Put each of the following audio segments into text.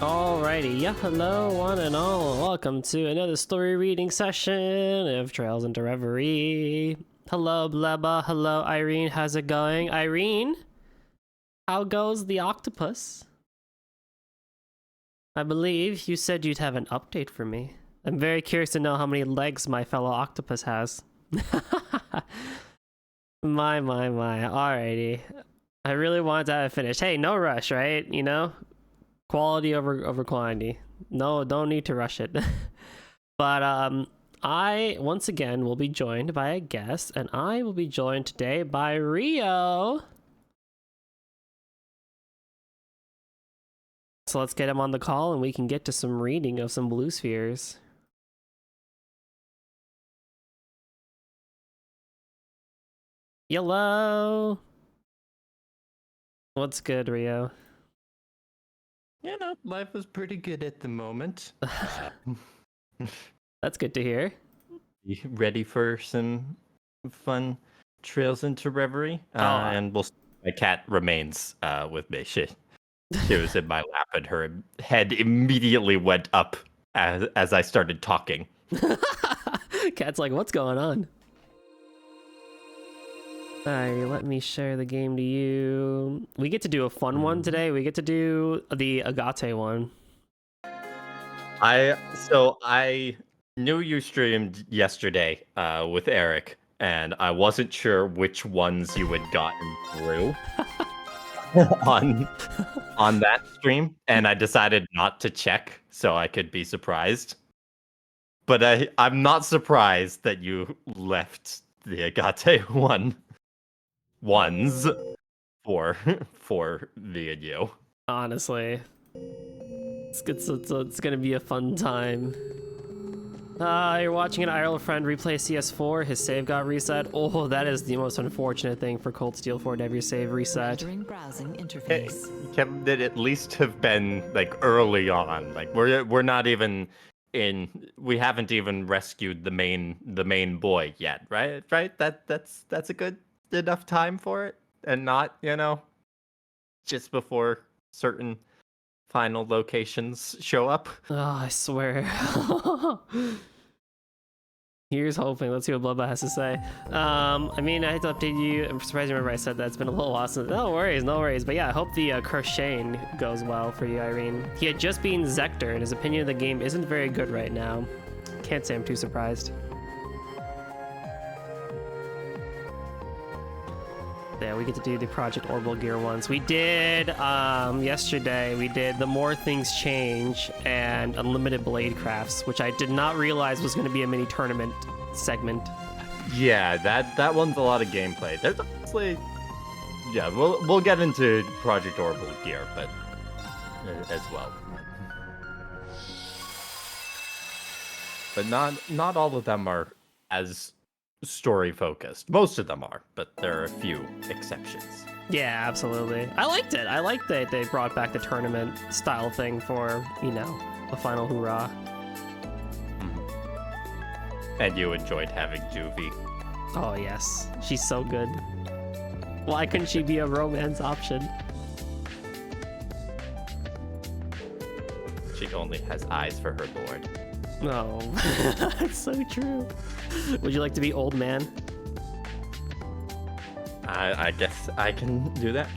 Alrighty, yeah, hello one and all, and welcome to another story reading session of Trails into Reverie. Hello Bleba, hello Irene, how's it going? Irene, how goes the octopus? I believe you said you'd have an update for me. I'm very curious to know how many legs my fellow octopus has. My, alrighty. I really wanted to have it finished. Hey, no rush, right? You know? Quality over quantity. No, don't need to rush it. But I once again will be joined by a guest, and I will be joined today by Rio. So let's get him on the call and we can get to some reading of some blue spheres. Hello. What's good, Rio? You know, life was pretty good at the moment. That's good to hear. You ready for some fun trails into Reverie? And my cat remains with me. She was in my lap, and her head immediately went up as I started talking. Cat's like, what's going on? Alright, let me share the game to you. We get to do a fun one today. We get to do the Agate one. I knew you streamed yesterday with Eric, and I wasn't sure which ones you had gotten through on that stream, and I decided not to check so I could be surprised. But I'm not surprised that you left the Agate ones for me and you. Honestly, it's gonna be a fun time. You're watching an IRL friend replay CS4. His save got reset. Oh, that is the most unfortunate thing for Cold Steel 4 to have your save reset. Browsing interface. Can it at least have been like early on? Like we're not even we haven't even rescued the main boy yet, right? That's a good enough time for it, and not, just before certain final locations show up. Oh, I swear. Here's hoping. Let's see what Blubba has to say. I mean, I had to update you. I'm surprised you remember I said that. It's been a little while since. No worries. But yeah, I hope the crocheting goes well for you, Irene. He had just beaten Zector, and his opinion of the game isn't very good right now. Can't say I'm too surprised. Yeah, we get to do the Project Orbital Gear ones. We did, yesterday, we did the More Things Change and Unlimited Blade Crafts, which I did not realize was going to be a mini tournament segment. Yeah, that one's a lot of gameplay. There's honestly, yeah, we'll get into Project Orbital Gear, but as well. But not all of them are as story focused. Most of them are, but there are a few exceptions. Yeah, absolutely. I liked it. I liked that they brought back the tournament style thing for, the final hoorah. Mm-hmm. And you enjoyed having Juvie. Oh yes, she's so good. Why couldn't she be a romance option? She only has eyes for her lord. No, that's so true. Would you like to be old man? I guess I can do that.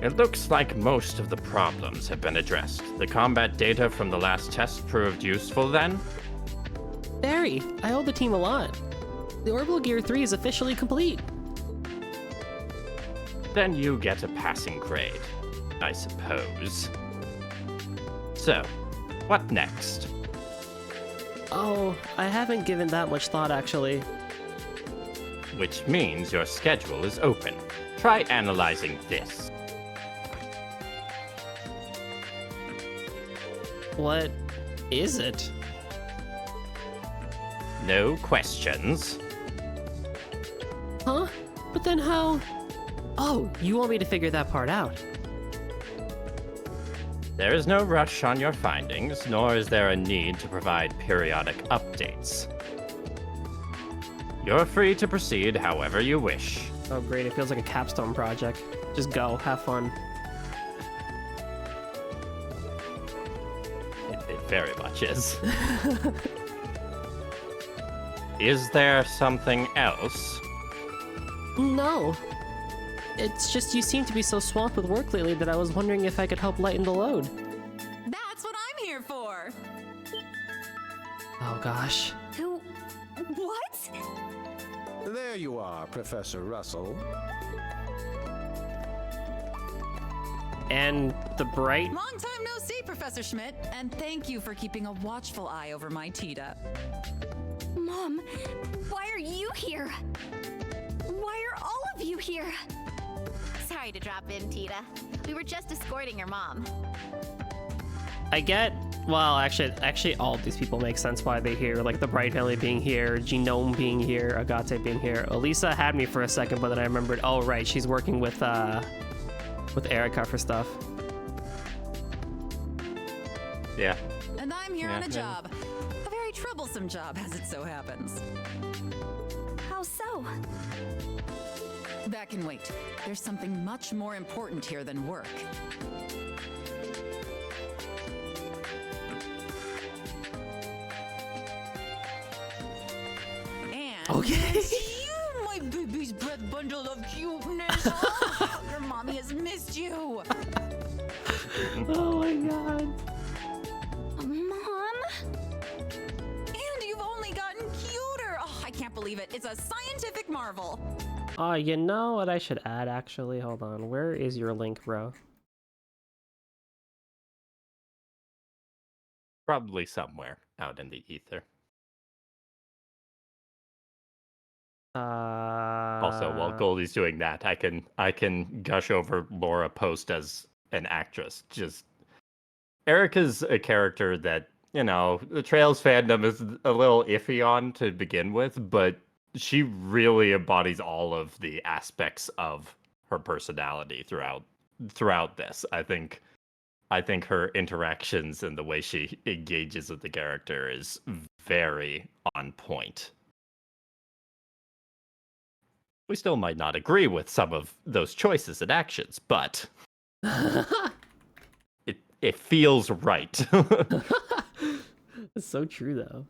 It looks like most of the problems have been addressed. The combat data from the last test proved useful then? Barry, I owe the team a lot. The Orbital Gear 3 is officially complete. Then you get a passing grade, I suppose. So, what next? Oh, I haven't given that much thought, actually. Which means your schedule is open. Try analyzing this. What is it? No questions. Huh? But then how? Oh, you want me to figure that part out? There is no rush on your findings, nor is there a need to provide periodic updates. You're free to proceed however you wish. Oh great, it feels like a capstone project. Just go, have fun. very much is. Is there something else? No. It's just you seem to be so swamped with work lately that I was wondering if I could help lighten the load. That's what I'm here for. Oh gosh. What? There you are, Professor Russell. And the bright... Long time no see, Professor Schmidt. And thank you for keeping a watchful eye over my Tita. Mom, why are you here? Why are all of you here? Sorry to drop in, Tita. We were just escorting your mom. I get... Well, actually, all of these people make sense why they're here. Like the Bright Family being here, Genome being here, Agate being here. Elisa had me for a second, but then I remembered, oh right, she's working with Erica for stuff. Yeah. And I'm here on a Yeah. job. A very troublesome job, as it so happens. How so? That can wait. There's something much more important here than work. And Okay. you, my baby's breath bundle of cuteness. Oh, your mommy has missed you. Oh my god. Mom? And you've only gotten cuter. Oh, I can't believe it. It's a scientific marvel. Oh, you know what I should add, actually? Hold on. Where is your link, bro? Probably somewhere out in the ether. Also, while Goldie's doing that, I can gush over Laura Post as an actress. Just Erica's a character that, you know, the Trails fandom is a little iffy on to begin with, but she really embodies all of the aspects of her personality throughout this. I think her interactions and the way she engages with the character is very on point. We still might not agree with some of those choices and actions, but it feels right. It's so true, though.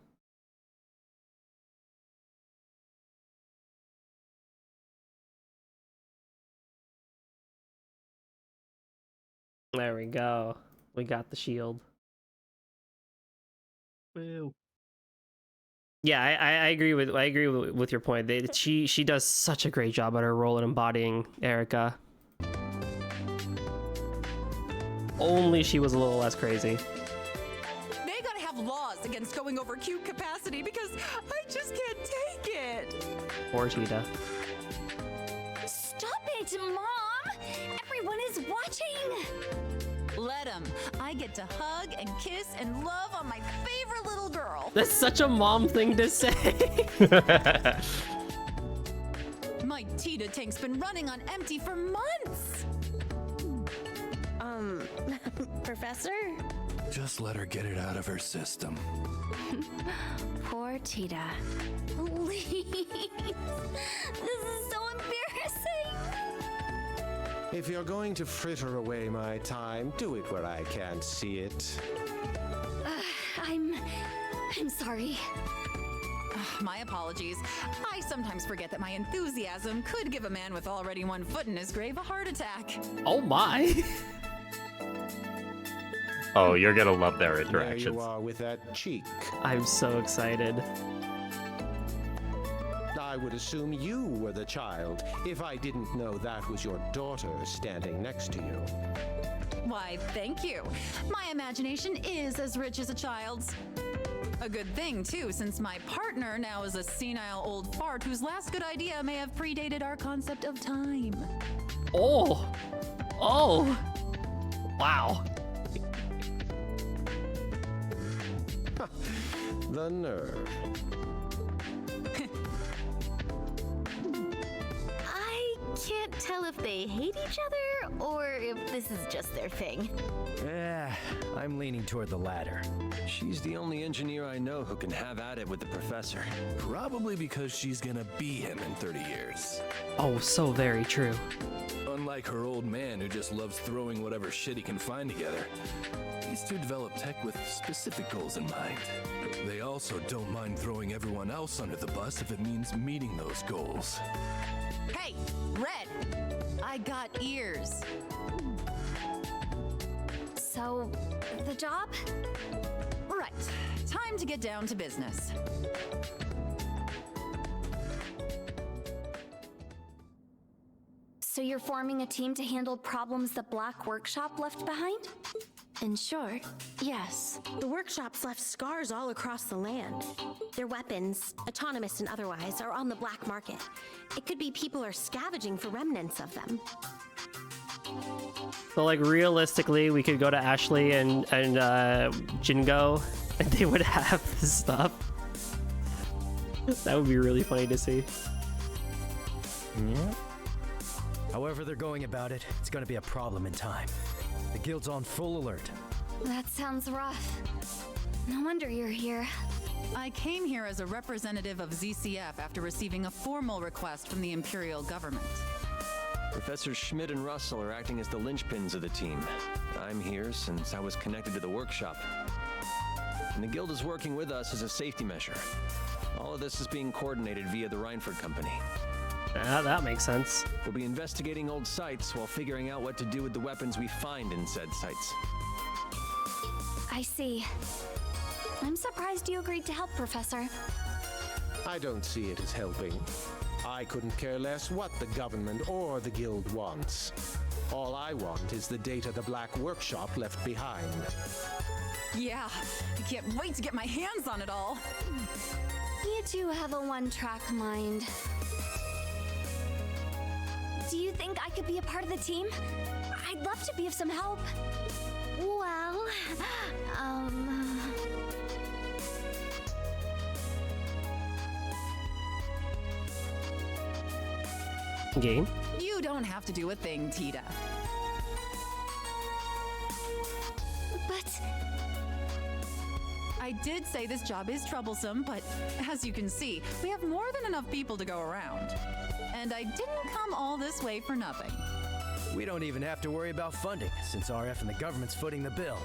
There we go. We got the shield. Woo. Yeah, I agree with your point. She does such a great job at her role in embodying Erica. Only she was a little less crazy. They gotta have laws against going over cute capacity because I just can't take it. Poor Cheetah. Stop it, Mom! Everyone is watching! Let 'em. I get to hug and kiss and love on my favorite little girl. That's such a mom thing to say. My Tita tank's been running on empty for months. Professor? Just let her get it out of her system. Poor Tita. Please. This is so embarrassing. If you're going to fritter away my time, do it where I can't see it. I'm sorry. My apologies. I sometimes forget that my enthusiasm could give a man with already one foot in his grave a heart attack. Oh my. Oh, you're gonna love their There interactions. you are with that cheek. I'm so excited. I would assume you were the child if I didn't know that was your daughter standing next to you. Why, thank you. My imagination is as rich as a child's. A good thing, too, since my partner now is a senile old fart whose last good idea may have predated our concept of time. Oh. Oh. Wow. The nerve. I can't tell if they hate each other or if this is just their thing. I'm leaning toward the latter. She's the only engineer I know who can have at it with the professor. Probably because she's gonna be him in 30 years. Oh, so very true. Unlike her old man who just loves throwing whatever shit he can find together, these two develop tech with specific goals in mind. They also don't mind throwing everyone else under the bus if it means meeting those goals. Hey, Red! I got ears. So, the job? Right. Time to get down to business. So you're forming a team to handle problems the Black Workshop left behind? In short, yes. The workshops left scars all across the land. Their weapons, autonomous and otherwise, are on the black market. It could be people are scavenging for remnants of them. So like realistically, we could go to Ashley and Jingo, and they would have this stuff. That would be really funny to see. Yeah. However they're going about it, it's going to be a problem in time. The guild's on full alert. That sounds rough. No wonder you're here. I came here as a representative of ZCF after receiving a formal request from the Imperial government. Professors Schmidt and Russell are acting as the linchpins of the team. I'm here since I was connected to the workshop. And the guild is working with us as a safety measure. All of this is being coordinated via the Reinford Company. Yeah, that makes sense. We'll be investigating old sites while figuring out what to do with the weapons we find in said sites. I see. I'm surprised you agreed to help, Professor. I don't see it as helping. I couldn't care less what the government or the guild wants. All I want is the data the Black Workshop left behind. Yeah, I can't wait to get my hands on it all. You do have a one-track mind. Do you think I could be a part of the team? I'd love to be of some help. Well, Game? You don't have to do a thing, Tita. But I did say this job is troublesome, but as you can see, we have more than enough people to go around. And I didn't come all this way for nothing. We don't even have to worry about funding, since RF and the government's footing the bill.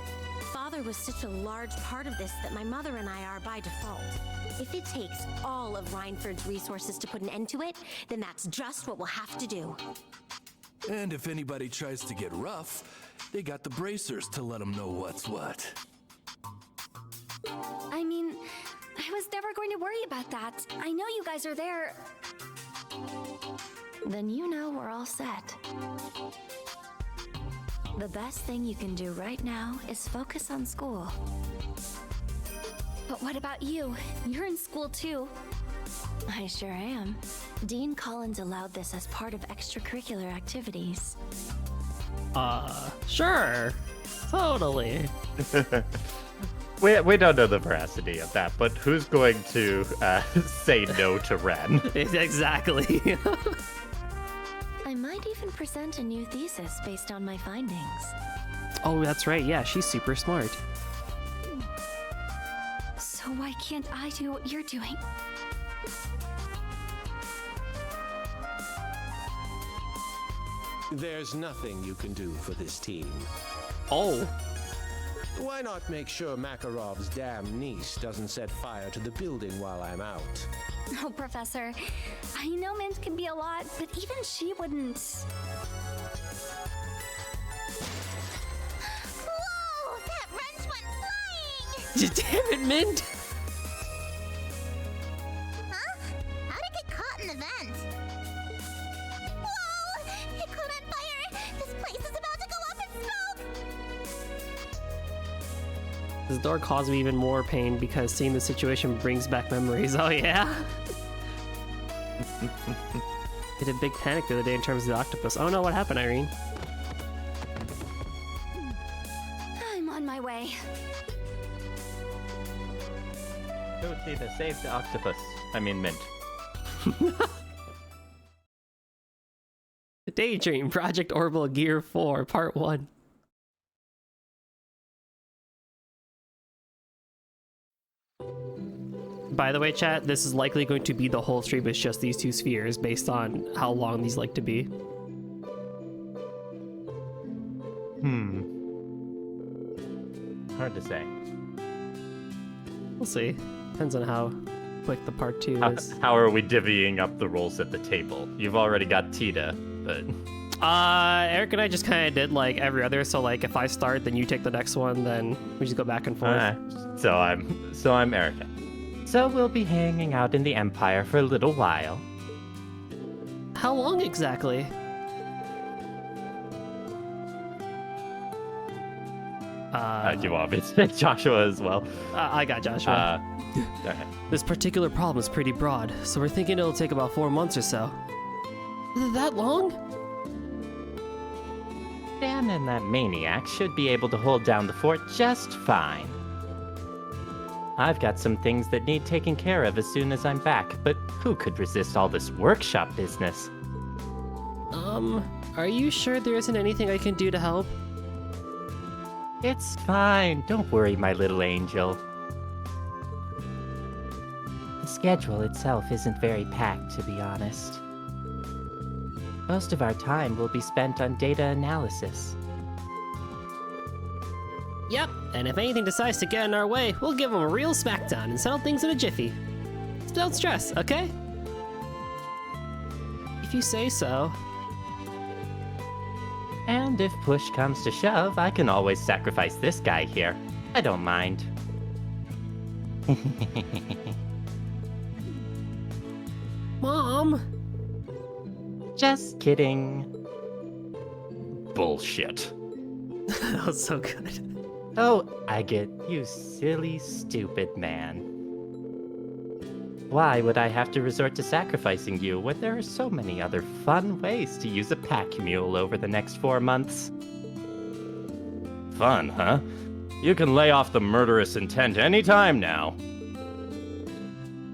Father was such a large part of this that my mother and I are by default. If it takes all of Reinford's resources to put an end to it, then that's just what we'll have to do. And if anybody tries to get rough, they got the bracers to let them know what's what. I mean, I was never going to worry about that. I know you guys are there. then you know we're all set. The best thing you can do right now is focus on school. But what about you? You're in school too. I sure am. Dean Collins allowed this as part of extracurricular activities. Sure. Totally. We don't know the veracity of that, but who's going to say no to Ren? Exactly. I might even present a new thesis based on my findings. Oh, that's right. Yeah, she's super smart. So why can't I do what you're doing? There's nothing you can do for this team. Oh. Why not make sure Makarov's damn niece doesn't set fire to the building while I'm out? Oh, Professor, I know Mint can be a lot, but even she wouldn't. Whoa! That wrench went flying! Damn it, Mint! Huh? How'd it get caught in the vent? Whoa! It caught on fire! This place is about to go up in smoke! This door caused me even more pain because seeing the situation brings back memories. Oh, yeah? I did a big panic the other day in terms of the octopus. Oh no, what happened, Irene? I'm on my way. Go see the save the octopus. I mean Mint. Daydream Project Orbital Gear 4 Part 1. By the way, chat, this is likely going to be the whole stream. It's just these two spheres based on how long these like to be. Hard to say. We'll see. Depends on how quick the part 2 is. How are we divvying up the roles at the table? You've already got Tita, but... Eric and I just kind of did like every other, so like if I start, then you take the next one, then we just go back and forth. So I'm Erica. So we'll be hanging out in the Empire for a little while. How long exactly? Do you want me to take Joshua as well? I got Joshua. Okay. This particular problem is pretty broad, so we're thinking it'll take about 4 months or so. That long? Dan and that maniac should be able to hold down the fort just fine. I've got some things that need taken care of as soon as I'm back, but who could resist all this workshop business? Are you sure there isn't anything I can do to help? It's fine. Don't worry, my little angel. The schedule itself isn't very packed, to be honest. Most of our time will be spent on data analysis. Yep, and if anything decides to get in our way, we'll give them a real smackdown and settle things in a jiffy. Don't stress, okay? If you say so. And if push comes to shove, I can always sacrifice this guy here. I don't mind. Mom! Just kidding. Bullshit. That was so good. Oh, I get you silly, stupid man. Why would I have to resort to sacrificing you when there are so many other fun ways to use a pack mule over the next 4 months? Fun, huh? You can lay off the murderous intent anytime now.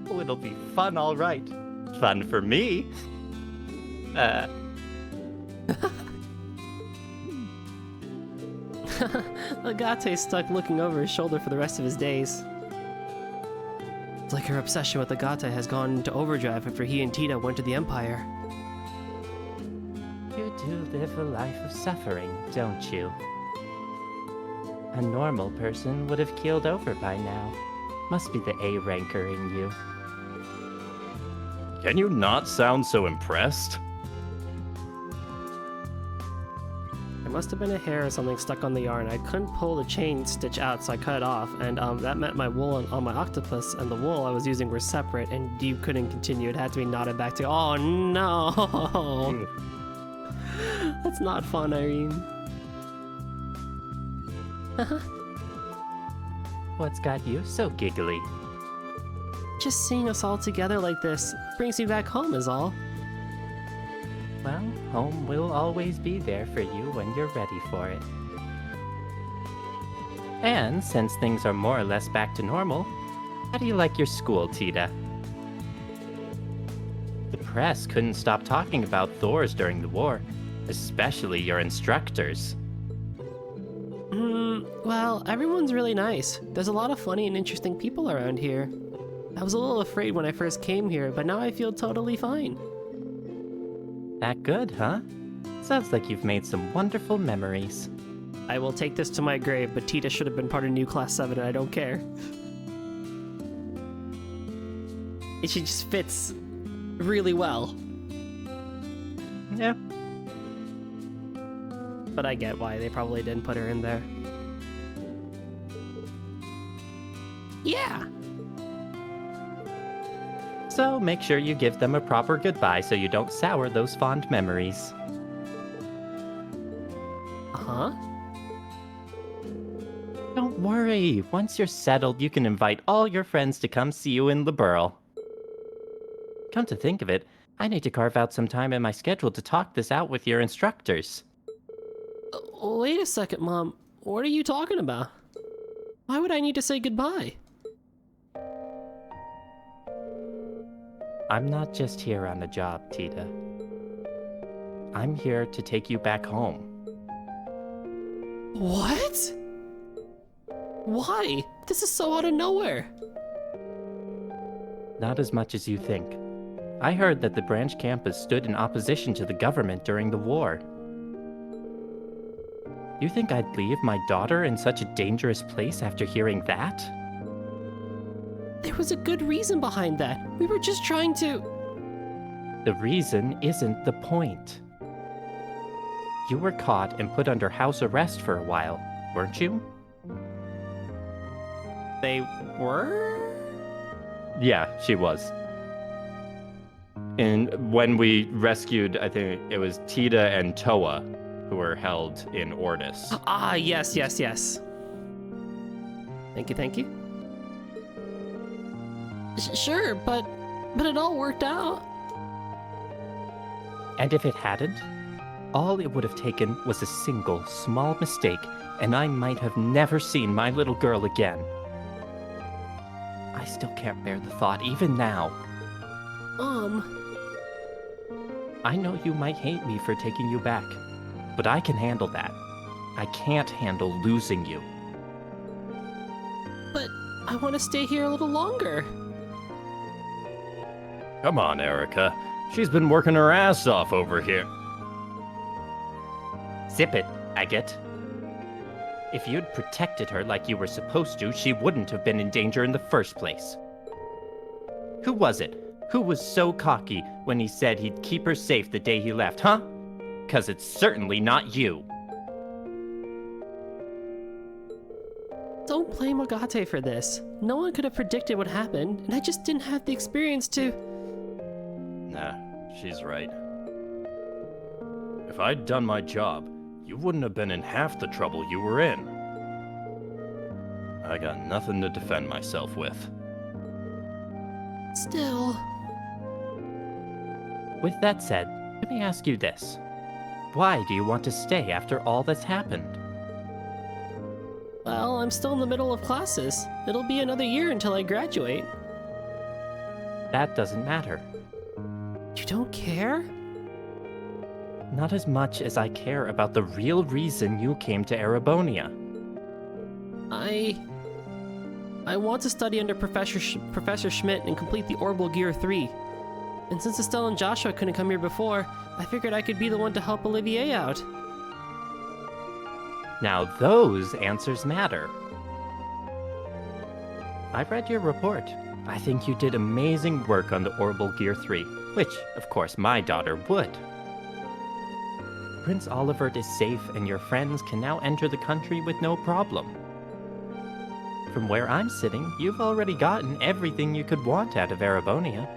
Oh, it'll be fun, all right. Fun for me. Agate's stuck looking over his shoulder for the rest of his days. It's like her obsession with Agate has gone into overdrive after he and Tita went to the Empire. You do live a life of suffering, don't you? A normal person would have keeled over by now. Must be the A-ranker in you. Can you not sound so impressed? There must have been a hair or something stuck on the yarn. I couldn't pull the chain stitch out, so I cut it off, and that meant my wool on my octopus and the wool I was using were separate, and you couldn't continue. It had to be knotted back to. Oh no! That's not fun, Irene. What's got you so giggly? Just seeing us all together like this brings me back home is all. Well, home will always be there for you when you're ready for it. And since things are more or less back to normal, how do you like your school, Tita? The press couldn't stop talking about Thors during the war, especially your instructors. Well, everyone's really nice. There's a lot of funny and interesting people around here. I was a little afraid when I first came here, but now I feel totally fine. That good, huh? Sounds like you've made some wonderful memories. I will take this to my grave, but Tita should have been part of New Class 7 and I don't care. She just fits really well. Yeah. But I get why they probably didn't put her in there. Yeah! So make sure you give them a proper goodbye so you don't sour those fond memories. Huh? Don't worry. Once you're settled, you can invite all your friends to come see you in Liberl. Come to think of it, I need to carve out some time in my schedule to talk this out with your instructors. Wait a second, Mom. What are you talking about? Why would I need to say goodbye? I'm not just here on a job, Tita. I'm here to take you back home. What? Why? This is so out of nowhere. Not as much as you think. I heard that the branch campus stood in opposition to the government during the war. You think I'd leave my daughter in such a dangerous place after hearing that? There was a good reason behind that. We were just trying to... The reason isn't the point. You were caught and put under house arrest for a while, weren't you? They were? Yeah, she was. And when we rescued, I think it was Tita and Toa, who were held in Ordis. Ah, yes, yes, yes. Thank you, thank you. Sure, but it all worked out. And if it hadn't, all it would have taken was a single small mistake, and I might have never seen my little girl again. I still can't bear the thought, even now. I know you might hate me for taking you back, but I can handle that. I can't handle losing you. But I want to stay here a little longer. Come on, Erica. She's been working her ass off over here. Zip it, Agate. If you'd protected her like you were supposed to, she wouldn't have been in danger in the first place. Who was it? Who was so cocky when he said he'd keep her safe the day he left, huh? 'Cause it's certainly not you. Don't blame Agate for this. No one could have predicted what happened, and I just didn't have the experience to... Nah, she's right. If I'd done my job, you wouldn't have been in half the trouble you were in. I got nothing to defend myself with. Still... With that said, let me ask you this. Why do you want to stay after all that's happened? Well, I'm still in the middle of classes. It'll be another year until I graduate. That doesn't matter. You don't care? Not as much as I care about the real reason you came to Erebonia. I want to study under Professor Schmidt and complete the Orbital Gear 3. And since Estelle and Joshua couldn't come here before, I figured I could be the one to help Olivier out. Now those answers matter. I read your report. I think you did amazing work on the Orbital Gear 3, which, of course, my daughter would. Prince Olivert is safe and your friends can now enter the country with no problem. From where I'm sitting, you've already gotten everything you could want out of Erebonia.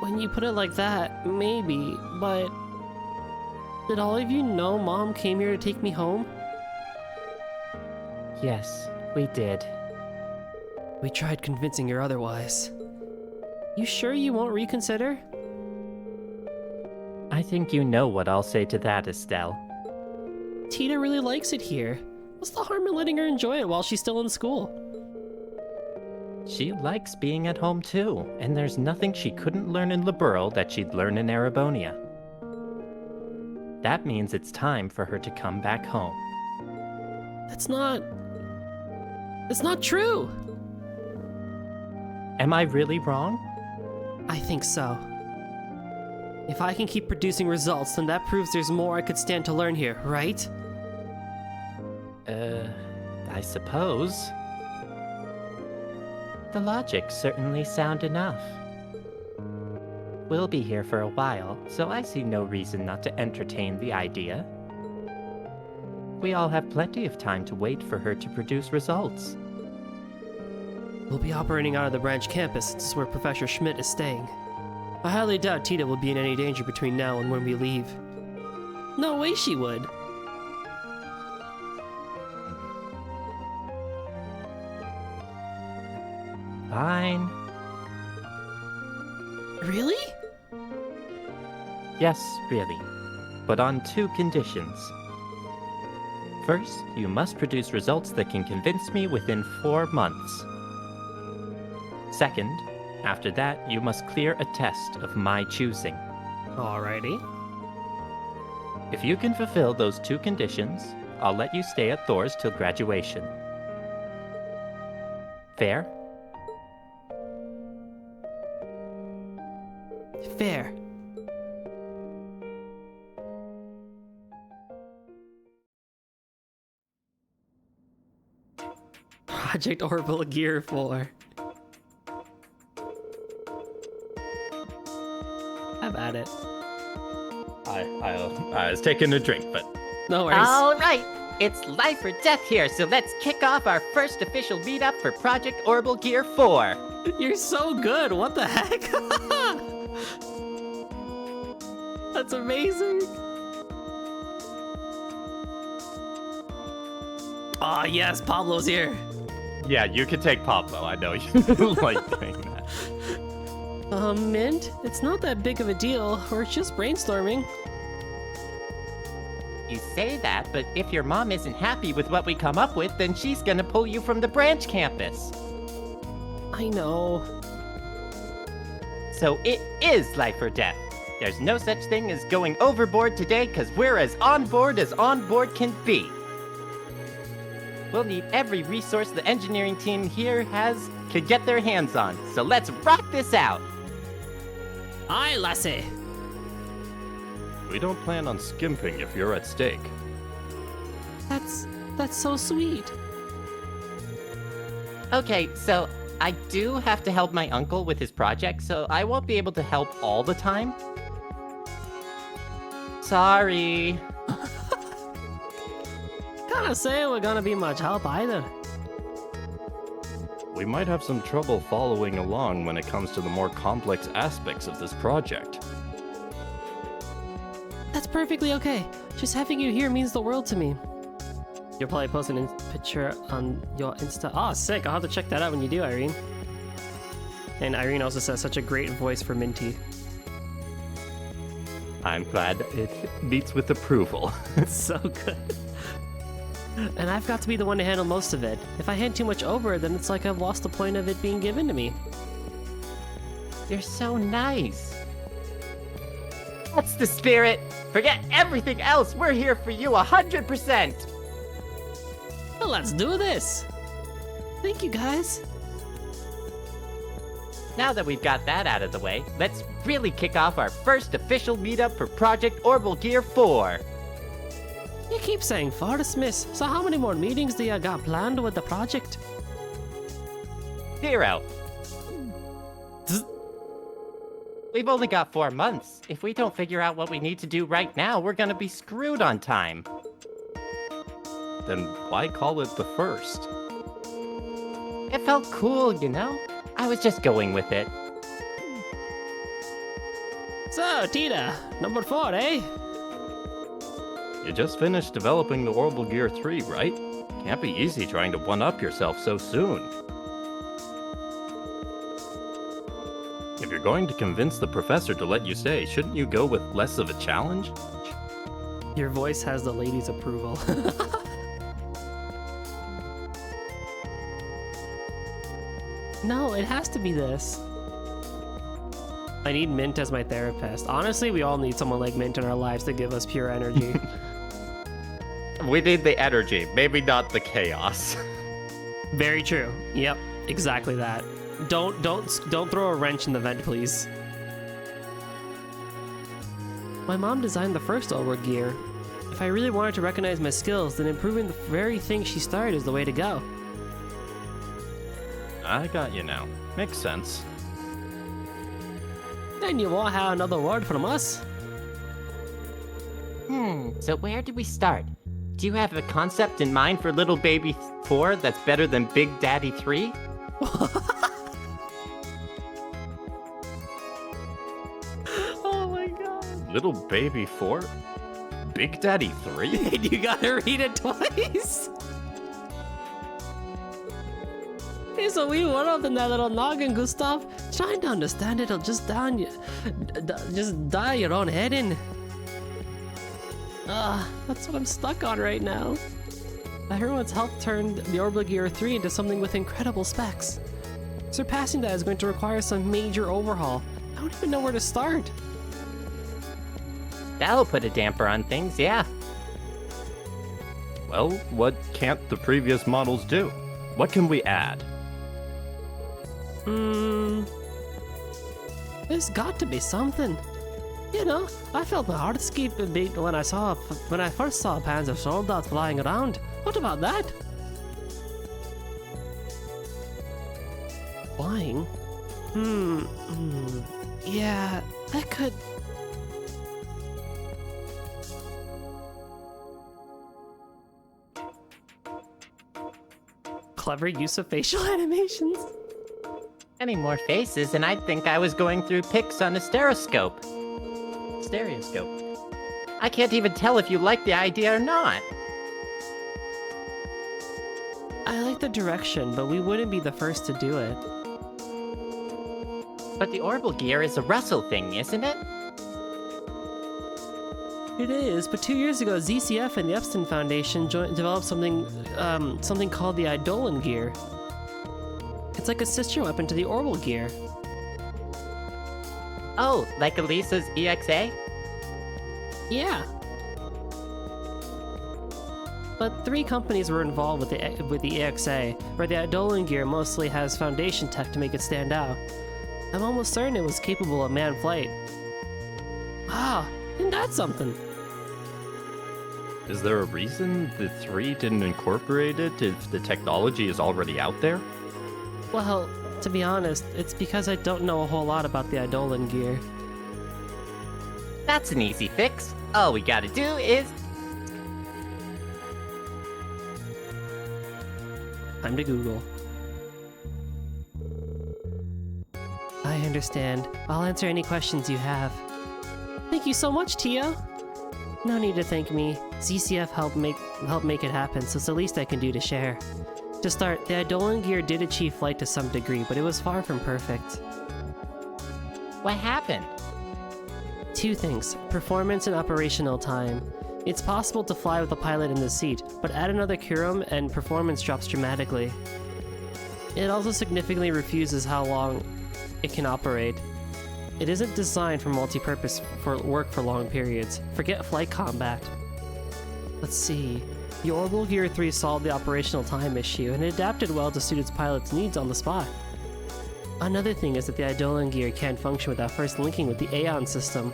When you put it like that, maybe, but... Did all of you know Mom came here to take me home? Yes, we did. We tried convincing her otherwise. You sure you won't reconsider? I think you know what I'll say to that, Estelle. Tita really likes it here. What's the harm in letting her enjoy it while she's still in school? She likes being at home too, and there's nothing she couldn't learn in Liberl that she'd learn in Erebonia. That means it's time for her to come back home. That's not true! Am I really wrong? I think so. If I can keep producing results, then that proves there's more I could stand to learn here, right? I suppose. The logic's certainly sound enough. We'll be here for a while, so I see no reason not to entertain the idea. We all have plenty of time to wait for her to produce results. We'll be operating out of the branch campus, since it's where Professor Schmidt is staying. I highly doubt Tita will be in any danger between now and when we leave. No way she would! Fine. Really? Yes, really. But on 2 conditions. First, you must produce results that can convince me within 4 months. Second, after that, you must clear a test of my choosing. Alrighty. If you can fulfill those 2 conditions, I'll let you stay at Thor's till graduation. Fair? Fair. Project Orbital Gear 4. Have at it. I was taking a drink, but No worries. All right, it's life or death here, so let's kick off our first official meetup for Project Orbital Gear 4. You're so good. What the heck? That's amazing. Oh, yes, Pablo's here. yeah, you can take Pablo. I know you like doing that. Mint, it's not that big of a deal. We're just brainstorming. You say that, but if your mom isn't happy with what we come up with, then she's gonna pull you from the branch campus. I know. So it is life or death. There's no such thing as going overboard today, because we're as on board can be. We'll need every resource the engineering team here could get their hands on, so let's rock this out! Aye, lassie. We don't plan on skimping if you're at stake. That's so sweet. Okay, so I do have to help my uncle with his project, so I won't be able to help all the time. Sorry. Can't say we're gonna be much help either. We might have some trouble following along when it comes to the more complex aspects of this project. That's perfectly okay. Just having you here means the world to me. You'll probably post a picture on your Insta. Oh, sick. I'll have to check that out when you do, Irene. And Irene also says such a great voice for Minty. I'm glad it meets with approval. It's so good. And I've got to be the one to handle most of it. If I hand too much over, then it's like I've lost the point of it being given to me. You're so nice. That's the spirit. Forget everything else. We're here for you 100%. Well, let's do this. Thank you, guys. Now that we've got that out of the way, let's really kick off our first official meetup for Project Orbital Gear 4. You keep saying Forest Miss, so how many more meetings do you got planned with the project? 0. We've only got 4 months. If we don't figure out what we need to do right now, we're gonna be screwed on time. Then why call it the first? It felt cool, you know? I was just going with it. So, Tita, number 4, eh? You just finished developing the Orbital Gear 3, right? Can't be easy trying to one-up yourself so soon. If you're going to convince the professor to let you stay, shouldn't you go with less of a challenge? Your voice has the lady's approval. No, it has to be this. I need Mint as my therapist. Honestly, we all need someone like Mint in our lives to give us pure energy. We need the energy, maybe not the chaos. Very true. Yep, exactly that. Don't throw a wrench in the vent, please. My mom designed the first Orbital Gear. If I really wanted to recognize my skills, then improving the very thing she started is the way to go. I got you now. Makes sense. Then you won't have another word from us. So where do we start? Do you have a concept in mind for Little Baby 4 that's better than Big Daddy 3? Oh my god. Little Baby 4? Big Daddy 3? You gotta read it twice. Hey, so we went up in that little noggin, Gustav. Trying to understand it'll just just dye your own head in. That's what I'm stuck on right now. Everyone's helped turn the Orbital Gear 3 into something with incredible specs. Surpassing that is going to require some major overhaul. I don't even know where to start. That'll put a damper on things, yeah. Well, what can't the previous models do? What can we add? There's got to be something. You know, I felt my heart skip a bit when I first saw pans of soldiers flying around. What about that? flying? Yeah, that could... Clever use of facial animations. Any more faces, and I'd think I was going through pics on a stereoscope. I can't even tell if you like the idea or not. I like the direction, but we wouldn't be the first to do it. But the orbital gear is a Russell thing, isn't it? It is, but 2 years ago, ZCF and the Epstein Foundation developed something called the Eidolon gear. It's like a sister weapon to the orbital gear. Oh, like Elisa's EXA? Yeah. But 3 companies were involved with the EXA, where the Eidolon gear mostly has foundation tech to make it stand out. I'm almost certain it was capable of manned flight. Ah, isn't that something? Is there a reason the 3 didn't incorporate it if the technology is already out there? Well, to be honest, it's because I don't know a whole lot about the Eidolon gear. That's an easy fix. All we gotta do is... Time to Google. I understand. I'll answer any questions you have. Thank you so much, Tio. No need to thank me. ZCF helped make it happen, so it's the least I can do to share. To start, the Eidolon gear did achieve flight to some degree, but it was far from perfect. What happened? 2 things: performance and operational time. It's possible to fly with a pilot in the seat, but add another Kurum and performance drops dramatically. It also significantly refuses how long it can operate. It isn't designed for multi-purpose work for long periods. Forget flight combat. Let's see. The Orbital Gear 3 solved the operational time issue and adapted well to suit its pilot's needs on the spot. Another thing is that the Eidolon gear can't function without first linking with the Aeon system.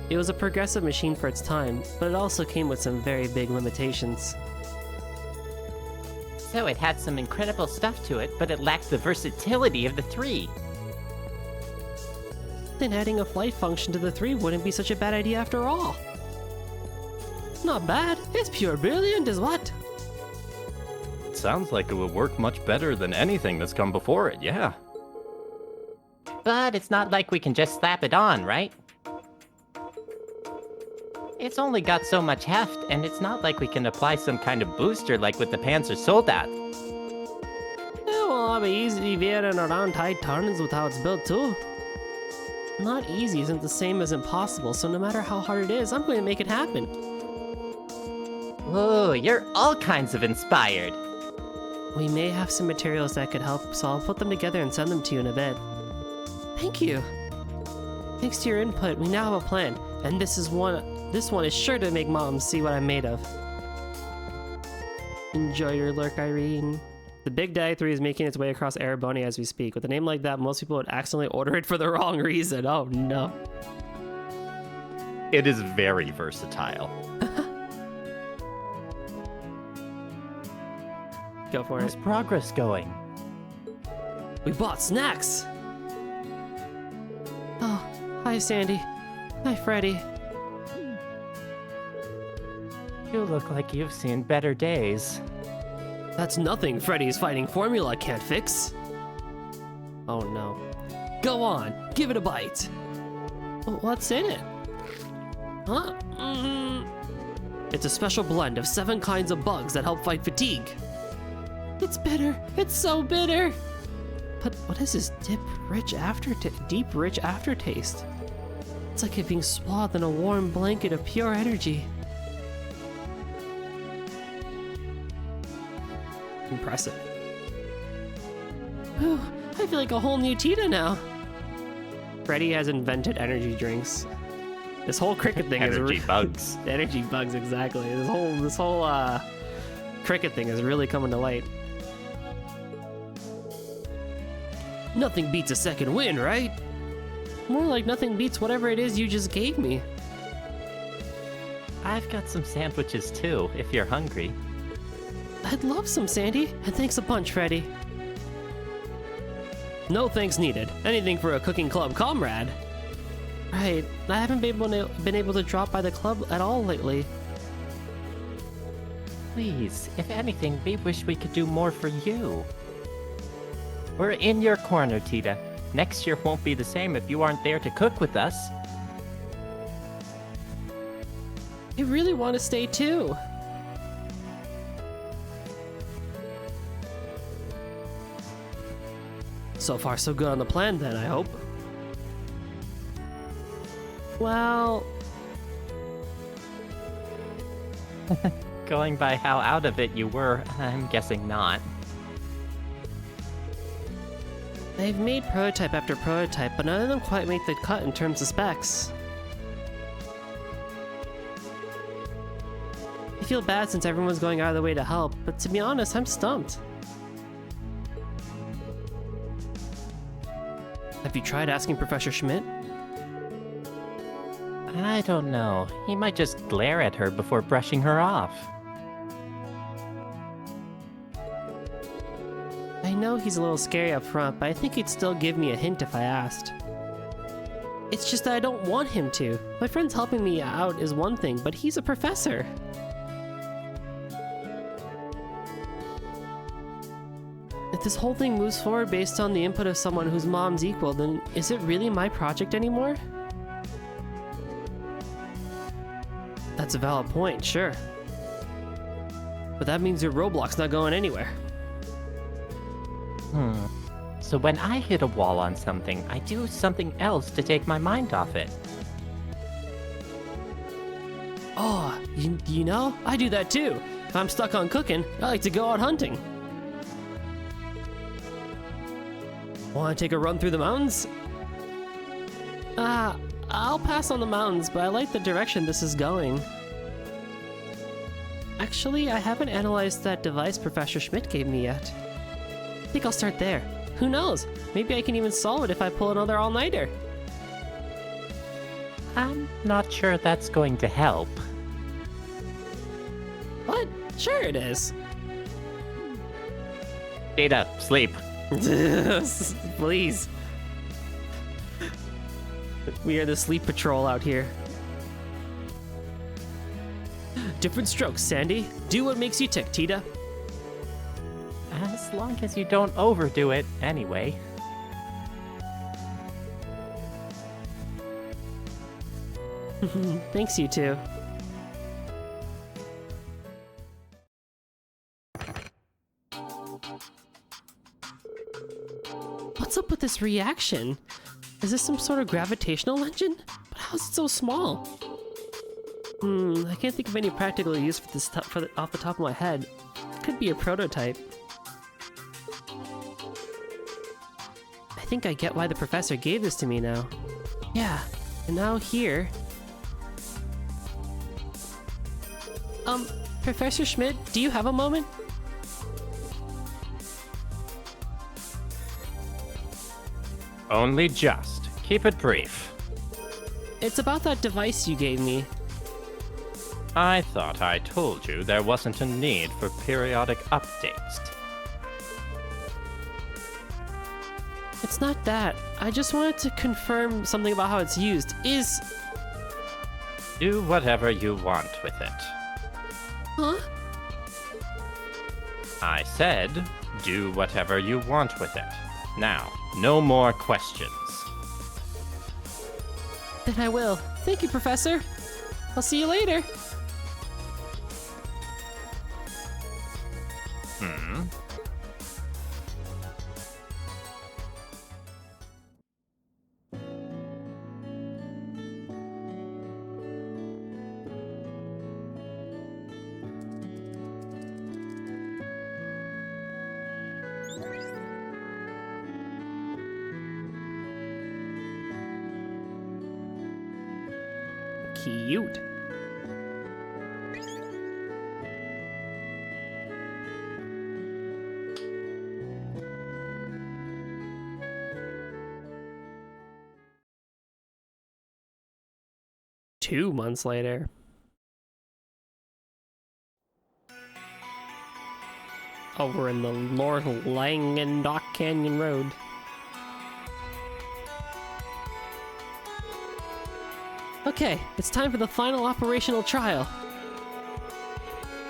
It was a progressive machine for its time, but it also came with some very big limitations. So it had some incredible stuff to it, but it lacked the versatility of the 3. Then adding a flight function to the 3 wouldn't be such a bad idea after all. Not bad, it's pure brilliant is what? It sounds like it would work much better than anything that's come before it, yeah. But it's not like we can just slap it on, right? It's only got so much heft, and it's not like we can apply some kind of booster like with the Panzer Soldat. Yeah, well, I'll be easy veering around tight turns with how it's built too. Not easy isn't the same as impossible, so no matter how hard it is, I'm going to make it happen. Whoa, you're all kinds of inspired. We may have some materials that could help, so I'll put them together and send them to you in a bit. Thank you. Thanks to your input, we now have a plan, and this one is sure to make Mom see what I'm made of. Enjoy your lurk, Irene. The Big Daddy 3 is making its way across Erebony as we speak. With a name like that, most people would accidentally order it for the wrong reason. Oh no. It is very versatile. Go for How's it. progress going? We bought snacks! Oh, hi Sandy. Hi Freddy. You look like you've seen better days. That's nothing Freddy's fighting formula can't fix. Oh no. Go on, give it a bite. What's in it? Huh? It's a special blend of 7 kinds of bugs that help fight fatigue. It's bitter. It's so bitter. But what is this deep, rich aftertaste? It's like it being swathed in a warm blanket of pure energy. Impressive. Whew, I feel like a whole new Tita now. Freddy has invented energy drinks. This whole cricket thing Energy bugs. Energy bugs, exactly. This whole cricket thing is really coming to light. Nothing beats a second win, right? More like nothing beats whatever it is you just gave me. I've got some sandwiches too, if you're hungry. I'd love some, Sandy, and thanks a bunch, Freddy. No thanks needed. Anything for a cooking club comrade. Right, I haven't been able to drop by the club at all lately. Please, if anything, we wish we could do more for you. We're in your corner, Tita. Next year won't be the same if you aren't there to cook with us. I really want to stay too. So far, so good on the plan then, I hope. Well... Going by how out of it you were, I'm guessing not. I've made prototype after prototype, but none of them quite make the cut in terms of specs. I feel bad since everyone's going out of the way to help, but to be honest, I'm stumped. Have you tried asking Professor Schmidt? I don't know. He might just glare at her before brushing her off. I know he's a little scary up front, but I think he'd still give me a hint if I asked. It's just that I don't want him to. My friend's helping me out is one thing, but he's a professor. If this whole thing moves forward based on the input of someone whose mom's equal, then is it really my project anymore? That's a valid point, sure. But that means your Roblox's not going anywhere. So when I hit a wall on something, I do something else to take my mind off it. Oh, you know, I do that too. If I'm stuck on cooking, I like to go out hunting. Want to take a run through the mountains? I'll pass on the mountains, but I like the direction this is going. Actually, I haven't analyzed that device Professor Schmidt gave me yet. I think I'll start there. Who knows? Maybe I can even solve it if I pull another all-nighter. I'm not sure that's going to help. What? Sure it is. Data, sleep. Please. We are the sleep patrol out here. Different strokes, Sandy. Do what makes you tick, Tita. As long as you don't overdo it, anyway. Thanks, you too. What's up with this reaction? Is this some sort of gravitational engine? But how is it so small? I can't think of any practical use for this off the top of my head. It could be a prototype. I think I get why the professor gave this to me now. Yeah, and now here... Professor Schmidt, do you have a moment? Only just. Keep it brief. It's about that device you gave me. I thought I told you there wasn't a need for periodic updates. It's not that. I just wanted to confirm something about how it's used. Do whatever you want with it. Huh? I said, do whatever you want with it. Now, no more questions. Then I will. Thank you, Professor. I'll see you later. Cute. Two months later. Over in the North Langendock Canyon Road. Okay, it's time for the final operational trial.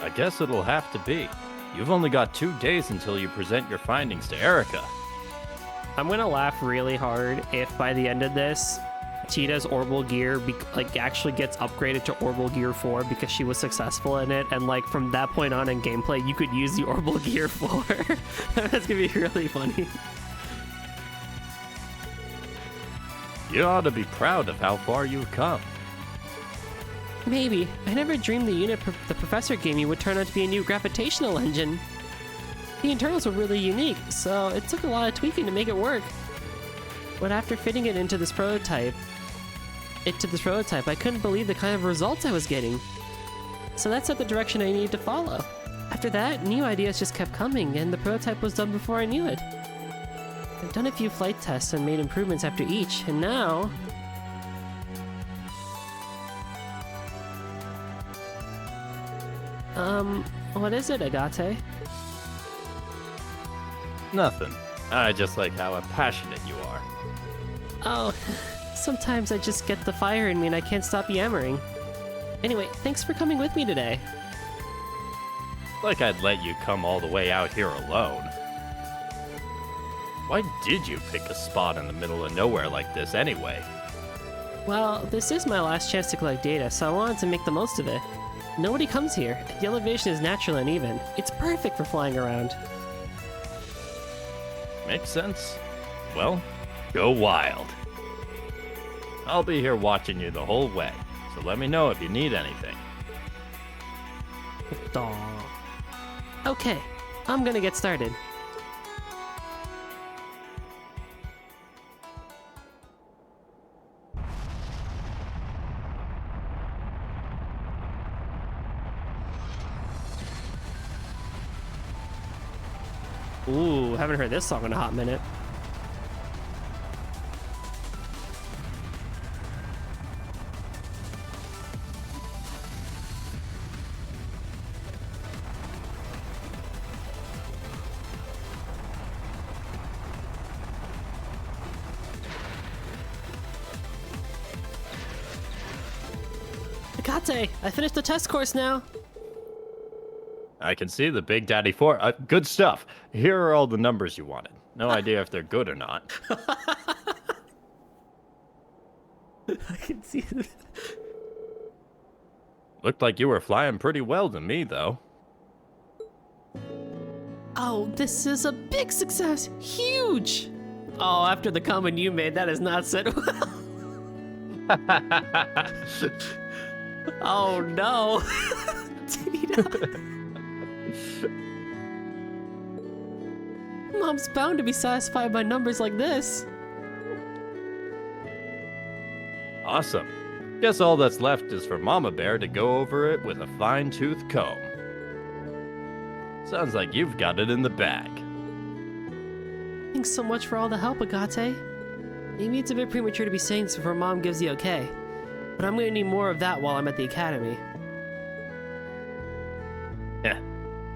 I guess it'll have to be. You've only got 2 days until you present your findings to Erica. I'm gonna laugh really hard if by the end of this, Cheetah's orbital gear actually gets upgraded to orbital gear 4 because she was successful in it, and like from that point on in gameplay, you could use the orbital gear 4. That's gonna be really funny. You ought to be proud of how far you've come. Maybe. I never dreamed the unit the professor gave me would turn out to be a new gravitational engine. The internals were really unique, so it took a lot of tweaking to make it work. But after fitting it into this prototype, I couldn't believe the kind of results I was getting. So that set the direction I needed to follow. After that, new ideas just kept coming, and the prototype was done before I knew it. I've done a few flight tests and made improvements after each, and now... what is it, Agate? Nothing. I just like how passionate you are. Oh, sometimes I just get the fire in me and I can't stop yammering. Anyway, thanks for coming with me today. Like I'd let you come all the way out here alone. Why did you pick a spot in the middle of nowhere like this anyway? Well, this is my last chance to collect data, so I wanted to make the most of it. Nobody comes here. The elevation is natural and even. It's perfect for flying around. Makes sense. Well, go wild. I'll be here watching you the whole way, so let me know if you need anything. Aw. Okay, I'm gonna get started. Ooh, haven't heard this song in a hot minute. Agate, I finished the test course now. I can see the Big Daddy 4. Good stuff. Here are all the numbers you wanted. No idea if they're good or not. I can see it. Looked like you were flying pretty well to me, though. Oh, this is a big success! Huge! Oh, after the comment you made, that is not said well. Oh no! Tita. Mom's bound to be satisfied by numbers like this. Awesome. Guess all that's left is for Mama Bear to go over it with a fine-tooth comb. Sounds like you've got it in the bag. Thanks so much for all the help, Agate. Maybe it's a bit premature to be saying this before Mom gives the okay, but I'm gonna need more of that while I'm at the academy.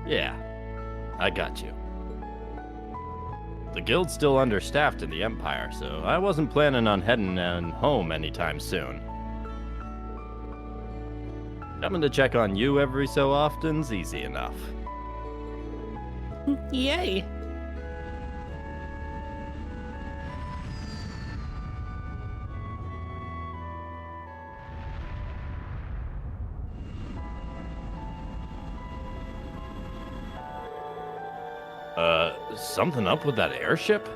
Yeah, I got you. The guild's still understaffed in the Empire, so I wasn't planning on heading home anytime soon. Coming to check on you every so often's easy enough. Yay! Something up with that airship?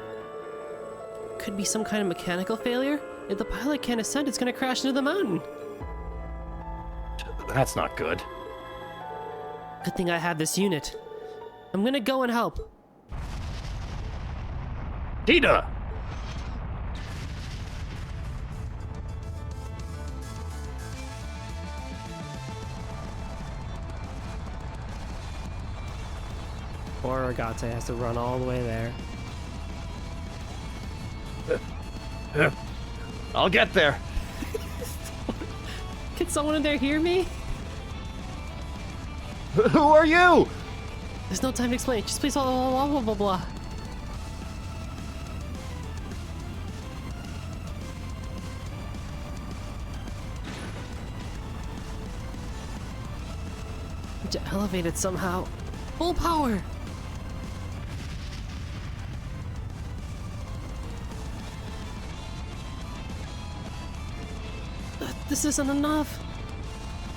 Could be some kind of mechanical failure? If the pilot can't ascend, it's gonna crash into the mountain. That's not good. Good thing I have this unit. I'm gonna go and help. Tita! Poor Agate has to run all the way there. I'll get there. Can someone in there hear me? Who are you? There's no time to explain. Just please blah blah blah blah blah. Need to elevate it somehow. Full power! This isn't enough!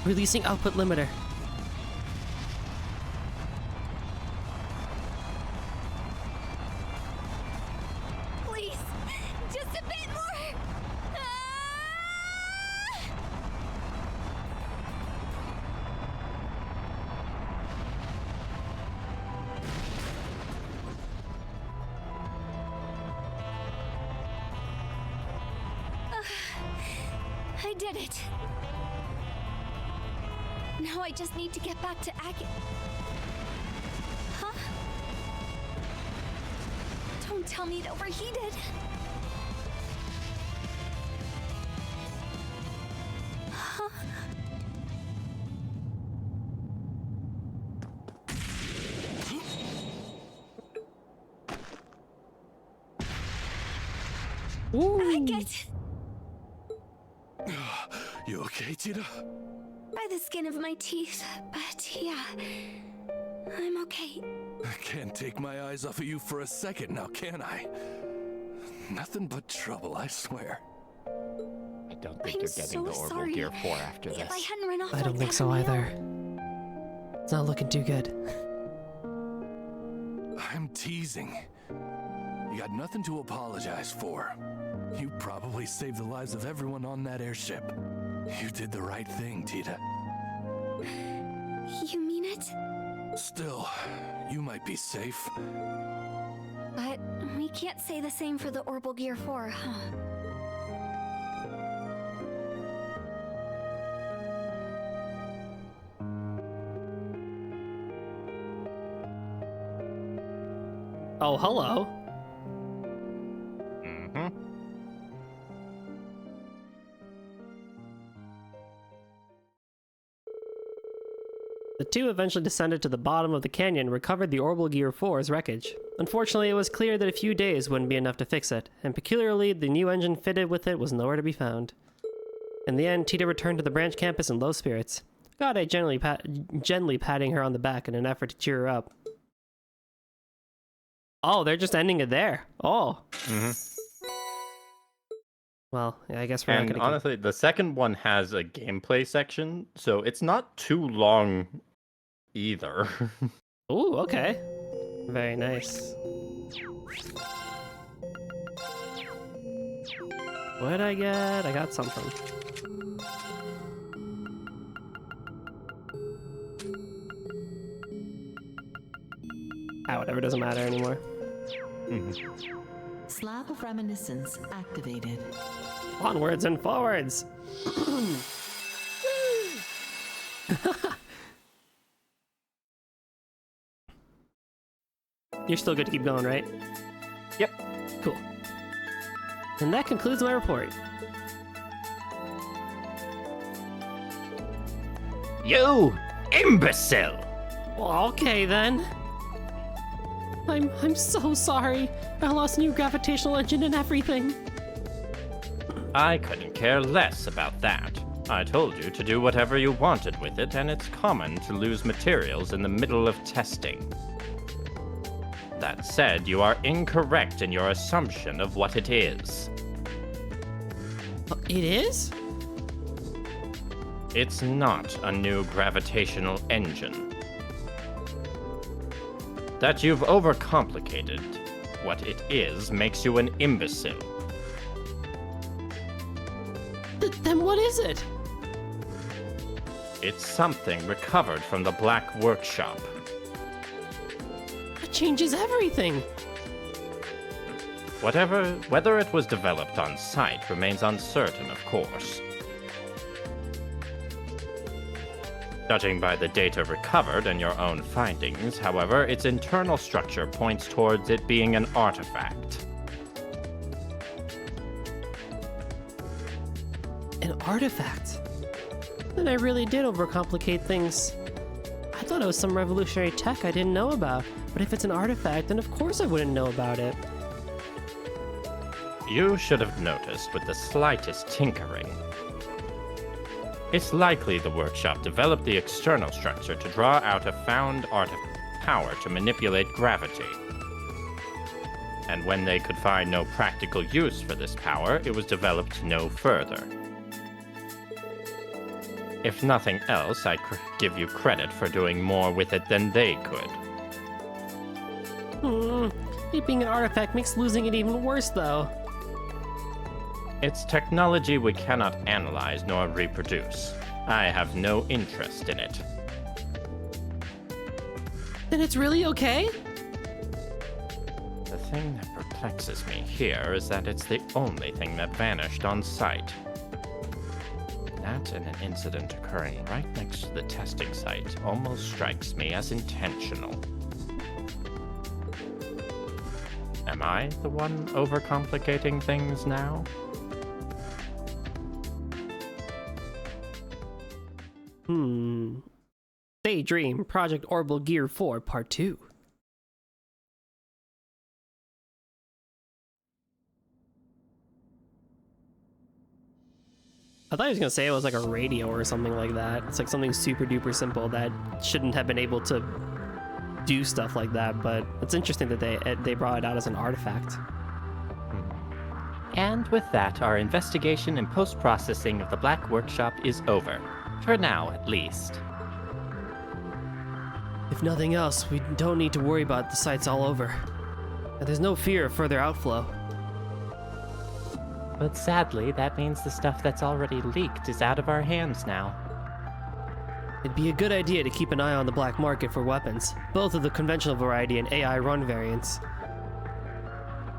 Releasing output limiter. Please, just a bit more. I did it. Now I just need to get back to Huh? Don't tell me it overheated. Huh? I get... You okay, Tita? by the skin of my teeth, but yeah, I'm okay. I can't take my eyes off of you for a second now, can I? Nothing but trouble, I swear. I don't think I'm you're getting so the Orbital sorry. Gear 4 after this. If I hadn't run off I don't like think that so on my either. own- It's not looking too good. I'm teasing. You got nothing to apologize for. You probably saved the lives of everyone on that airship. You did the right thing, Tita. You mean it? Still, you might be safe. But we can't say the same for the Orbital Gear 4, huh? Oh, hello. Mm-hmm. The two eventually descended to the bottom of the canyon and recovered the Orbital Gear 4's wreckage. Unfortunately, it was clear that a few days wouldn't be enough to fix it, and peculiarly, the new engine fitted with it was nowhere to be found. In the end, Tita returned to the branch campus in low spirits. Coda gently patting her on the back in an effort to cheer her up. Oh, they're just ending it there. Oh. Mm-hmm. Well, yeah, I guess we're not And gonna honestly, the second one has a gameplay section, so it's not too long either. Ooh, okay. Very nice. What'd I get? I got something. Ah, whatever, doesn't matter anymore. Slab of Reminiscence activated. Onwards and forwards! You're still good to keep going, right? Yep. Cool. And that concludes my report. You imbecile! Well, okay then. I'm so sorry. I lost a new gravitational engine and everything. I couldn't care less about that. I told you to do whatever you wanted with it, and it's common to lose materials in the middle of testing. That said, you are incorrect in your assumption of what it is. It is? It's not a new gravitational engine. That you've overcomplicated what it is makes you an imbecile. Then what is it? It's something recovered from the Black Workshop. It changes everything. Whether it was developed on site remains uncertain, of course. Judging by the data recovered and your own findings, however, its internal structure points towards it being an artifact. An artifact? Then I really did overcomplicate things. I thought it was some revolutionary tech I didn't know about, but if it's an artifact, then of course I wouldn't know about it. You should have noticed with the slightest tinkering. It's likely the workshop developed the external structure to draw out a found artifact power to manipulate gravity. And when they could find no practical use for this power, it was developed no further. If nothing else, I give you credit for doing more with it than they could. It being an artifact makes losing it even worse, though. It's technology we cannot analyze nor reproduce. I have no interest in it. Then it's really okay? The thing that perplexes me here is that it's the only thing that vanished on site. That and an incident occurring right next to the testing site almost strikes me as intentional. Am I the one overcomplicating things now? Daydream Project Orbital Gear 4 Part 2. I thought he was gonna say it was like a radio or something like that. It's like something super duper simple that shouldn't have been able to do stuff like that, but it's interesting that they brought it out as an artifact. And with that, our investigation and post-processing of the Black Workshop is over. For now, at least. If nothing else, we don't need to worry about the sites all over. And there's no fear of further outflow. But sadly, that means the stuff that's already leaked is out of our hands now. It'd be a good idea to keep an eye on the black market for weapons, both of the conventional variety and AI run variants.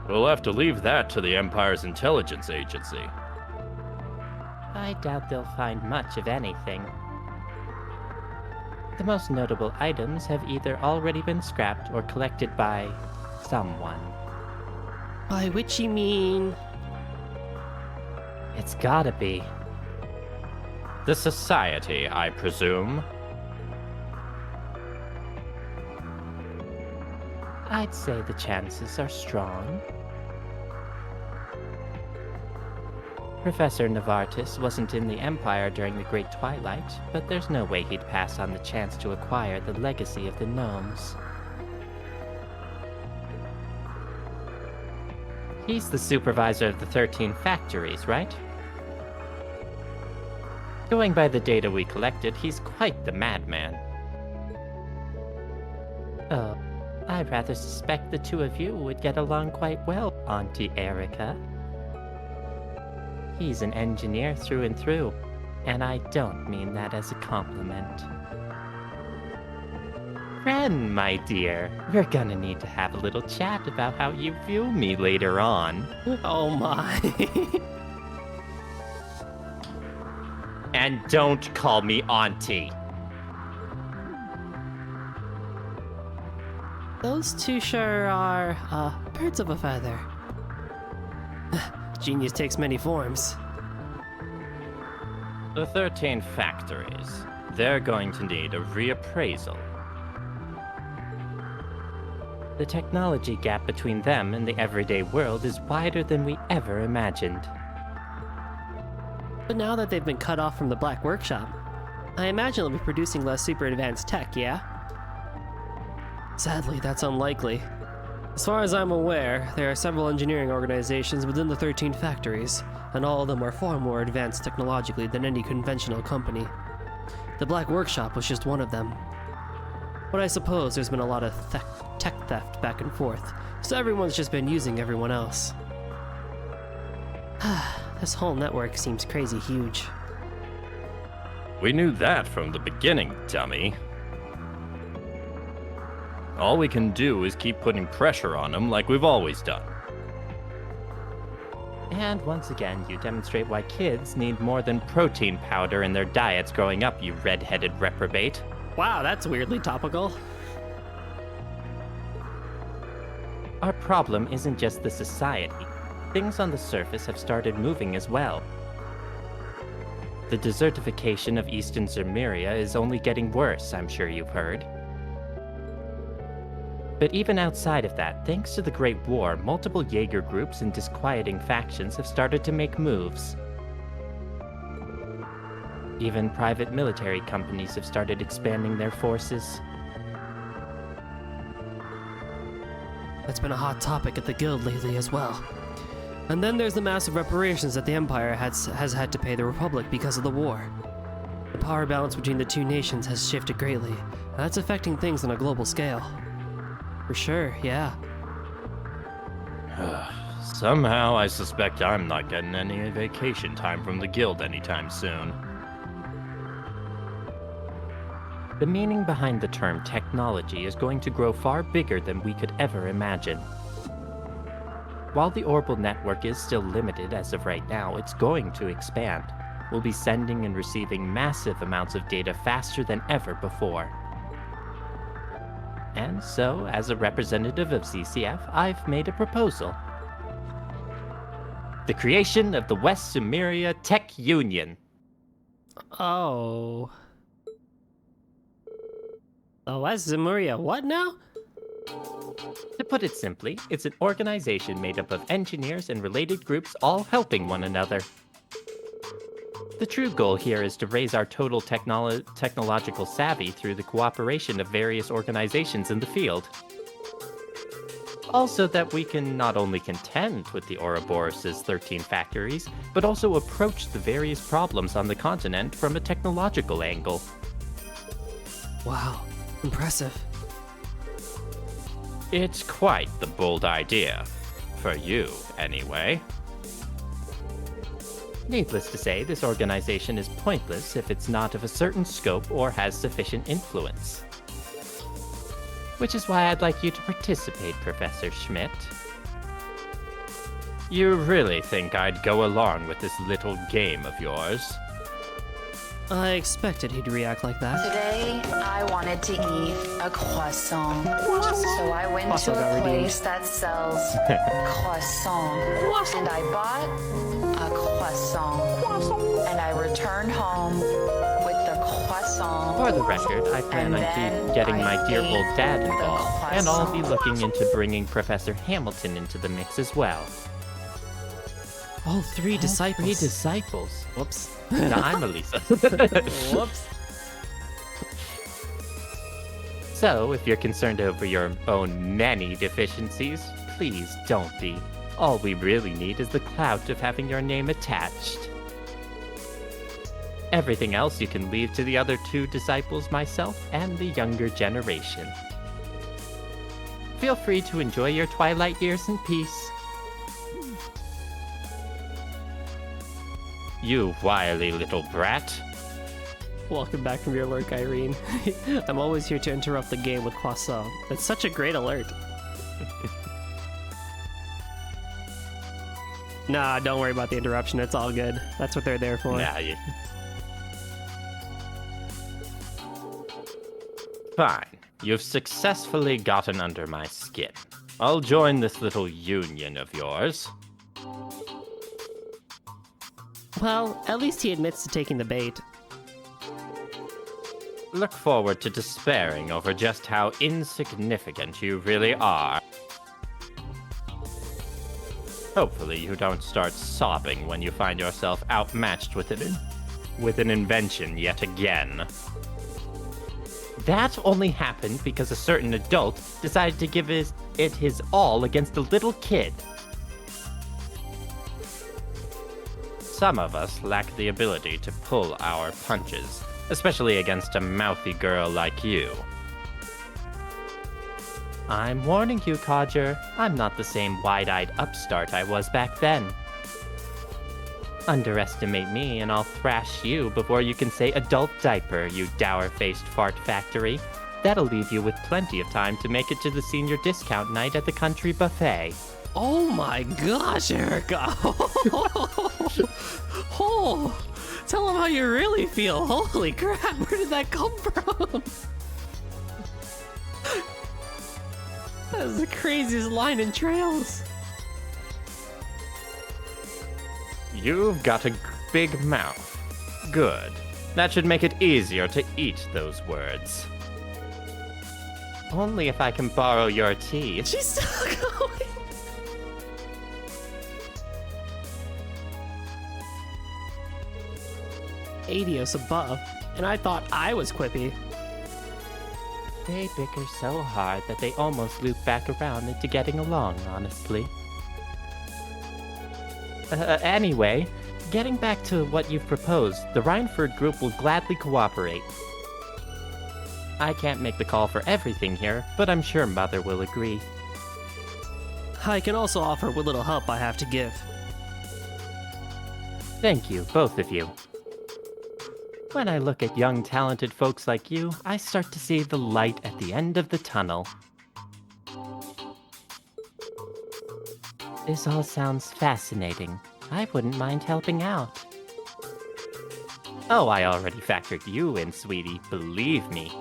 We'll have to leave that to the Empire's intelligence agency. I doubt they'll find much of anything. The most notable items have either already been scrapped or collected by someone. By which you mean... It's gotta be. The Society, I presume. I'd say the chances are strong. Professor Novartis wasn't in the Empire during the Great Twilight, but there's no way he'd pass on the chance to acquire the legacy of the gnomes. He's the supervisor of the 13 factories, right? Going by the data we collected, he's quite the madman. Oh, I rather suspect the two of you would get along quite well, Auntie Erica. He's an engineer through and through, and I don't mean that as a compliment. Friend, my dear, we're gonna need to have a little chat about how you view me later on. Oh my. And don't call me Auntie. Those two sure are, birds of a feather. Genius takes many forms. The 13 factories. They're going to need a reappraisal. The technology gap between them and the everyday world is wider than we ever imagined. But now that they've been cut off from the Black Workshop, I imagine they'll be producing less super advanced tech, yeah? Sadly, that's unlikely. As far as I'm aware, there are several engineering organizations within the 13 factories, and all of them are far more advanced technologically than any conventional company. The Black Workshop was just one of them. But I suppose there's been a lot of tech theft back and forth, so everyone's just been using everyone else. This whole network seems crazy huge. We knew that from the beginning, dummy. All we can do is keep putting pressure on them like we've always done. And once again, you demonstrate why kids need more than protein powder in their diets growing up, you red-headed reprobate. Wow, that's weirdly topical. Our problem isn't just the society. Things on the surface have started moving as well. The desertification of Eastern Zemuria is only getting worse, I'm sure you've heard. But even outside of that, thanks to the Great War, multiple Jaeger groups and disquieting factions have started to make moves. Even private military companies have started expanding their forces. That's been a hot topic at the guild lately as well. And then there's the massive reparations that the Empire has had to pay the Republic because of the war. The power balance between the two nations has shifted greatly, and that's affecting things on a global scale. For sure, yeah. Somehow, I suspect I'm not getting any vacation time from the guild anytime soon. The meaning behind the term technology is going to grow far bigger than we could ever imagine. While the orbital network is still limited as of right now, it's going to expand. We'll be sending and receiving massive amounts of data faster than ever before. And so, as a representative of ZCF, I've made a proposal. The creation of the West Sumeria Tech Union. Oh. The West Zemuria, what now? To put it simply, it's an organization made up of engineers and related groups all helping one another. The true goal here is to raise our total technological savvy through the cooperation of various organizations in the field. Also that we can not only contend with the Ouroboros' 13 factories, but also approach the various problems on the continent from a technological angle. Wow, impressive. It's quite the bold idea. For you, anyway. Needless to say, this organization is pointless if it's not of a certain scope or has sufficient influence. Which is why I'd like you to participate, Professor Schmidt. You really think I'd go along with this little game of yours? I expected he'd react like that. Today, I wanted to eat a croissant. So I went Croissant to got a redeemed. place that sells croissant. And I bought a croissant. And I returned home with the croissant. For the record, I plan on getting my dear old dad involved, and I'll be looking into bringing Professor Hamilton into the mix as well. All three disciples. 3 disciples. Whoops. No, I'm Elisa. Whoops. So, if you're concerned over your own many deficiencies, please don't be. All we really need is the clout of having your name attached. Everything else you can leave to the other 2 disciples, myself, and the younger generation. Feel free to enjoy your twilight years in peace. You wily little brat. Welcome back from your lurk, Irene. I'm always here to interrupt the game with croissant. That's such a great alert. Nah, don't worry about the interruption. It's all good. That's what they're there for. Nah, Fine. You've successfully gotten under my skin. I'll join this little union of yours. Well, at least he admits to taking the bait. Look forward to despairing over just how insignificant you really are. Hopefully you don't start sobbing when you find yourself outmatched with an invention yet again. That only happened because a certain adult decided to give it his all against a little kid. Some of us lack the ability to pull our punches, especially against a mouthy girl like you. I'm warning you, Codger. I'm not the same wide-eyed upstart I was back then. Underestimate me and I'll thrash you before you can say adult diaper, you dour-faced fart factory. That'll leave you with plenty of time to make it to the senior discount night at the country buffet. Oh my gosh, Erica! Oh, tell him how you really feel. Holy crap, where did that come from? That's the craziest line in Trails. You've got a big mouth. Good. That should make it easier to eat those words. Only if I can borrow your teeth. She's still going. Adios above, and I thought I was quippy. They bicker so hard that they almost loop back around into getting along, honestly. Anyway, getting back to what you've proposed, the Rhineford group will gladly cooperate. I can't make the call for everything here, but I'm sure Mother will agree. I can also offer what little help I have to give. Thank you, both of you. When I look at young, talented folks like you, I start to see the light at the end of the tunnel. This all sounds fascinating. I wouldn't mind helping out. Oh, I already factored you in, sweetie, believe me.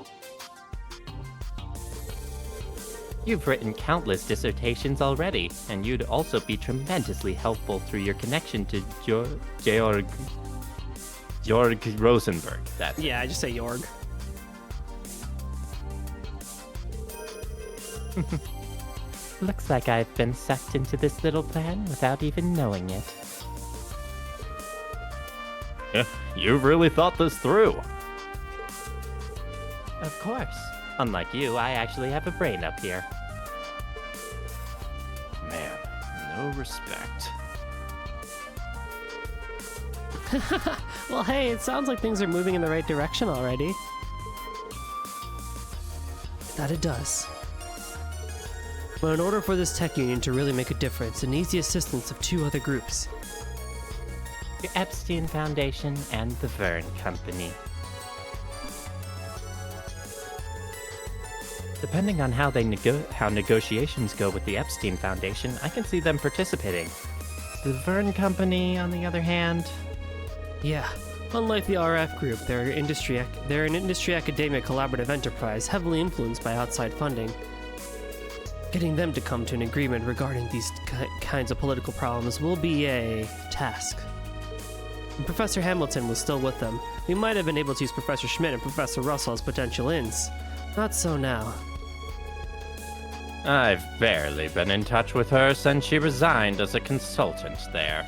You've written countless dissertations already, and you'd also be tremendously helpful through your connection to Georg Rosenberg. That's Yeah, I just say Jorg. Looks like I've been sucked into this little plan without even knowing it. You've really thought this through. Of course. Unlike you, I actually have a brain up here. Man, no respect. Well, hey, it sounds like things are moving in the right direction already. That it does. But in order for this tech union to really make a difference, it needs the assistance of two other groups. The Epstein Foundation and the Verne Company. Depending on how negotiations go with the Epstein Foundation, I can see them participating. The Verne Company, on the other hand... Yeah, unlike the RF group, they're an industry academia collaborative enterprise heavily influenced by outside funding. Getting them to come to an agreement regarding these kinds of political problems will be a task. When Professor Hamilton was still with them, we might have been able to use Professor Schmidt and Professor Russell as potential ins. Not so now. I've barely been in touch with her since she resigned as a consultant there.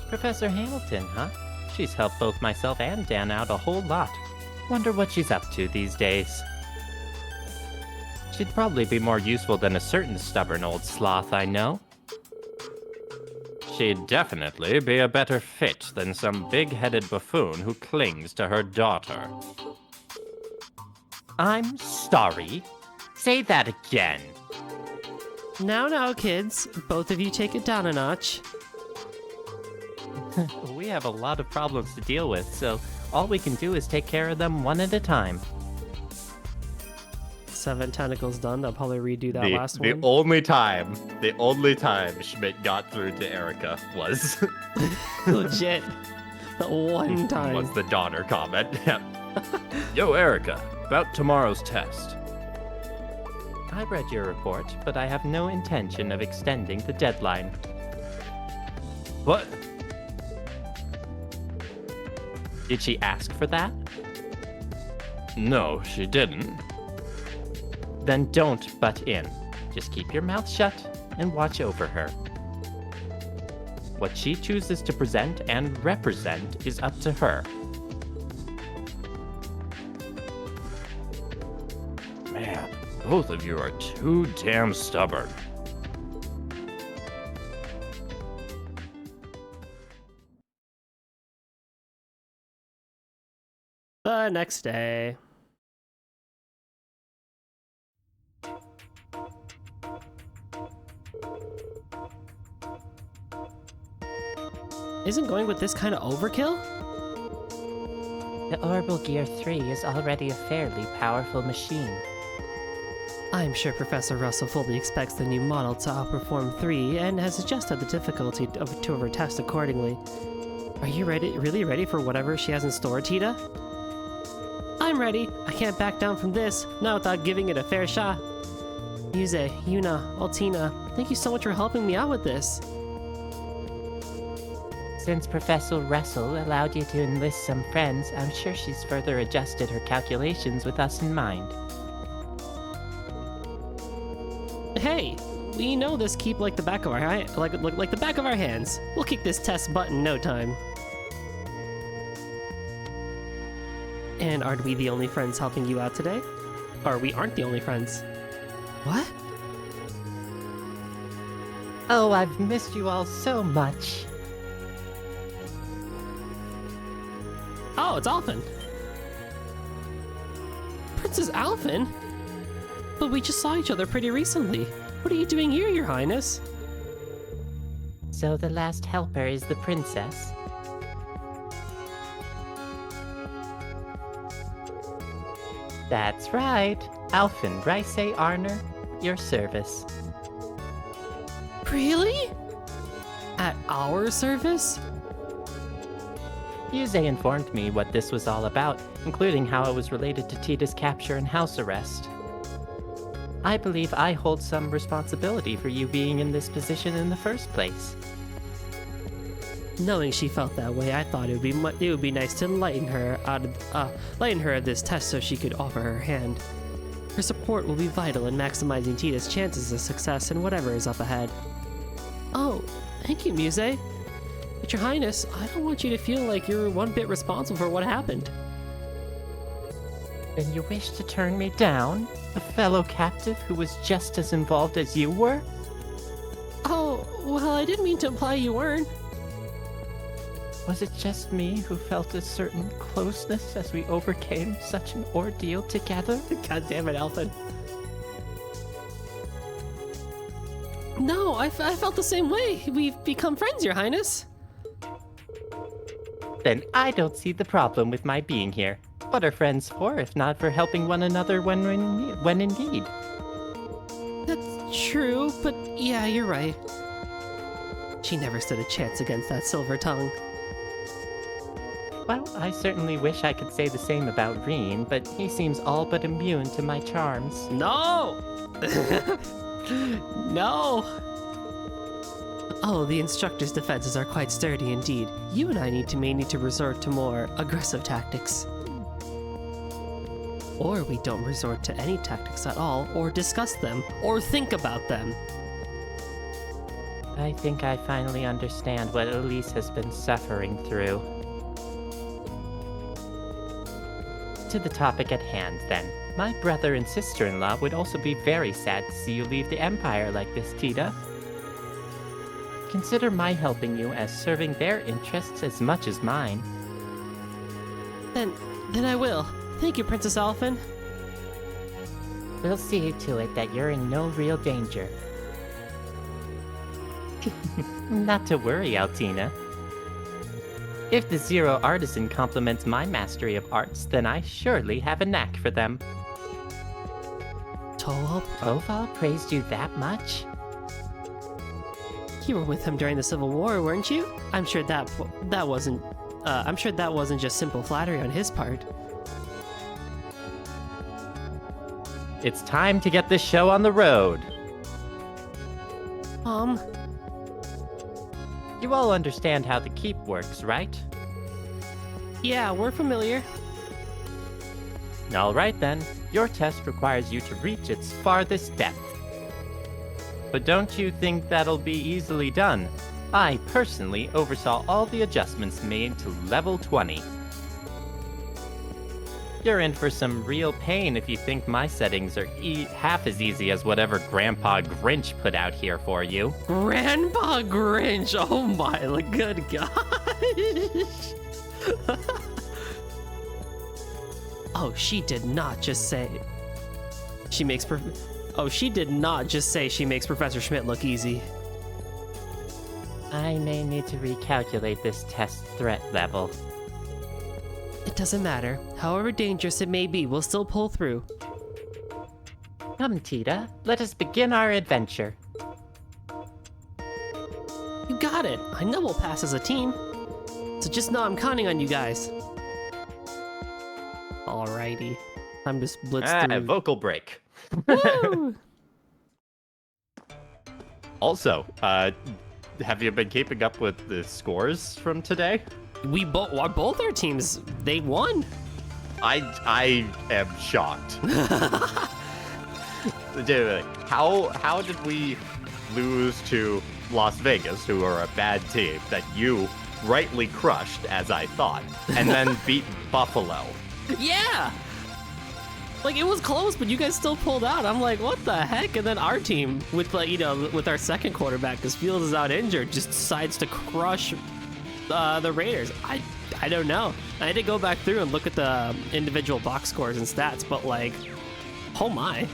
Professor Hamilton, huh? She's helped both myself and Dan out a whole lot. Wonder what she's up to these days. She'd probably be more useful than a certain stubborn old sloth I know. She'd definitely be a better fit than some big-headed buffoon who clings to her daughter. I'm sorry? Say that again. Now, kids. Both of you take it down a notch. We have a lot of problems to deal with, so all we can do is take care of them one at a time. 7 tentacles done. They'll probably redo that last one. The only time Schmidt got through to Erica was... Legit. The one time. Was the daughter comment. Yeah. Yo, Erica, about tomorrow's test. I read your report, but I have no intention of extending the deadline. What? Did she ask for that? No, she didn't. Then don't butt in. Just keep your mouth shut and watch over her. What she chooses to present and represent is up to her. Man, both of you are too damn stubborn. The next day. Isn't going with this kind of overkill? The Orbital Gear 3 is already a fairly powerful machine. I'm sure Professor Russell fully expects the new model to outperform 3 and has adjusted the difficulty to her test accordingly. Are you really ready for whatever she has in store, Tita? I'm ready. I can't back down from this, not without giving it a fair shot. Yuze, Yuna, Altina, thank you so much for helping me out with this. Since Professor Russell allowed you to enlist some friends, I'm sure she's further adjusted her calculations with us in mind. Hey, we know this keep like the back of our like the back of our hands. We'll kick this test butt in no time. And aren't we the only friends helping you out today? Or we aren't the only friends. What? Oh, I've missed you all so much. Oh, it's Alphen. Princess Alphen? But we just saw each other pretty recently. What are you doing here, Your Highness? So the last helper is the princess? That's right. Alphen, Rice Arner, your service. Really? At our service? Yuze informed me what this was all about, including how it was related to Tita's capture and house arrest. I believe I hold some responsibility for you being in this position in the first place. Knowing she felt that way, I thought it would be nice to lighten her of this test so she could offer her hand. Her support will be vital in maximizing Tita's chances of success in whatever is up ahead. Oh, thank you, Muse. But Your Highness, I don't want you to feel like you're one bit responsible for what happened. Then you wish to turn me down? A fellow captive who was just as involved as you were? Oh, well, I didn't mean to imply you weren't. Was it just me who felt a certain closeness as we overcame such an ordeal together? God damn it, Alphen. No, I felt the same way. We've become friends, Your Highness. Then I don't see the problem with my being here. What are friends for if not for helping one another when in need? That's true, but yeah, you're right. She never stood a chance against that silver tongue. Well, I certainly wish I could say the same about Reen, but he seems all but immune to my charms. No! No! Oh, the instructor's defenses are quite sturdy indeed. You and I may need to resort to more aggressive tactics. Or we don't resort to any tactics at all, or discuss them, or think about them. I think I finally understand what Elise has been suffering through. To the topic at hand, then. My brother and sister-in-law would also be very sad to see you leave the Empire like this, Tita. Consider my helping you as serving their interests as much as mine. Then I will. Thank you, Princess Alphen. We'll see to it that you're in no real danger. Not to worry, Altina. If the Zero Artisan compliments my mastery of arts, then I surely have a knack for them. Toval praised you that much? You were with him during the Civil War, weren't you? I'm sure that wasn't just simple flattery on his part. It's time to get this show on the road. You all understand how the keep works, right? Yeah, we're familiar. All right then. Your test requires you to reach its farthest depth. But don't you think that'll be easily done? I personally oversaw all the adjustments made to level 20. You're in for some real pain if you think my settings are half as easy as whatever Grandpa Grinch put out here for you. Grandpa Grinch! Oh my good gosh! Oh, she did not just say she makes Professor Schmidt look easy. I may need to recalculate this test threat level. It doesn't matter. However dangerous it may be, we'll still pull through. Come, Tita. Let us begin our adventure. You got it. I know we'll pass as a team. So just know I'm counting on you guys. Alrighty. I'm just blitzed through. Vocal break. Woo! Also, have you been keeping up with the scores from today? Both our teams, they won. I am shocked. Dude, how did we lose to Las Vegas, who are a bad team that you rightly crushed, as I thought, and then beat Buffalo? Yeah! Like, it was close, but you guys still pulled out. I'm like, what the heck? And then our team, with, like, you know, with our second quarterback, because Fields is out injured, just decides to crush the Raiders. I don't know. I had to go back through and look at the individual box scores and stats, but, like, oh my.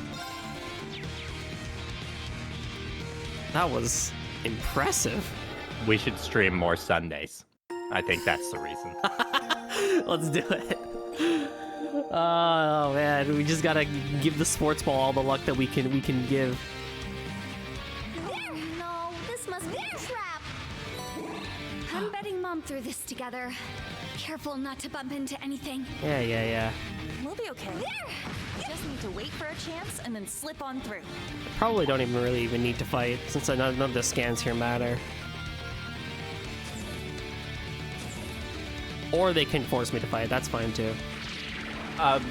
That was impressive. We should stream more Sundays. I think that's the reason. Let's do it. Oh man, we just gotta give the sports ball all the luck that we can give. There! No, this must be a trap. I'm betting Mom threw this together. Careful not to bump into anything. Yeah. We'll be okay. There! We just need to wait for a chance and then slip on through. Probably don't even need to fight, since none of the scans here matter. Or they can force me to fight, that's fine too.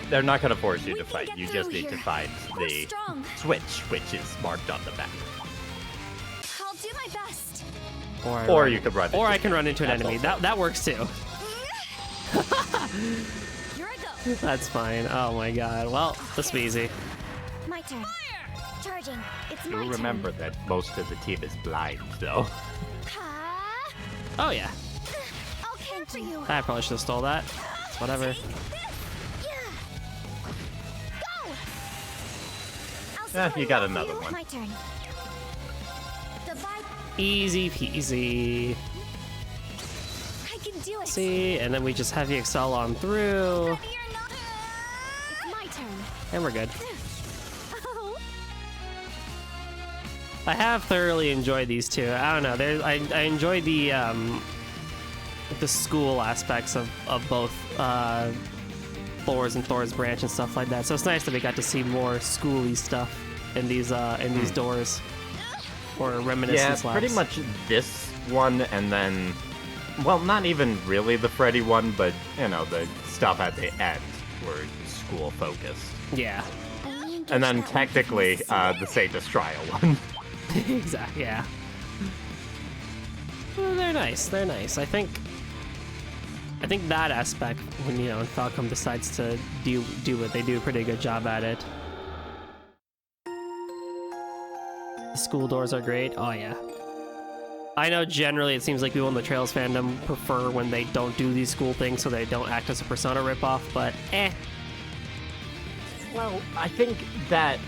They're not gonna force you to can fight. get You through just need to here. find We're the strong. switch, which is marked on the map. I'll do my best. Or you could run. Or into I can it. run into an That's enemy. also- That works too. Here I go. That's fine. Oh my god. Well, this will be easy. My turn. Charging. It's my You'll remember that most of the team is blind, though. turn. Oh yeah. I'll care for you. I probably should have stole that. It's whatever. Take this. Yeah. Go. I'll Yeah, support you got for another one. My turn. Divide. Easy peasy. I can do it. See, and then we just heavy excel on through, You're not. It's my turn. and we're good. Oh. I have thoroughly enjoyed these two. I don't know. I enjoy the school aspects of both Thor's and Thor's branch and stuff like that. So it's nice that we got to see more schooly stuff in these doors or reminiscence labs. Pretty much this one, and then, well, not even really the Freddy one, but you know, the stuff at the end were school focused. Yeah. And then technically the Satan's Trial one. Exactly. Yeah. Well, they're nice. They're nice. I think that aspect, when when Falcom decides to do it, they do a pretty good job at it. The school doors are great. Oh yeah. I know generally it seems like people in the Trails fandom prefer when they don't do these school things so they don't act as a Persona ripoff, but Well, I think that,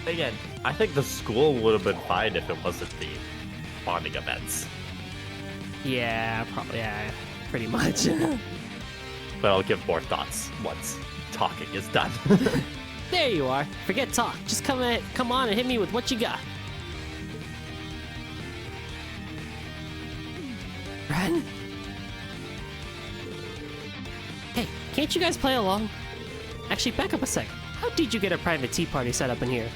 again, I think the school would have been fine if it wasn't the bonding events. Yeah, probably, yeah, pretty much. But I'll give more thoughts once talking is done. There you are. Forget talk. Just come on and hit me with what you got. Ren? Hey, can't you guys play along? Actually, back up a sec. How did you get a private tea party set up in here?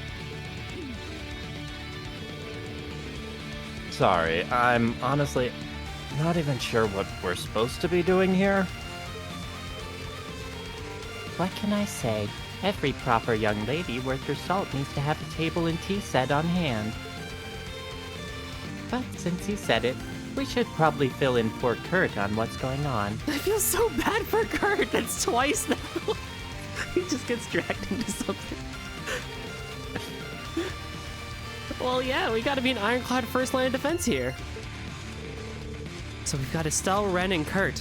Sorry, I'm honestly not even sure what we're supposed to be doing here. What can I say? Every proper young lady worth her salt needs to have a table and tea set on hand. But since you said it, we should probably fill in for Kurt on what's going on. I feel so bad for Kurt. That's twice now. He just gets dragged into something. Well, yeah, we gotta be an ironclad first line of defense here. So we've got Estelle, Ren, and Kurt.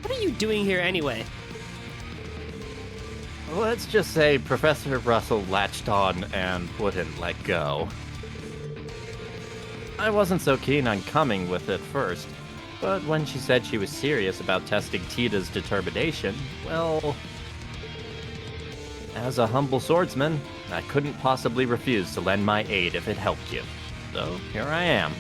What are you doing here anyway? Let's just say Professor Russell latched on and wouldn't let go. I wasn't so keen on coming with it first, but when she said she was serious about testing Tita's determination, well, as a humble swordsman, I couldn't possibly refuse to lend my aid if it helped you. So here I am.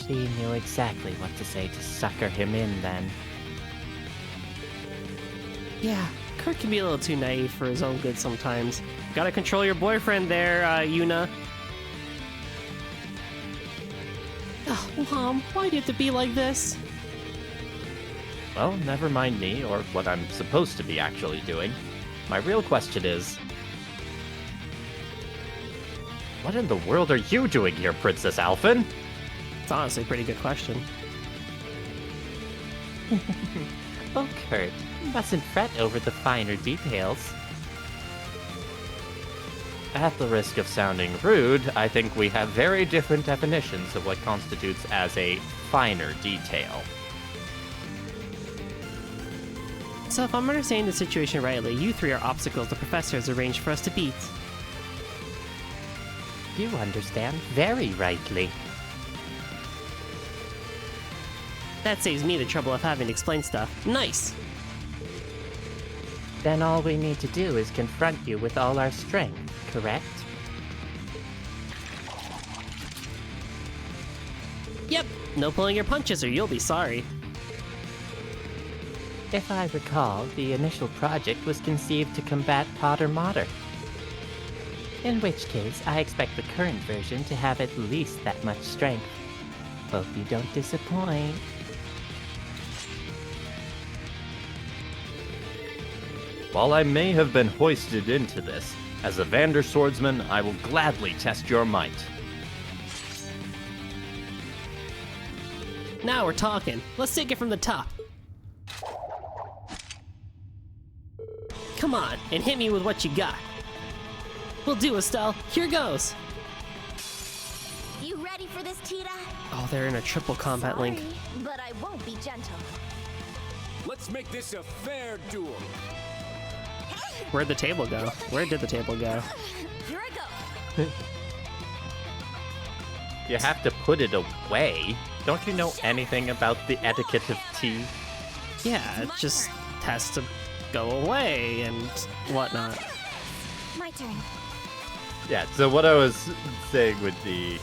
She knew exactly what to say to sucker him in then. Yeah, Kurt can be a little too naive for his own good sometimes. Gotta control your boyfriend there, Yuna. Oh, Mom, why do you have to be like this? Well, never mind me or what I'm supposed to be actually doing. My real question is, what in the world are you doing here, Princess Alphen? It's honestly a pretty good question. Oh, Kurt, you mustn't fret over the finer details. At the risk of sounding rude, I think we have very different definitions of what constitutes as a finer detail. So if I'm understanding the situation rightly, you three are obstacles the professor has arranged for us to beat. You understand very rightly. That saves me the trouble of having to explain stuff. Nice! Then all we need to do is confront you with all our strength, correct? Yep, no pulling your punches or you'll be sorry. If I recall, the initial project was conceived to combat Potter Mater. In which case, I expect the current version to have at least that much strength. Hope you don't disappoint. While I may have been hoisted into this, as a Vander swordsman, I will gladly test your might. Now we're talking. Let's take it from the top. Come on, and hit me with what you got. We'll do, Estelle. Here goes. You ready for this, Tita? Oh, they're in a triple combat link. But I won't be gentle. Let's make this a fair duel. Where'd the table go? Where did the table go? Here I go. You have to put it away. Don't you know anything about the etiquette of tea? Yeah, it just has to go away and whatnot. My turn. Yeah, so what I was saying with the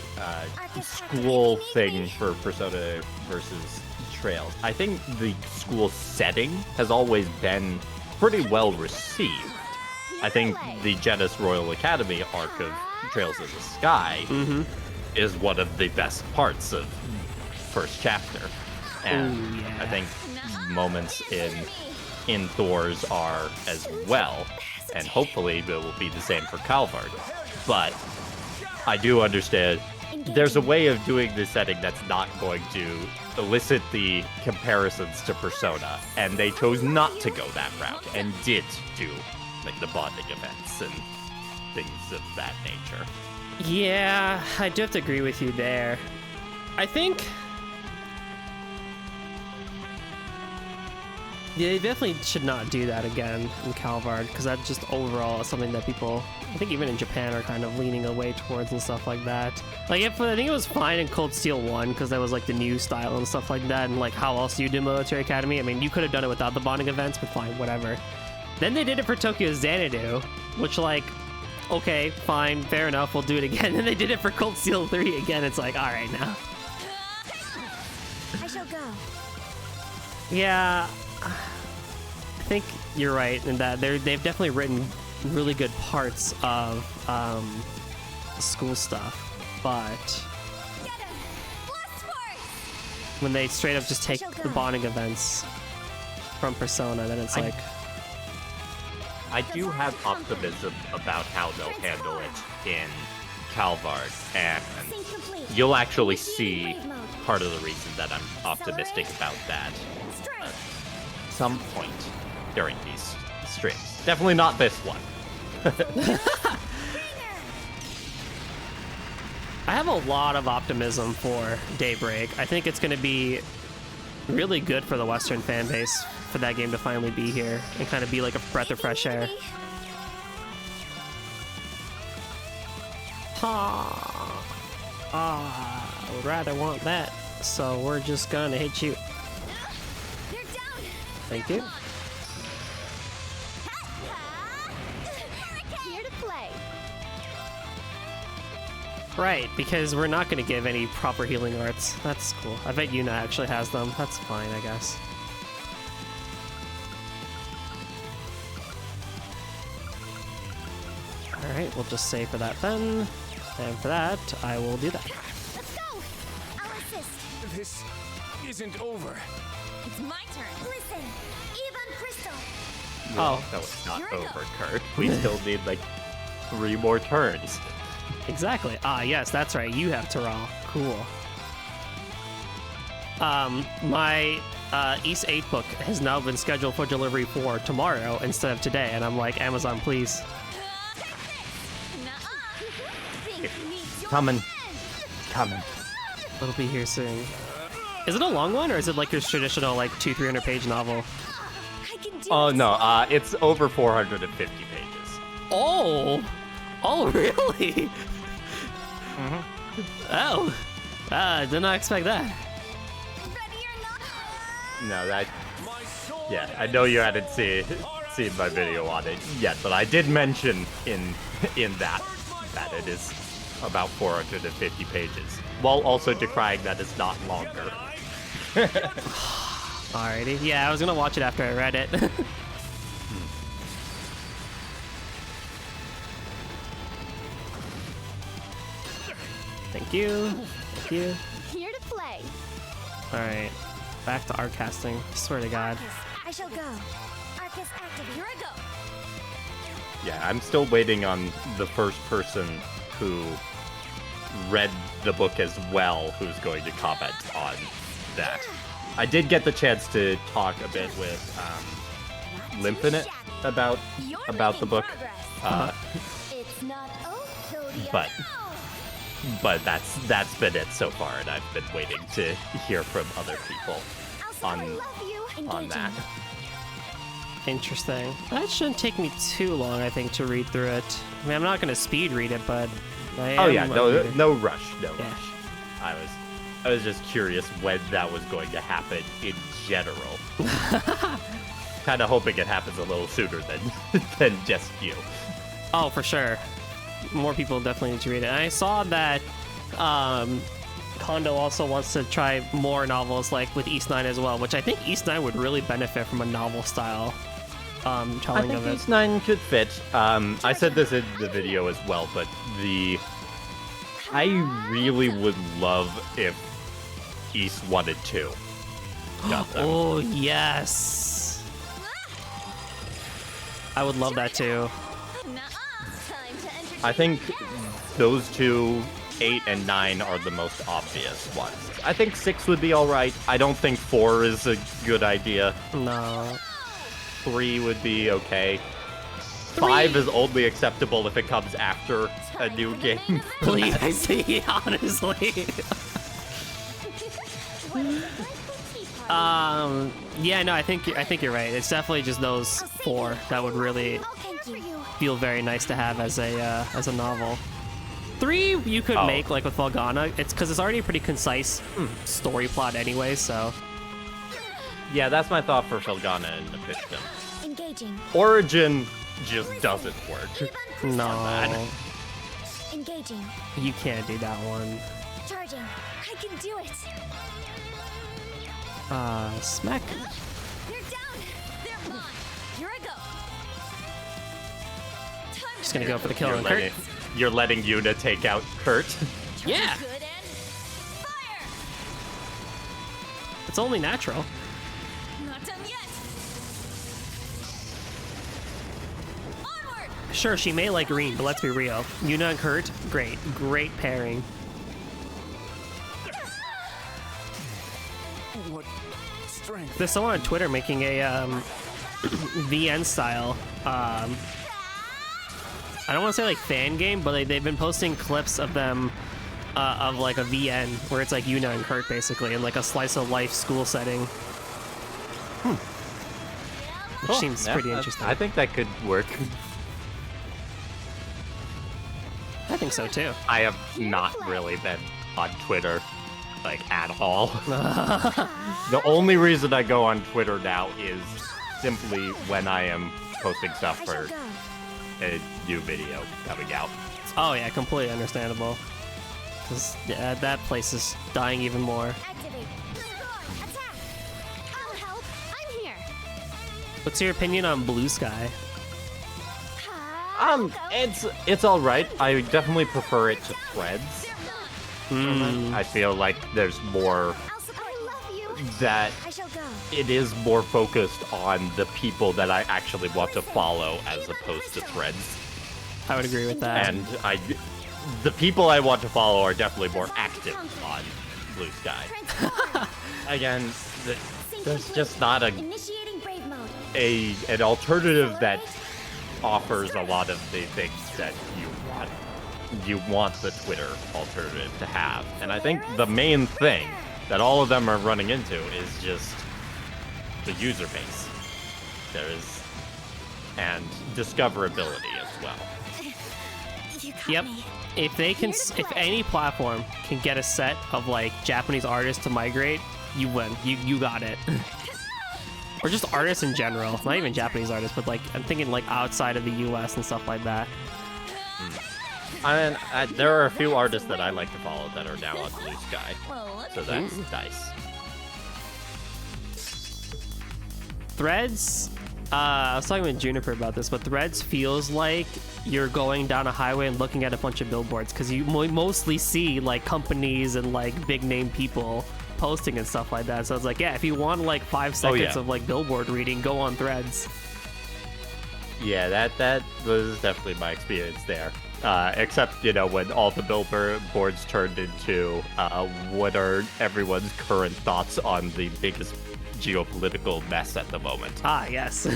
school thing for Persona versus Trails, I think the school setting has always been pretty well received. I think the Genis Royal Academy arc of Trails of the Sky is one of the best parts of first chapter. And Ooh, yeah. I think moments in Thor's are as well. And hopefully it will be the same for Calvard. But I do understand there's a way of doing this setting that's not going to elicit the comparisons to Persona, and they chose not to go that route and did do like the bonding events and things of that nature. Yeah, I do have to agree with you there. I think they definitely should not do that again in Calvard, because that just overall is something that people, I think even in Japan, are kind of leaning away towards and stuff like that. Like, I think it was fine in Cold Steel 1, because that was like the new style and stuff like that, and like how else do you do Military Academy? I mean, you could have done it without the bonding events, but fine, whatever. Then they did it for Tokyo Xanadu, which like, okay, fine, fair enough, we'll do it again. Then they did it for Cold Steel 3 again, it's like, alright now. I shall go. Yeah, I think you're right in that they've definitely written really good parts of school stuff, but when they straight up just take the bonding events from Persona, then it's like... I do have optimism about how they'll handle it in Calvard, and you'll actually see part of the reason that I'm optimistic about that at some point during these streams. Definitely not this one. I have a lot of optimism for Daybreak. I think it's going to be really good for the Western fan base for that game to finally be here and kind of be like a breath of fresh air. I would rather want that, so we're just gonna hit you. Thank you. Here to play. Right, because we're not gonna give any proper healing arts. That's cool. I bet Yuna actually has them. That's fine, I guess. Alright, we'll just save for that then. And for that, I will do that. Let's go. I'll assist. This isn't over. It's my turn. Listen, even Crystal. Oh. No, it's not over, Kurt. We still need like 3 more turns. Exactly. Ah, yes, that's right. You have Terral. Cool. My East 8 book has now been scheduled for delivery for tomorrow instead of today. And I'm like, Amazon, please. Coming. Coming. It'll be here soon. Is it a long one, or is it like your traditional, like, 200-300 page novel? Oh, no, it's over 450 pages. Oh! Oh, really? Oh. Did not expect that. No, that... Yeah, I know you hadn't seen my video on it yet, but I did mention in that it is about 450 pages, while also decrying that it's not longer. Alrighty. Yeah, I was gonna watch it after I read it. Thank you. Thank you. Here to play. Alright. Back to art casting. Swear to God. I shall go. Arcus active. Here I go. Yeah, I'm still waiting on the first person who read the book as well who's going to comment on that. I did get the chance to talk a bit with Lymphinite about the book, but that's been it so far, and I've been waiting to hear from other people on that. Interesting. That shouldn't take me too long, I think, to read through it. I mean, I'm not gonna speed read it, but I am. Oh yeah, no rush. I was just curious when that was going to happen in general. Kind of hoping it happens a little sooner than just you. Oh, for sure. More people definitely need to read it. And I saw that Kondo also wants to try more novels like with East 9 as well, which I think East 9 would really benefit from a novel style telling of it. East 9 could fit. I said this in the video as well, but I really would love if East 1 and 2 got them. Oh, yes. I would love that too. I think those two, 8 and 9, are the most obvious ones. I think 6 would be alright. I don't think 4 is a good idea. No. 3 would be okay. 5 is only acceptable if it comes after a new game. Please, honestly. Yeah, no, I think you're right. It's definitely just those 4 that would really feel very nice to have as a novel. 3 you could make like with Volgana. It's because it's already a pretty concise story plot anyway. So yeah, that's my thought for Volgana and the pitch film. Engaging. Origin just doesn't work. No. Engaging. You can't do that one. Charging. I can do it. Smack. They're down. They're mine. Here I go. Just gonna go for the kill on Kurt. You're letting Yuna take out Kurt. Yeah. It's only natural. Not done yet. Onward. Sure, she may like green, but let's be real. Yuna and Kurt, great pairing. What strength? There's someone on Twitter making a VN style. I don't want to say like fan game, but they've been posting clips of them of like a VN where it's like Yuna and Kurt basically in like a slice of life school setting. Which seems pretty interesting. I think that could work. I think so too. I have not really been on Twitter like at all. The only reason I go on Twitter now is simply when I am posting stuff for a new video coming out. Oh yeah, completely understandable. Because yeah, that place is dying even more. Activate. Attack. I'll help. I'm here. What's your opinion on Blue Sky? It's all right. I definitely prefer it to Threads. I feel like there's more that it is more focused on the people that I actually want to follow as opposed to Threads. I would agree with that. And the people I want to follow are definitely more active on Blue Sky. Again, there's just not Initiating brave mode. an alternative that offers a lot of the things that you want the Twitter alternative to have. And I think the main thing that all of them are running into is just the user base. And discoverability as well. Yep. If any platform can get a set of like Japanese artists to migrate, you win. You got it. Or just artists in general. Not even Japanese artists, but like I'm thinking like outside of the US and stuff like that. I mean, there are a few artists that I like to follow that are now on Blue Sky, so that's nice. Threads, I was talking with Juniper about this, but Threads feels like you're going down a highway and looking at a bunch of billboards because you mostly see like companies and like big name people posting and stuff like that. So it's like, yeah, if you want like 5 seconds of like billboard reading, go on Threads. Yeah, that was definitely my experience there. Except, when all the billboards turned into what are everyone's current thoughts on the biggest geopolitical mess at the moment. Ah, yes.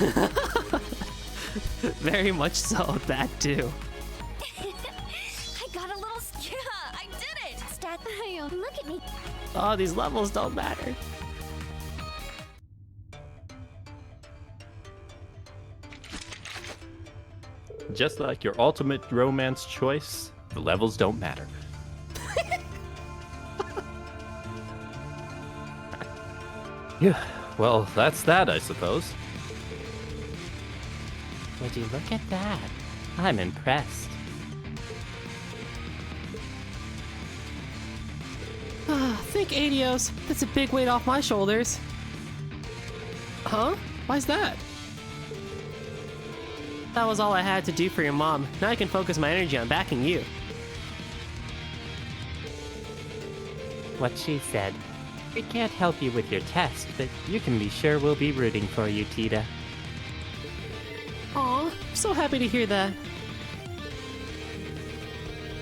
Very much so, that too. I got a little I did it! Stat, look at me. Oh, these levels don't matter. Just like your ultimate romance choice, the levels don't matter. Yeah, well, that's that, I suppose. Would you look at that? I'm impressed. Think Adios. That's a big weight off my shoulders. Huh? Why's that? That was all I had to do for your mom. Now I can focus my energy on backing you. What she said. We can't help you with your test, but you can be sure we'll be rooting for you, Tita. Aw, so happy to hear that.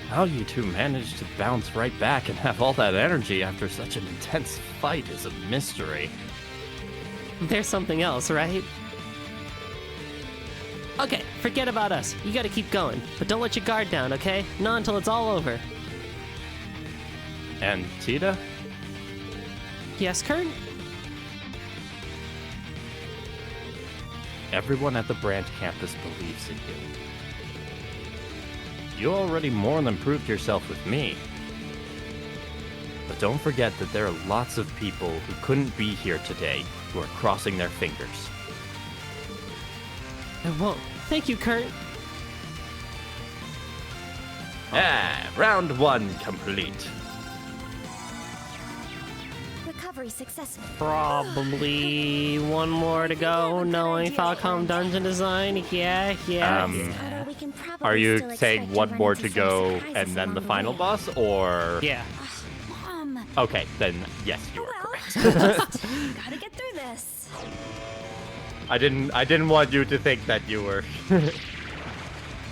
How you two managed to bounce right back and have all that energy after such an intense fight is a mystery. There's something else, right? Okay, forget about us. You gotta keep going. But don't let your guard down, okay? Not until it's all over. And Tita? Yes, Kurt? Everyone at the branch campus believes in you. You already more than proved yourself with me. But don't forget that there are lots of people who couldn't be here today who are crossing their fingers. I won't. Thank you, Kurt. Round 1 complete. Recovery successful. Probably one more to go, knowing Falcom dungeon design. Yeah. Are you saying one more to go and then the final boss, or? Yeah. Mom. Okay, then yes, you are correct. Gotta get through this. I didn't want you to think that you were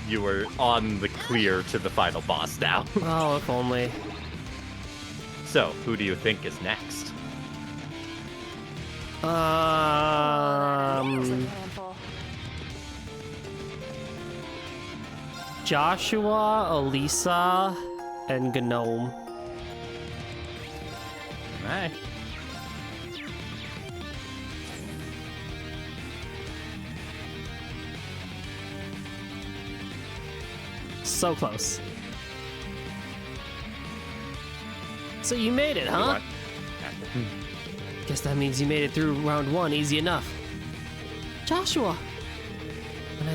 you were on the clear to the final boss now. Oh, if only. So, who do you think is next? Joshua, Elisa, and Gnome. Alright. So close. So you made it, huh? Guess that means you made it through round 1 easy enough. Joshua! When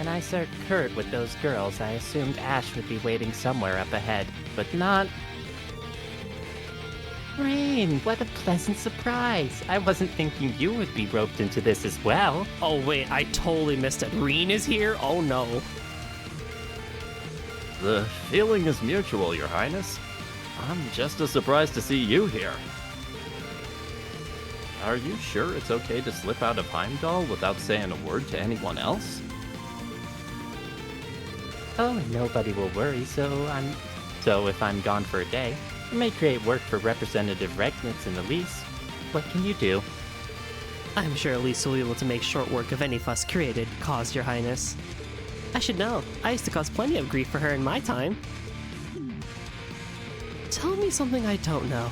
I saw Kurt with those girls, I assumed Ash would be waiting somewhere up ahead, but not... Rain, what a pleasant surprise. I wasn't thinking you would be roped into this as well. Oh wait, I totally missed it. Reen is here? Oh no. The feeling is mutual, Your Highness. I'm just as surprised to see you here. Are you sure it's okay to slip out of Heimdall without saying a word to anyone else? Oh, nobody will worry, so if I'm gone for a day. It may create work for Representative Regnitz and Elise. What can you do? I'm sure Elise will be able to make short work of any fuss created, caused your highness. I should know. I used to cause plenty of grief for her in my time. Tell me something I don't know.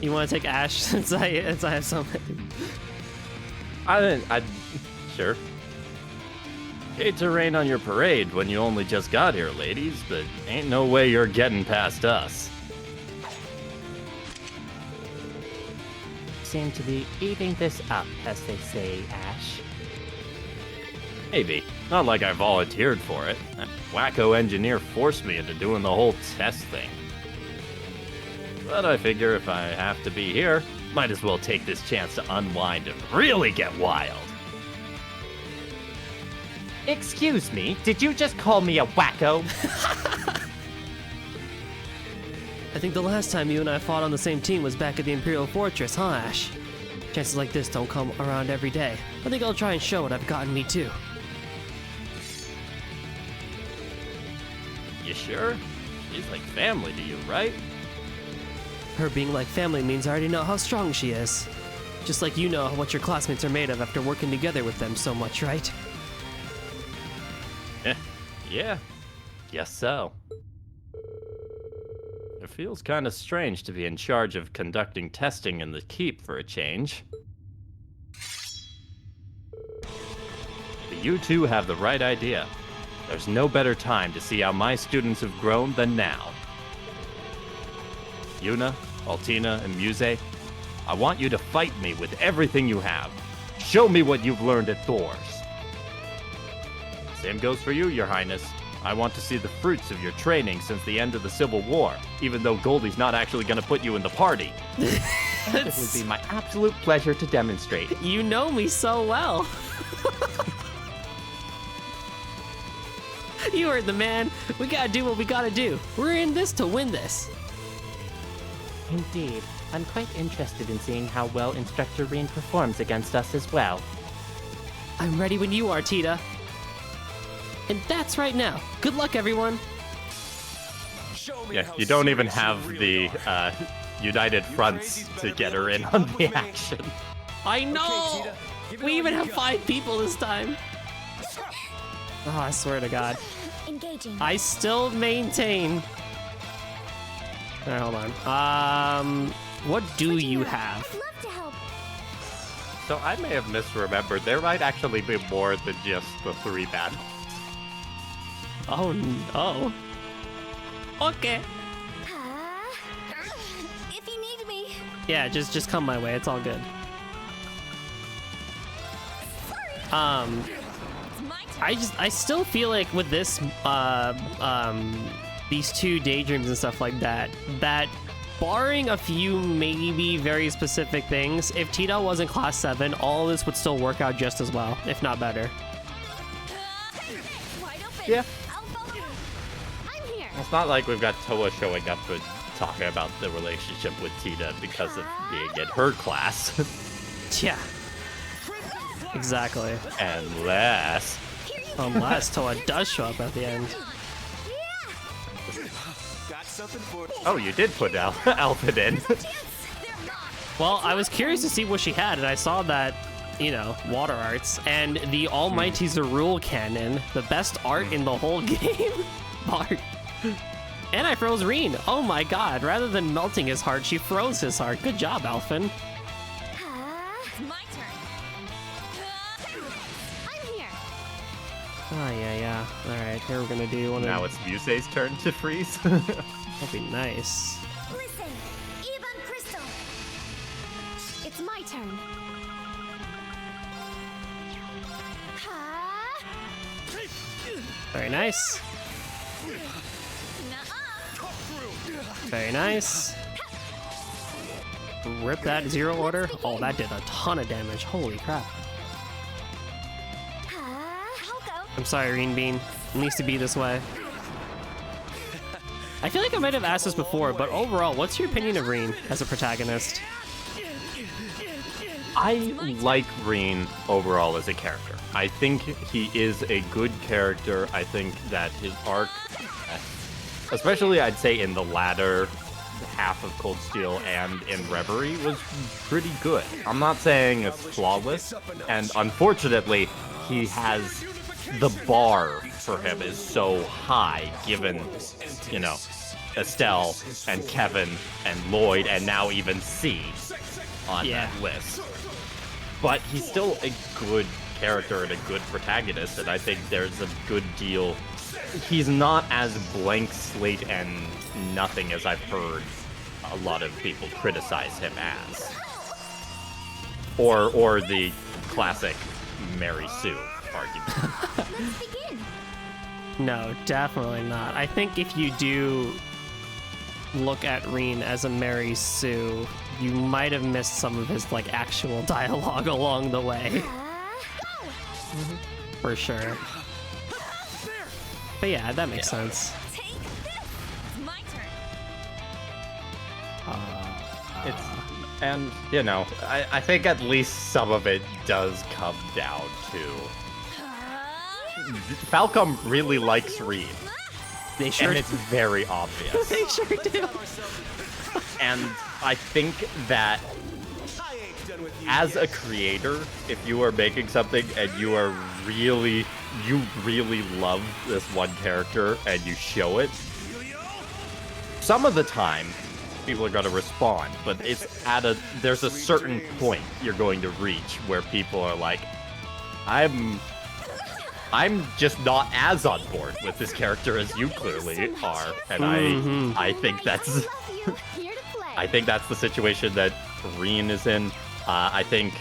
You want to take Ash since I have something? Sure. Hate to rain on your parade when you only just got here, ladies, but ain't no way you're getting past us. Seem to be eating this up, as they say, Ash. Maybe. Not like I volunteered for it. That wacko engineer forced me into doing the whole test thing. But I figure if I have to be here, might as well take this chance to unwind and really get wild. Excuse me, did you just call me a wacko? I think the last time you and I fought on the same team was back at the Imperial Fortress, huh, Ash? Chances like this don't come around every day. I think I'll try and show what I've gotten me too. You sure? She's like family to you, right? Her being like family means I already know how strong she is. Just like you know what your classmates are made of after working together with them so much, right? Yeah, guess so. It feels kind of strange to be in charge of conducting testing in the keep for a change. But you two have the right idea. There's no better time to see how my students have grown than now. Yuna, Altina, and Muse, I want you to fight me with everything you have. Show me what you've learned at Thor's. Same goes for you, Your Highness. I want to see the fruits of your training since the end of the Civil War, even though Goldie's not actually going to put you in the party. It would be my absolute pleasure to demonstrate. You know me so well. You heard the man. We gotta do what we gotta do. We're in this to win this. Indeed. I'm quite interested in seeing how well Instructor Reen performs against us as well. I'm ready when you are, Tita. And that's right now. Good luck, everyone. Yeah, you don't even have the united fronts to get her in on the action. I know! We even have 5 people this time. Oh, I swear to God. Engaging. I still maintain... Alright, hold on. What do you have? Love to help. So I may have misremembered. There might actually be more than just the 3 battles. Oh, no. Okay. If you need me. Yeah, just come my way. It's all good. I still feel like with this, these 2 daydreams and stuff like that, that barring a few maybe very specific things, if Tita wasn't class 7, all of this would still work out just as well, if not better. Yeah. I'm here. It's not like we've got Toa showing up and talking about the relationship with Tita because of being in her class. Yeah. Exactly. Unless Toa does show up at the end. Oh, you did put Alfred in. Well, I was curious to see what she had, and I saw that, you know, water arts, and the almighty Zerul cannon, the best art in the whole game. Art. And I froze Reen. Oh my god, rather than melting his heart, she froze his heart. Good job, Alphen. It's my turn. I'm here. Oh, yeah. Alright, here we're gonna do one Now of... it's Muse's turn to freeze. That'd be nice. Listen, Evan Crystal. It's my turn. Very nice. Very nice. Rip that 0 order. Oh, that did a ton of damage. Holy crap. I'm sorry, Reen Bean. It needs to be this way. I feel like I might have asked this before, but overall, what's your opinion of Reen as a protagonist? I like Reen overall as a character. I think he is a good character. I think that his arc especially I'd say in the latter half of Cold Steel and in Reverie, was pretty good. I'm not saying it's flawless, and unfortunately, he has the bar for him is so high, given, you know, Estelle and Kevin and Lloyd and now even C on that list. But he's still a good character and a good protagonist, and I think there's a good deal. He's not as blank slate and nothing as I've heard a lot of people criticize him as. Or the classic Mary Sue argument. Let's begin. No, definitely not. I think if you do look at Reen as a Mary Sue, you might have missed some of his like actual dialogue along the way. For sure. But yeah, that makes sense. And, you know, I think at least some of it does come down to Falcom really likes Reed. They sure and it's very obvious. They sure do. And I think that as a creator, if you are making something and you really love this one character and you show it, some of the time people are going to respond, but there's a certain point you're going to reach where people are like, I'm just not as on board with this character as you clearly are, and I think that's I think that's the situation that Reen is in. I think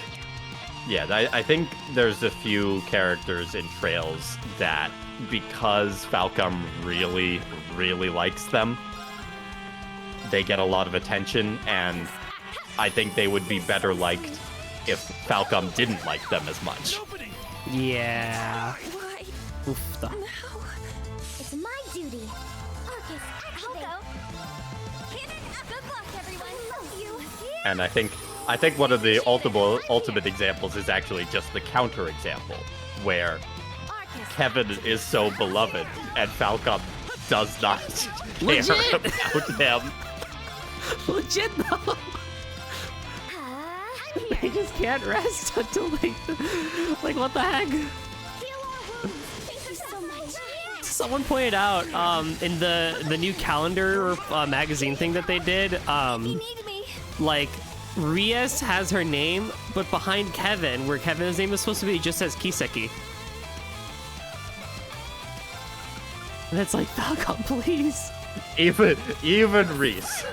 there's a few characters in Trails that, because Falcom really likes them, they get a lot of attention, and I think they would be better liked if Falcom didn't like them as much. Yeah. Oof. It's my duty. Arcus, activate. Good luck, everyone. Love you. And I think one of the ultimate examples is actually just the counter example, where Kevin is so beloved and Falcom does not care about him. Legit though. They just can't rest until they like what the heck? Someone pointed out in the new calendar magazine thing that they did, like Rias has her name, but behind Kevin, where Kevin's name is supposed to be, it just says Kiseki. And it's like, Falcom, please. Even Reese.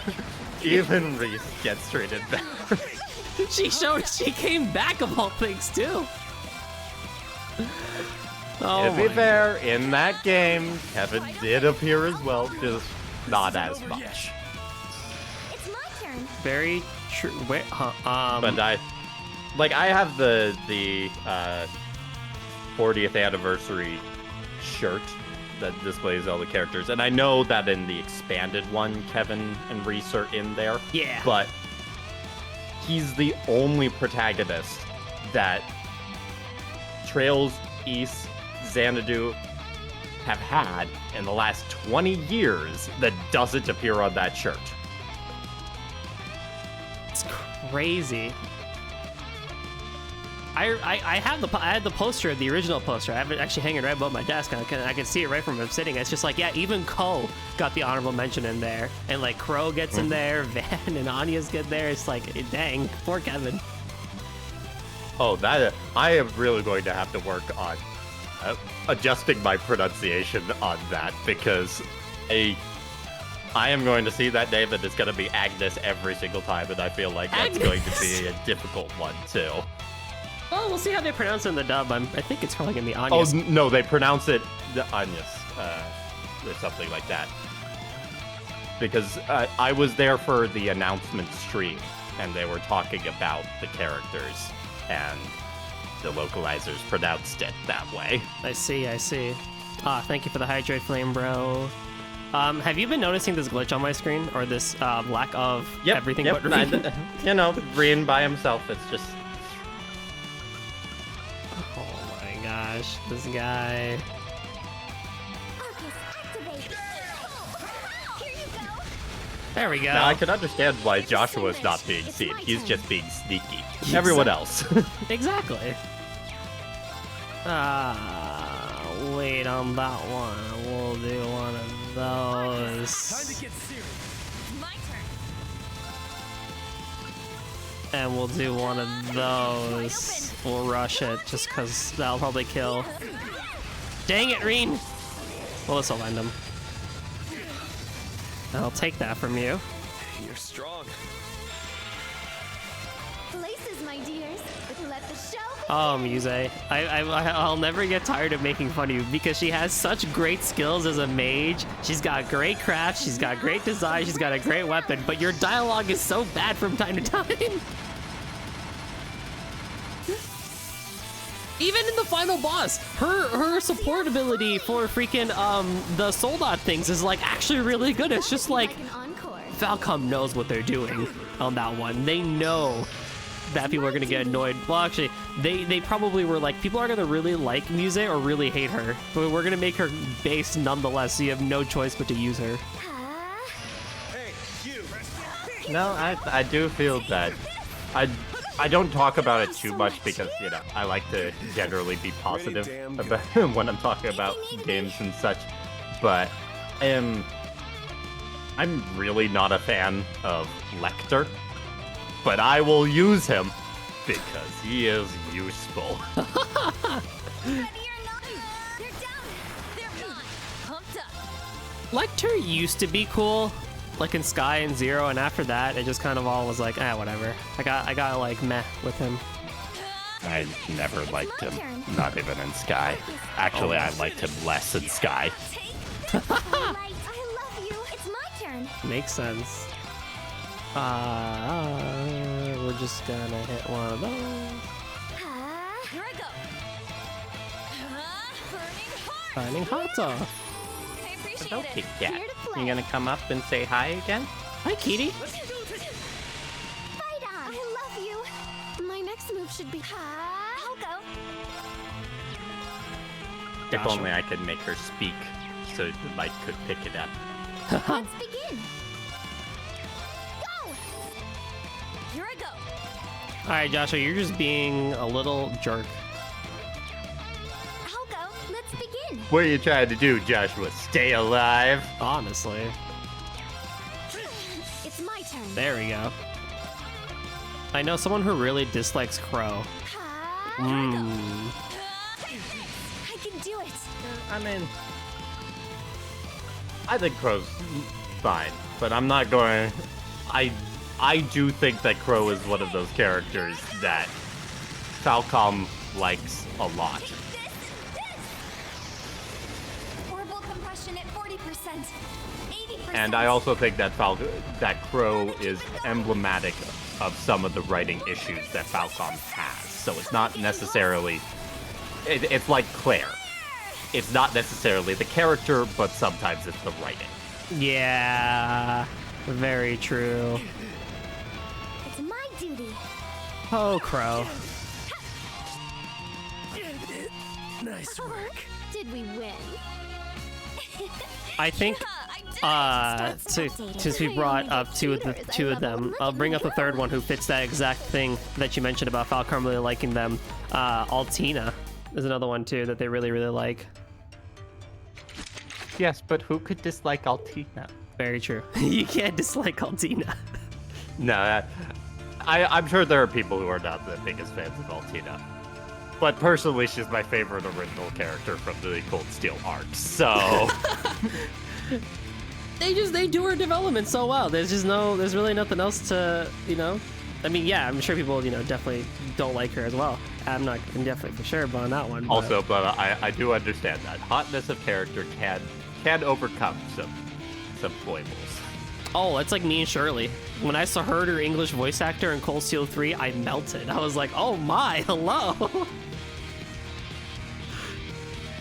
Even Reese gets treated better. She came back of all things too. To be fair, in that game, Kevin did appear as well, just not as much. It's my turn. Very true. Wait, but I have the 40th anniversary shirt that displays all the characters, and I know that in the expanded one, Kevin and Reese are in there. Yeah. But he's the only protagonist that Trails, East, Xanadu have had in the last 20 years that doesn't appear on that shirt. It's crazy. I had the poster, the original poster. I have it actually hanging right above my desk, and I can see it right from where I'm sitting. It's just like, yeah, even Ko got the honorable mention in there, and like Crow gets in there, Van and Anya's get there. It's like, dang, poor Kevin. Oh, that I am really going to have to work on adjusting my pronunciation on that, because I am going to see that name and it's going to be Agnes every single time, and I feel like that's going to be a difficult one too. Well, we'll see how they pronounce it in the dub. I think it's probably gonna be Anya's. Oh no, they pronounce it the Anya's, or something like that. Because I was there for the announcement stream, and they were talking about the characters, and the localizers pronounced it that way. I see. Ah, thank you for the hydrate flame, bro. Have you been noticing this glitch on my screen, or this lack of everything but Reen? You know, Reen by himself, it's just... Oh my gosh, this guy. There we go. Now I can understand why Joshua's not being seen. He's just being sneaky. Everyone else. Exactly. Wait on that one. We'll do one of those. Time to get serious. My turn. And we'll do one of those. We'll rush it just because that'll probably kill. Dang it, Reen! Well, this'll end him. I'll take that from you. You're strong. Places, my dears. Let the show begin. Oh, Muse. I'll never get tired of making fun of you because she has such great skills as a mage. She's got great craft, she's got great design, she's got a great weapon, but your dialogue is so bad from time to time. Even in the final boss, her support ability for freaking the soldat things is like actually really good. It's just like An encore. Falcom knows what they're doing on that one. They know that people are gonna get annoyed. Well, actually, they probably were like, people are gonna really like Muse or really hate her, but we're gonna make her base nonetheless, so you have no choice but to use her. Hey, you. No, I do feel that. I don't talk about it too much because, you know, I like to generally be positive about when I'm talking about games and such, but I'm really not a fan of Lecter, but I will use him because he is useful. Ready or not, they're down. They're mine. Pumped up. Lecter used to be cool, like in Sky and Zero, and after that, it just kind of all was like, whatever. I got like meh with him. I never liked him, not even in Sky. Actually, I liked him less in Sky. Right, I love you. It's my turn. Makes sense. We're just gonna hit one of those. Here I go. Finding Burning heart. Hata. I appreciate Okay, it. Cat. Here to play. You gonna come up and say hi again? Hi, Kitty. Fight on. I love you. My next move should be. I'll go. If only I could make her speak so the mic could pick it up. Let's begin. Go. Here I go. All right, Joshua, you're just being a little jerk. I'll go. Let's begin. What are you trying to do, Joshua? Stay alive? Honestly. It's my turn. There we go. I know someone who really dislikes Crow. Hmm. I can do it. I mean, I think Crow's fine, but I'm not going. I do think that Crow is one of those characters that Falcom likes a lot. Orbital compression at 40%. 80%. And I also think that that Crow is emblematic of some of the writing issues that Falcom has. So it's not necessarily. It's like Claire. It's not necessarily the character, but sometimes it's the writing. Yeah, very true. It's my duty. Oh, Crow. Nice work. Did we win? I think, since we brought up two of them, I'll bring up the third one who fits that exact thing that you mentioned about Falcom really liking them. Altina is another one too that they really, really like. Yes, but who could dislike Altina? Very true. You can't dislike Altina. No, I'm sure there are people who are not the biggest fans of Altina. But personally, she's my favorite original character from the Cold Steel arc, so... They do her development so well. There's really nothing else to, I mean, yeah, I'm sure people, definitely don't like her as well. I'm not definitely for sure but on that one. Also, but I do understand that. Hotness of character can overcome some foibles. Oh, it's like me and Shirley. When I saw her English voice actor in Cold Steel 3, I melted. I was like, oh my, hello.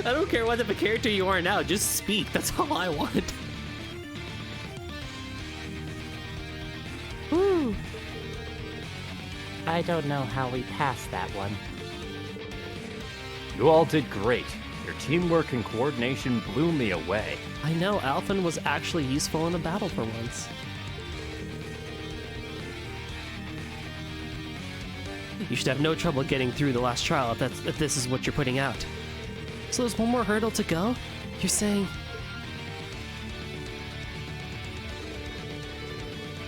I don't care what type of character you are now, just speak. That's all I want. Whew. I don't know how we passed that one. You all did great. Your teamwork and coordination blew me away. I know, Alphen was actually useful in a battle for once. You should have no trouble getting through the last trial if this is what you're putting out. So there's one more hurdle to go? You're saying...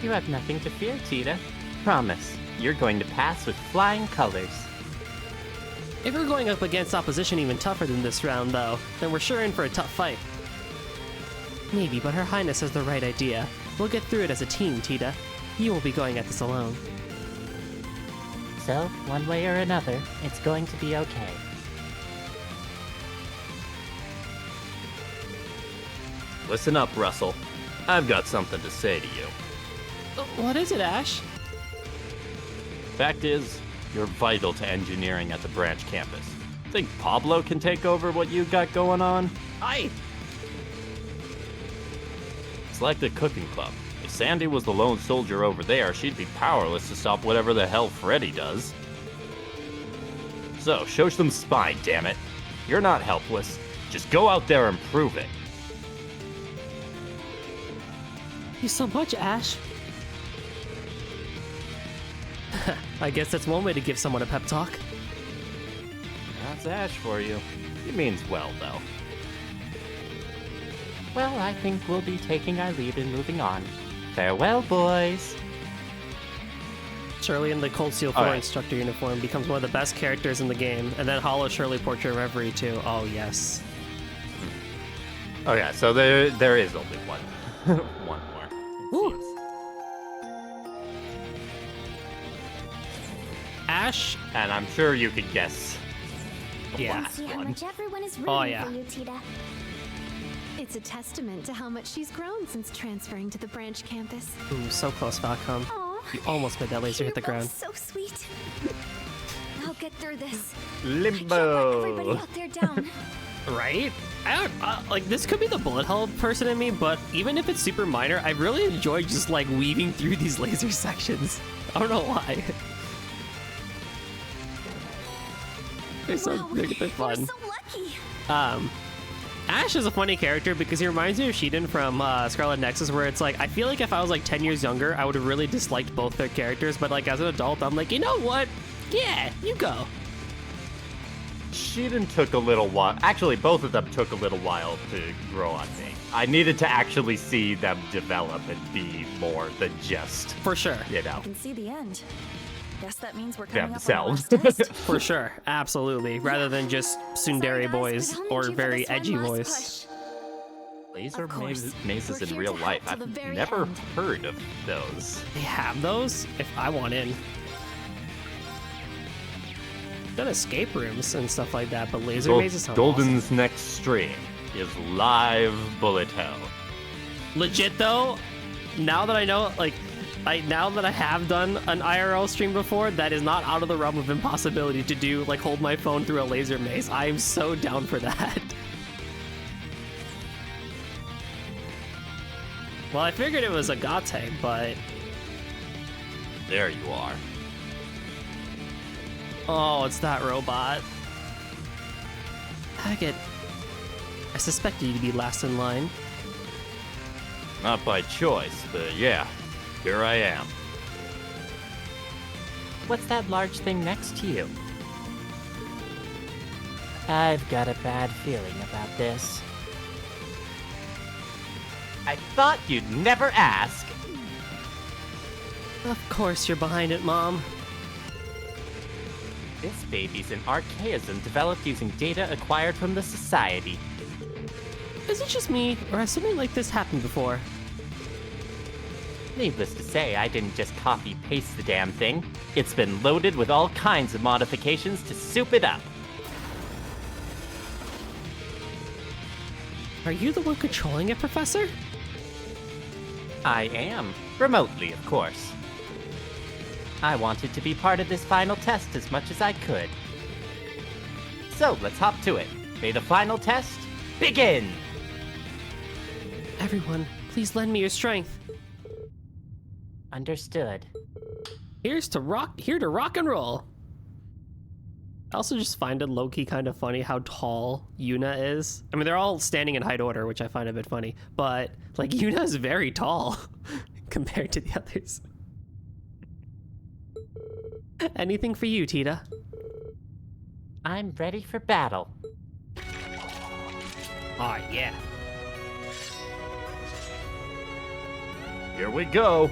You have nothing to fear, Tita. Promise, you're going to pass with flying colors. If we're going up against opposition even tougher than this round, though, then we're sure in for a tough fight. Maybe, but Her Highness has the right idea. We'll get through it as a team, Tita. You won't be going at this alone. So, one way or another, it's going to be okay. Listen up, Russell. I've got something to say to you. What is it, Ash? Fact is, you're vital to engineering at the branch campus. Think Pablo can take over what you got going on? It's like the cooking club. If Sandy was the lone soldier over there, she'd be powerless to stop whatever the hell Freddy does. So, show some spine, damn it. You're not helpless. Just go out there and prove it. Thank you so much, Ash. I guess that's one way to give someone a pep talk. That's Ash for you. He means well, though. Well, I think we'll be taking our leave and moving on. Farewell, boys! Shirley in the Cold Steel 4 instructor uniform becomes one of the best characters in the game, and then Hollow Shirley portrait Reverie too. Oh yes. Oh yeah, so there is only one. One more. Ooh. Ash. And I'm sure you could guess. Yeah. See how much everyone is Oh, rooting yeah. for you, Tita. It's a testament to how much she's grown since transferring to the branch campus. Ooh, so close, Falcom. Aw, You almost made that laser hit the you're ground. both so sweet. I'll get through this. Limbo. Everybody out there down. Right? I don't, like, this could be the bullet hell person in me, but even if it's super minor, I really enjoy just, like, weaving through these laser sections. I don't know why. They're fun. You're so lucky. Ash is a funny character because he reminds me of Shiden from Scarlet Nexus, where it's like, I feel like if I was like 10 years younger, I would have really disliked both their characters, but like as an adult, I'm like, you know what? Yeah, you go. Shiden took a little while. Actually, both of them took a little while to grow on me. I needed to actually see them develop and be more than just, for sure, you know, I can see the end. Guess that means we're coming themselves. up on the last test. For sure, absolutely. Rather than just tsundere boys or very edgy boys. Laser course. mazes We're in here real to life. help till I've the very never end. heard of those. They have those? If I want in. Done escape rooms and stuff like that, but laser mazes sound Golden's awesome. next stream is live bullet hell. Legit though, now that I know, like, now that I have done an IRL stream before, that is not out of the realm of impossibility to do, like, hold my phone through a laser maze. I am so down for that. Well, I figured it was a Gate, but... There you are. Oh, it's that robot. Haggett, I suspected you to be last in line. Not by choice, but yeah, here I am. What's that large thing next to you? I've got a bad feeling about this. I thought you'd never ask. Of course you're behind it, Mom. This baby's an archaism developed using data acquired from the Society. Is it just me, or has something like this happened before? Needless to say, I didn't just copy-paste the damn thing. It's been loaded with all kinds of modifications to soup it up. Are you the one controlling it, Professor? I am. Remotely, of course. I wanted to be part of this final test as much as I could. So, let's hop to it. May the final test begin! Everyone, please lend me your strength. Understood. Here to rock and roll. I also just find it low-key kind of funny how tall Yuna is. I mean, they're all standing in height order, which I find a bit funny, but like Yuna is very tall compared to the others. Anything for you, Tita. I'm ready for battle. Oh, yeah. Here we go.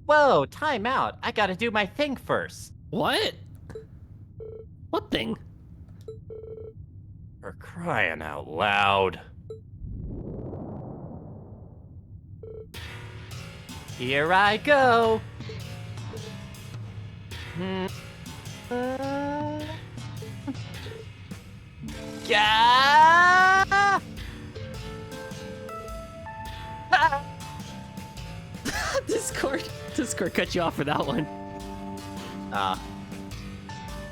Whoa, time out. I gotta do my thing first. What? What thing? For crying out loud. Here I go. Yeah! Discord cut you off for that one.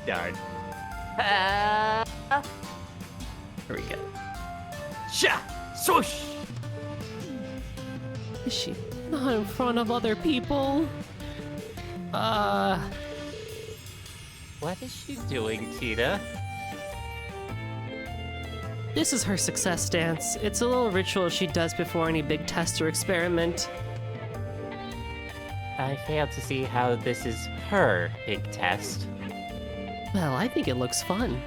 Darn. Here we go. Sha! Swoosh! Is she not in front of other people? What is she doing, Tita? This is her success dance. It's a little ritual she does before any big test or experiment. I fail to see how this is her big test. Well, I think it looks fun.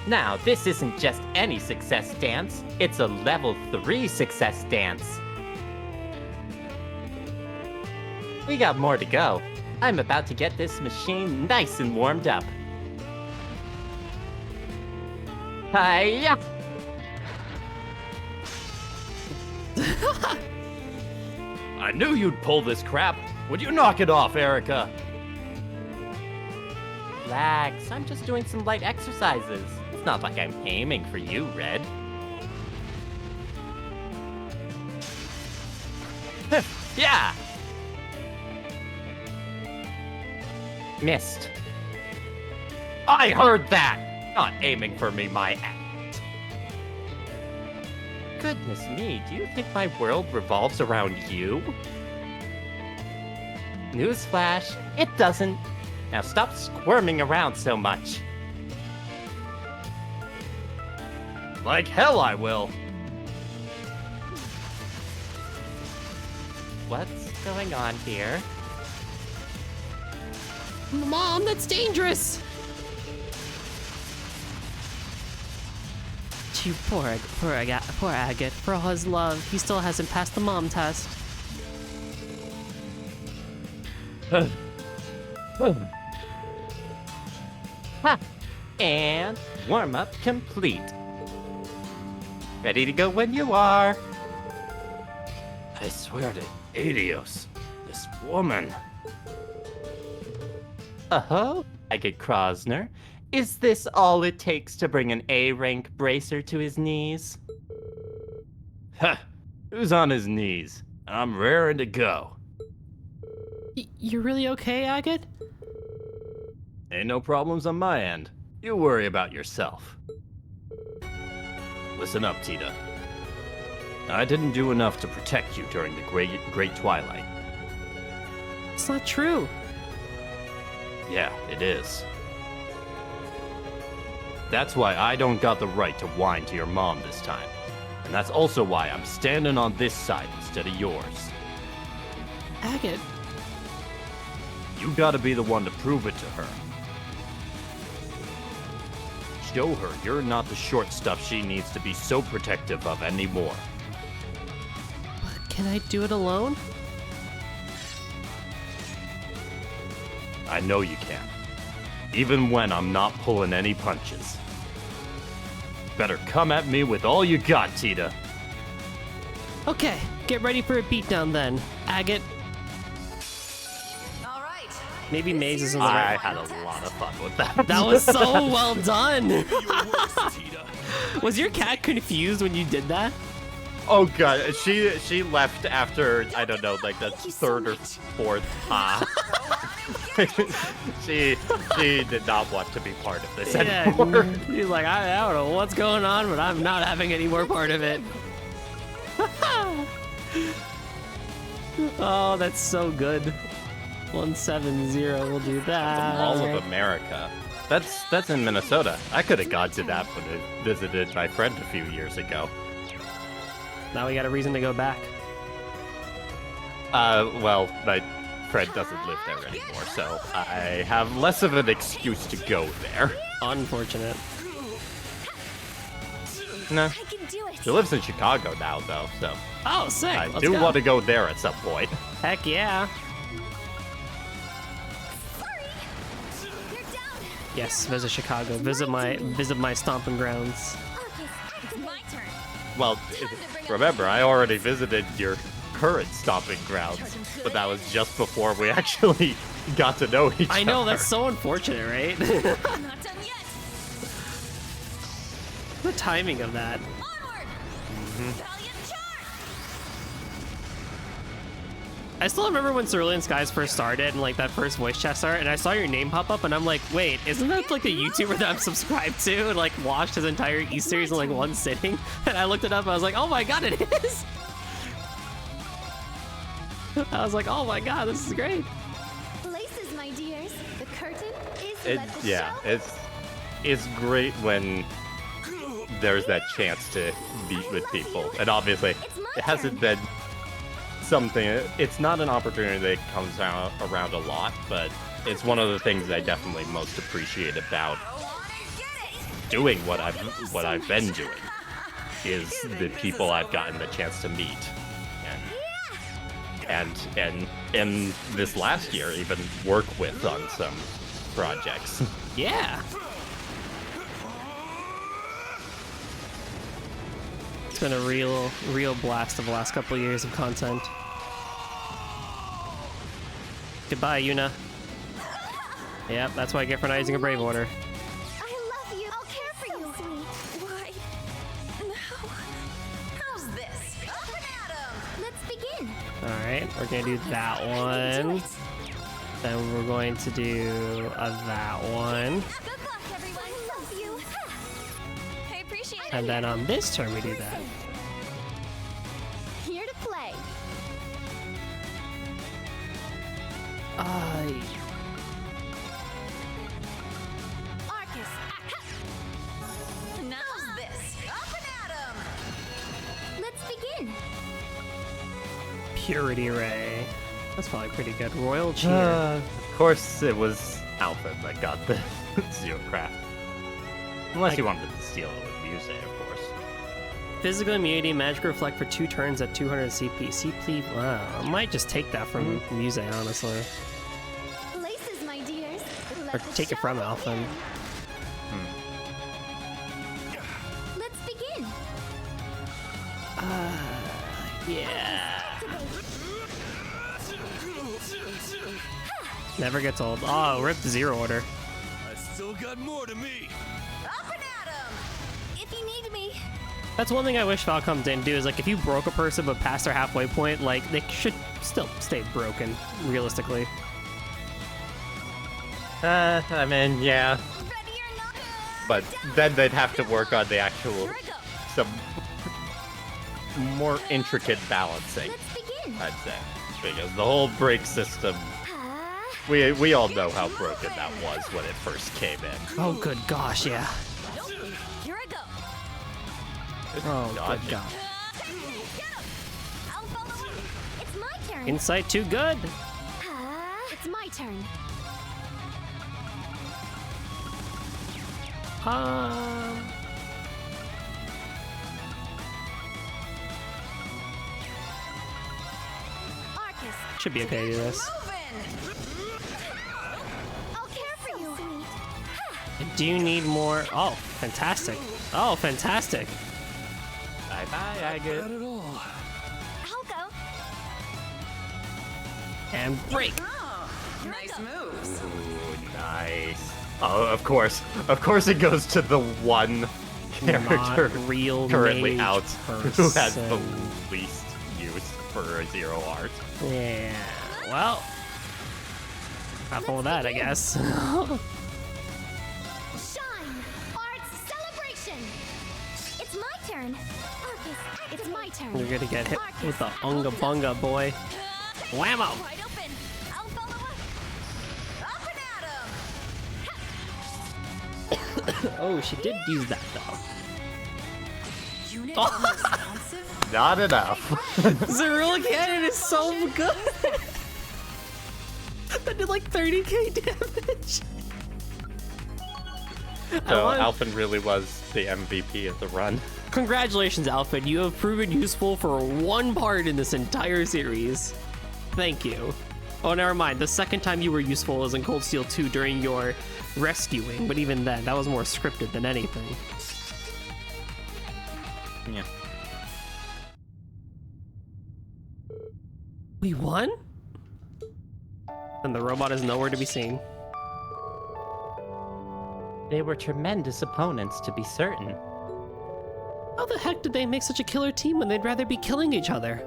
Now, this isn't just any success dance, it's a level 3 success dance. We got more to go. I'm about to get this machine nice and warmed up. Hiya! I knew you'd pull this crap. Would you knock it off, Erica? Relax, I'm just doing some light exercises. It's not like I'm aiming for you, Red. Yeah! Missed. I heard that! Not aiming for me, my ass. Goodness me, do you think my world revolves around you? Newsflash, it doesn't. Now stop squirming around so much. Like hell I will. What's going on here? Mom, that's dangerous! You poor Agate. For all his love, he still hasn't passed the mom test. Ha! And warm-up complete. Ready to go when you are. I swear to Adios, this woman. Agate Krosner. Is this all it takes to bring an A-rank bracer to his knees? Huh, who's on his knees? I'm raring to go. You're really okay, Agate? Ain't no problems on my end. You worry about yourself. Listen up, Tita. I didn't do enough to protect you during the Great Twilight. It's not true. Yeah, it is. That's why I don't got the right to whine to your mom this time. And that's also why I'm standing on this side instead of yours. Agate. You gotta be the one to prove it to her. Show her you're not the short stuff she needs to be so protective of anymore. But can I do it alone? I know you can. Even when I'm not pulling any punches. Better come at me with all you got, Tita. Okay, get ready for a beatdown then, Agate. All right. Maybe Maze is in the I right. had a lot of fun with that. That was so well done. Was your cat confused when you did that? Oh god, she left after, I don't know, like the third or fourth she did not want to be part of this anymore. He's like, I don't know what's going on, but I'm not having any more part of it. Oh, that's so good. 170, we'll do that. The Mall of America. That's in Minnesota. I could have gone to that when I visited my friend a few years ago. Now we got a reason to go back. Well, my friend doesn't live there anymore, so I have less of an excuse to go there. Unfortunate. No. She lives in Chicago now, though, so. Oh, sick. I Let's do go. want to go there at some point. Heck yeah. Yes, visit Chicago. Visit my stomping grounds. Well, remember, I already visited your current stomping grounds, but that was just before we actually got to know each other. I know, that's so unfortunate, right? Not done yet. The timing of that. I still remember when Cerulean Skies first started and like that first voice chat started, and I saw your name pop up and I'm like, wait, isn't that like the YouTuber that I'm subscribed to and like watched his entire E-series in like one sitting? And I looked it up and I was like, oh my god, it is! I was like, oh my god, this is great. Places, my dears. The curtain is let the Yeah, show. it's great when there's that chance to meet with people, and obviously it hasn't been something. It's not an opportunity that comes around a lot, but it's one of the things I definitely most appreciate about doing what I've been doing is the people I've gotten the chance to meet, and in this last year even work with on some projects. Yeah. It's been a real blast of the last couple of years of content. Goodbye, Yuna. Yep, that's what I get for not using a Brave Order. I love you. I'll care for you. Sweet. Why? No. How's this? Up and at 'em. Let's begin. Alright, we're gonna do that one. Then we're going to do that one. Good luck, everyone. I love you. I appreciate it. And then on this turn we do that. Here to play. Arcus. How's this? Up and at 'em. Let's begin. Purity Ray. That's probably pretty good. Royal Cheer. Of course, it was Alpha that got the Zero Craft. Unless you wanted to steal it with Muse, of course. Physical immunity, magic reflect for 2 turns at 200 CP. CP, wow. I might just take that from Muse, honestly. Places, my dears. Or take it from Alphen. Let's begin. Yeah. Never gets old. Oh, rip the Zero Order. I still got more to me. Up and at 'em. If you need me. That's one thing I wish Falcom didn't do, is like if you broke a person but past their halfway point, like they should still stay broken, realistically. I mean, yeah. But then they'd have to work on the actual, some more intricate balancing, I'd say. Because the whole break system, we all know how broken that was when it first came in. Oh, good gosh, yeah. Here I go. Oh, Dodge good it. god. I'll follow up. It's my turn. Insight too good. It's my turn. Arcus. Should be okay to do this. I'll care for you. Do you need more? Oh, fantastic. Oh, fantastic. Bye-bye, I get Not at all. I'll go. And break. Oh, nice moves. Ooh, nice. Oh, of course it goes to the one character Not real currently mage out who has the person. least use for a Zero Art. Yeah. Well, have fun with that, I guess. Shine! Arts celebration! It's my turn! Arcus, it's my turn! You're gonna get hit with the Unga Bunga, boy. Whammo! Wide open! I'll follow up! Up and at 'em. Oh, she did use that, though. unit Oh. are responsive? Not enough. Zerul Cannon is so good. That did like 30k damage. So Alphen really was the MVP of the run. Congratulations, Alphen. You have proven useful for one part in this entire series. Thank you. Oh, never mind. The second time you were useful was in Cold Steel 2 during your rescuing, but even then, that was more scripted than anything. Yeah. We won? And the robot is nowhere to be seen. They were tremendous opponents, to be certain. How the heck did they make such a killer team when they'd rather be killing each other?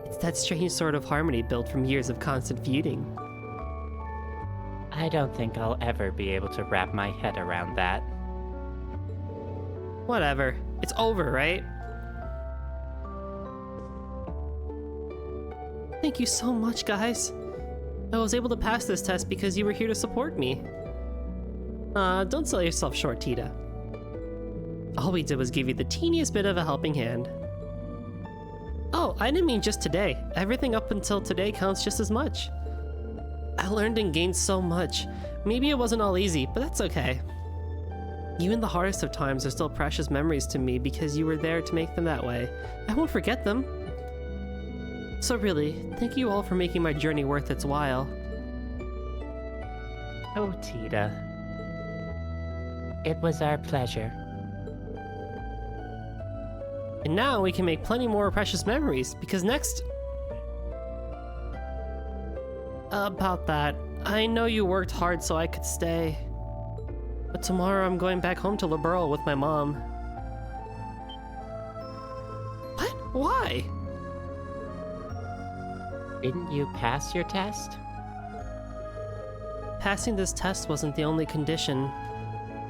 It's that strange sort of harmony built from years of constant feuding. I don't think I'll ever be able to wrap my head around that. Whatever. It's over, right? Thank you so much, guys. I was able to pass this test because you were here to support me. Don't sell yourself short, Tita. All we did was give you the teeniest bit of a helping hand. Oh, I didn't mean just today. Everything up until today counts just as much. I learned and gained so much. Maybe it wasn't all easy, but that's okay. Even the hardest of times are still precious memories to me because you were there to make them that way. I won't forget them. So really, thank you all for making my journey worth its while. Oh, Tita. It was our pleasure. And now we can make plenty more precious memories, because next... About that, I know you worked hard so I could stay. But tomorrow I'm going back home to Liberl with my mom. What? Why? Didn't you pass your test? Passing this test wasn't the only condition.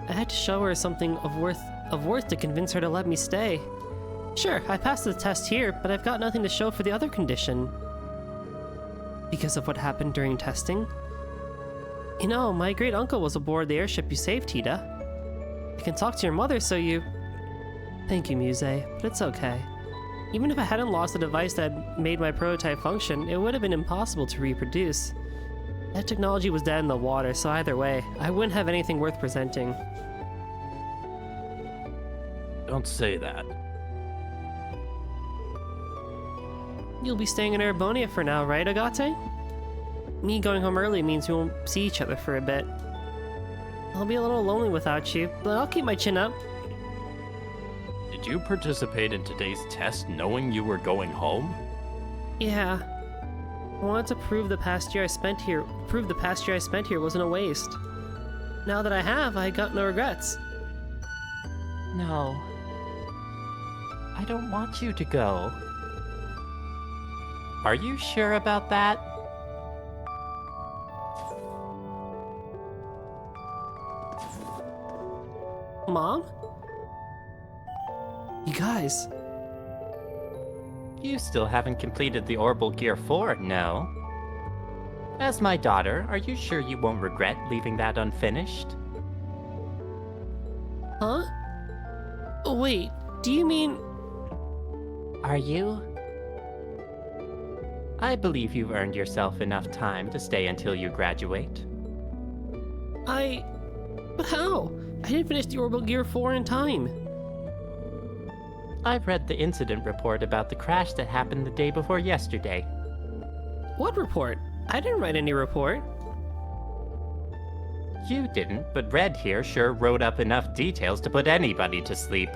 I had to show her something of worth to convince her to let me stay. Sure, I passed the test here, but I've got nothing to show for the other condition. Because of what happened during testing? You know, my great uncle was aboard the airship you saved, Tita. I can talk to your mother, so you... Thank you, Muse, but it's okay. Even if I hadn't lost the device that made my prototype function, it would have been impossible to reproduce. That technology was dead in the water, so either way, I wouldn't have anything worth presenting. Don't say that. You'll be staying in Erebonia for now, right, Agate? Me going home early means we won't see each other for a bit. I'll be a little lonely without you, but I'll keep my chin up. Did you participate in today's test knowing you were going home? Yeah. I wanted to prove the past year I spent here wasn't a waste. Now that I have, I got no regrets. No. I don't want you to go. Are you sure about that? Mom? You guys... You still haven't completed the Orbital Gear 4, no? As my daughter, are you sure you won't regret leaving that unfinished? Huh? Oh, wait, do you mean... Are you? I believe you've earned yourself enough time to stay until you graduate. But how? I didn't finish the Orbital Gear 4 in time. I've read the incident report about the crash that happened the day before yesterday. What report? I didn't write any report. You didn't, but Red here sure wrote up enough details to put anybody to sleep.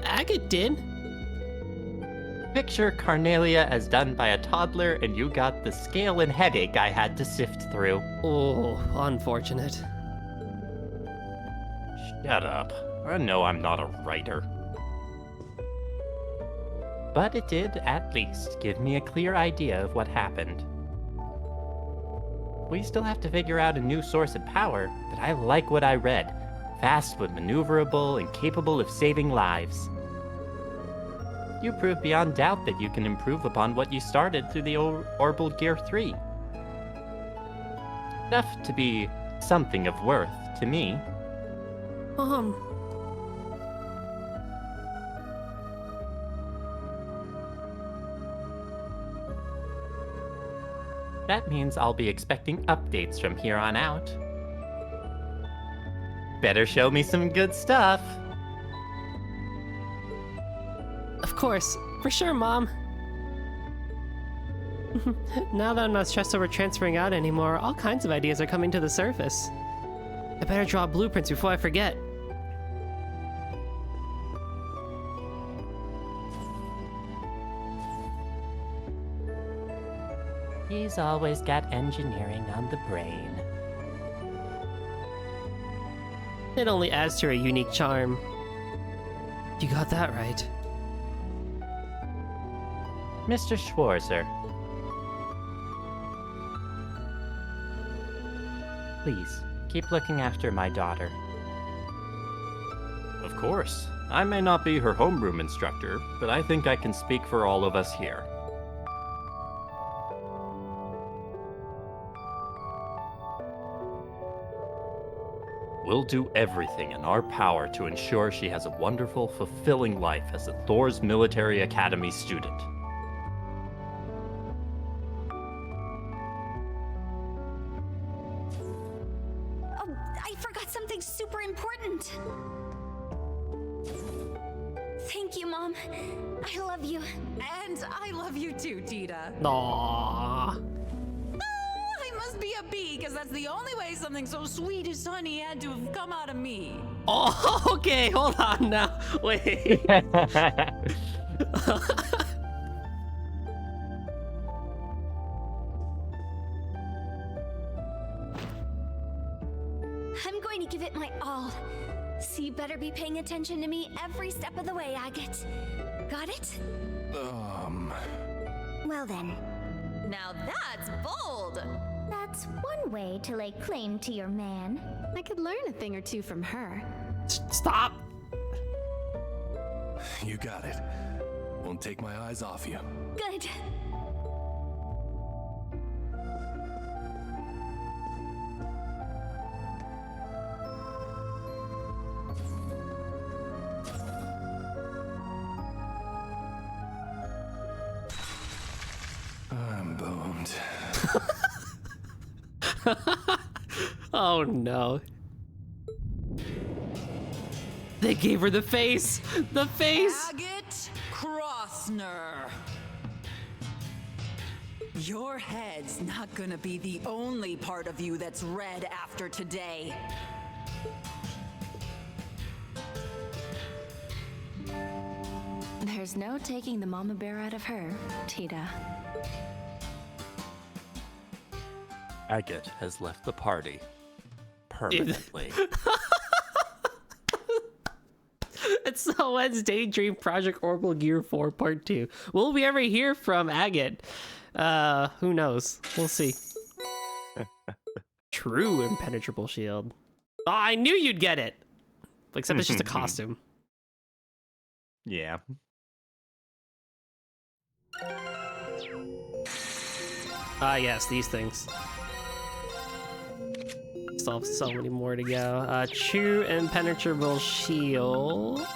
Agate did. Picture Carnelia as done by a toddler, and you got the scale and headache I had to sift through. Oh, unfortunate. Shut up. I know I'm not a writer. But it did, at least, give me a clear idea of what happened. We still have to figure out a new source of power, but I like what I read. Fast but maneuverable and capable of saving lives. You prove beyond doubt that you can improve upon what you started through the Orbital Gear 3. Enough to be something of worth to me. That means I'll be expecting updates from here on out. Better show me some good stuff. Of course, for sure, Mom. Now that I'm not stressed over transferring out anymore, all kinds of ideas are coming to the surface. I better draw blueprints before I forget. He's always got engineering on the brain. It only adds to her unique charm. You got that right. Mr. Schwarzer. Please, keep looking after my daughter. Of course. I may not be her homeroom instructor, but I think I can speak for all of us here. We'll do everything in our power to ensure she has a wonderful, fulfilling life as a Thor's Military Academy student. Oh, I forgot something super important. Thank you, Mom. I love you. And I love you too, Tita. Aww. I must be a bee, because that's the only way something so sweet as honey had to have come out of me. Oh, okay, hold on now. Wait. I'm going to give it my all. So you better be paying attention to me every step of the way, Agate. Got it? Well then, Now that's bold. That's one way to lay claim to your man. I could learn a thing or two from her. Stop. You got it. Won't take my eyes off you. Good. I'm boned. Oh no. They gave her the face! The face! Agate Crossner. Your head's not gonna be the only part of you that's red after today. There's no taking the mama bear out of her, Tita. Agate has left the party. Permanently. It's the Wednesday Dream Project Orbital Gear 4 Part 2. Will we ever hear from Agate? Who knows? We'll see. True impenetrable shield. Oh, I knew you'd get it! Except it's just a costume. Yeah. Ah, yes, these things. Still have so many more to go. True impenetrable shield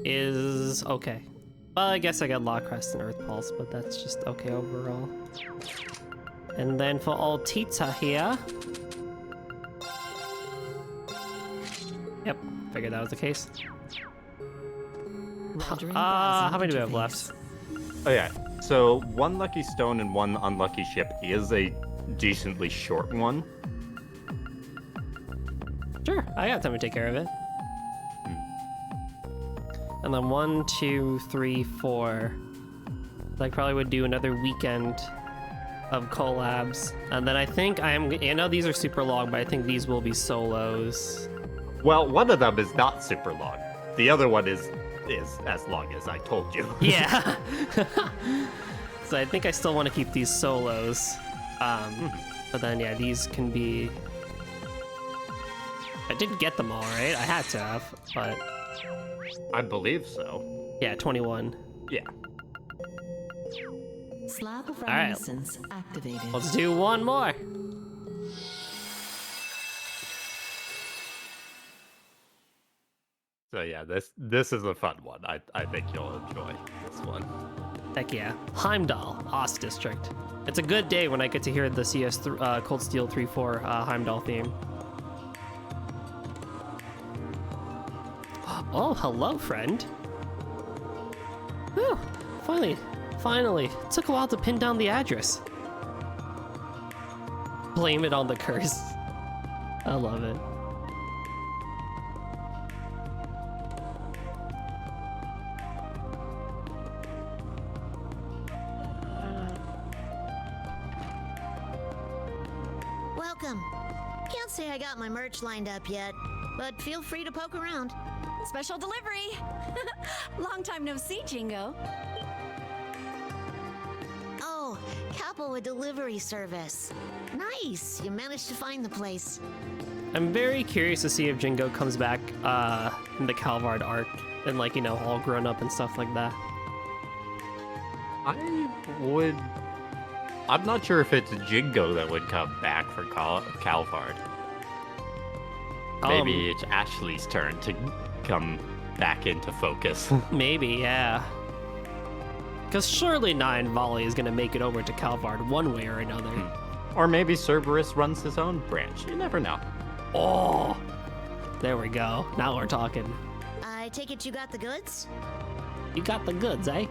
is okay. Well, I guess I got Law Crest and Earth Pulse, but that's just okay overall. And then for all Tita here. Yep, figured that was the case. How many do we have left? Oh yeah, so one lucky stone and one unlucky ship is a decently short one. Sure, I got time to take care of it. And then 1, 2, 3, 4. I probably would do another weekend of collabs. And then I think I know these are super long, but I think these will be solos. Well, one of them is not super long. The other one is as long as I told you. Yeah. So I think I still want to keep these solos. But then, yeah, these can be... I did get them all, right? I had to have, but... I believe so. Yeah, 21. Yeah. Slab of All right. reminiscence activated. Let's do one more. So yeah, this is a fun one. I think you'll enjoy this one. Heck yeah. Heimdall, Ost District. It's a good day when I get to hear the CS Cold Steel 3-4 Heimdall theme. Oh, hello, friend. Whew, finally. It took a while to pin down the address. Blame it on the curse. I love it. Welcome. Can't say I got my merch lined up yet, but feel free to poke around. Special delivery! Long time no see, Jingo. Oh, Capua delivery service. Nice, you managed to find the place. I'm very curious to see if Jingo comes back in the Calvard arc and, like, you know, all grown up and stuff like that. I'm not sure if it's Jingo that would come back for Calvard. Maybe it's Ashley's turn to come back into focus. Maybe, yeah. Because surely Nine Volley is going to make it over to Calvard one way or another. Or maybe Cerberus runs his own branch. You never know. Oh, there we go. Now we're talking. I take it you got the goods? You got the goods, eh?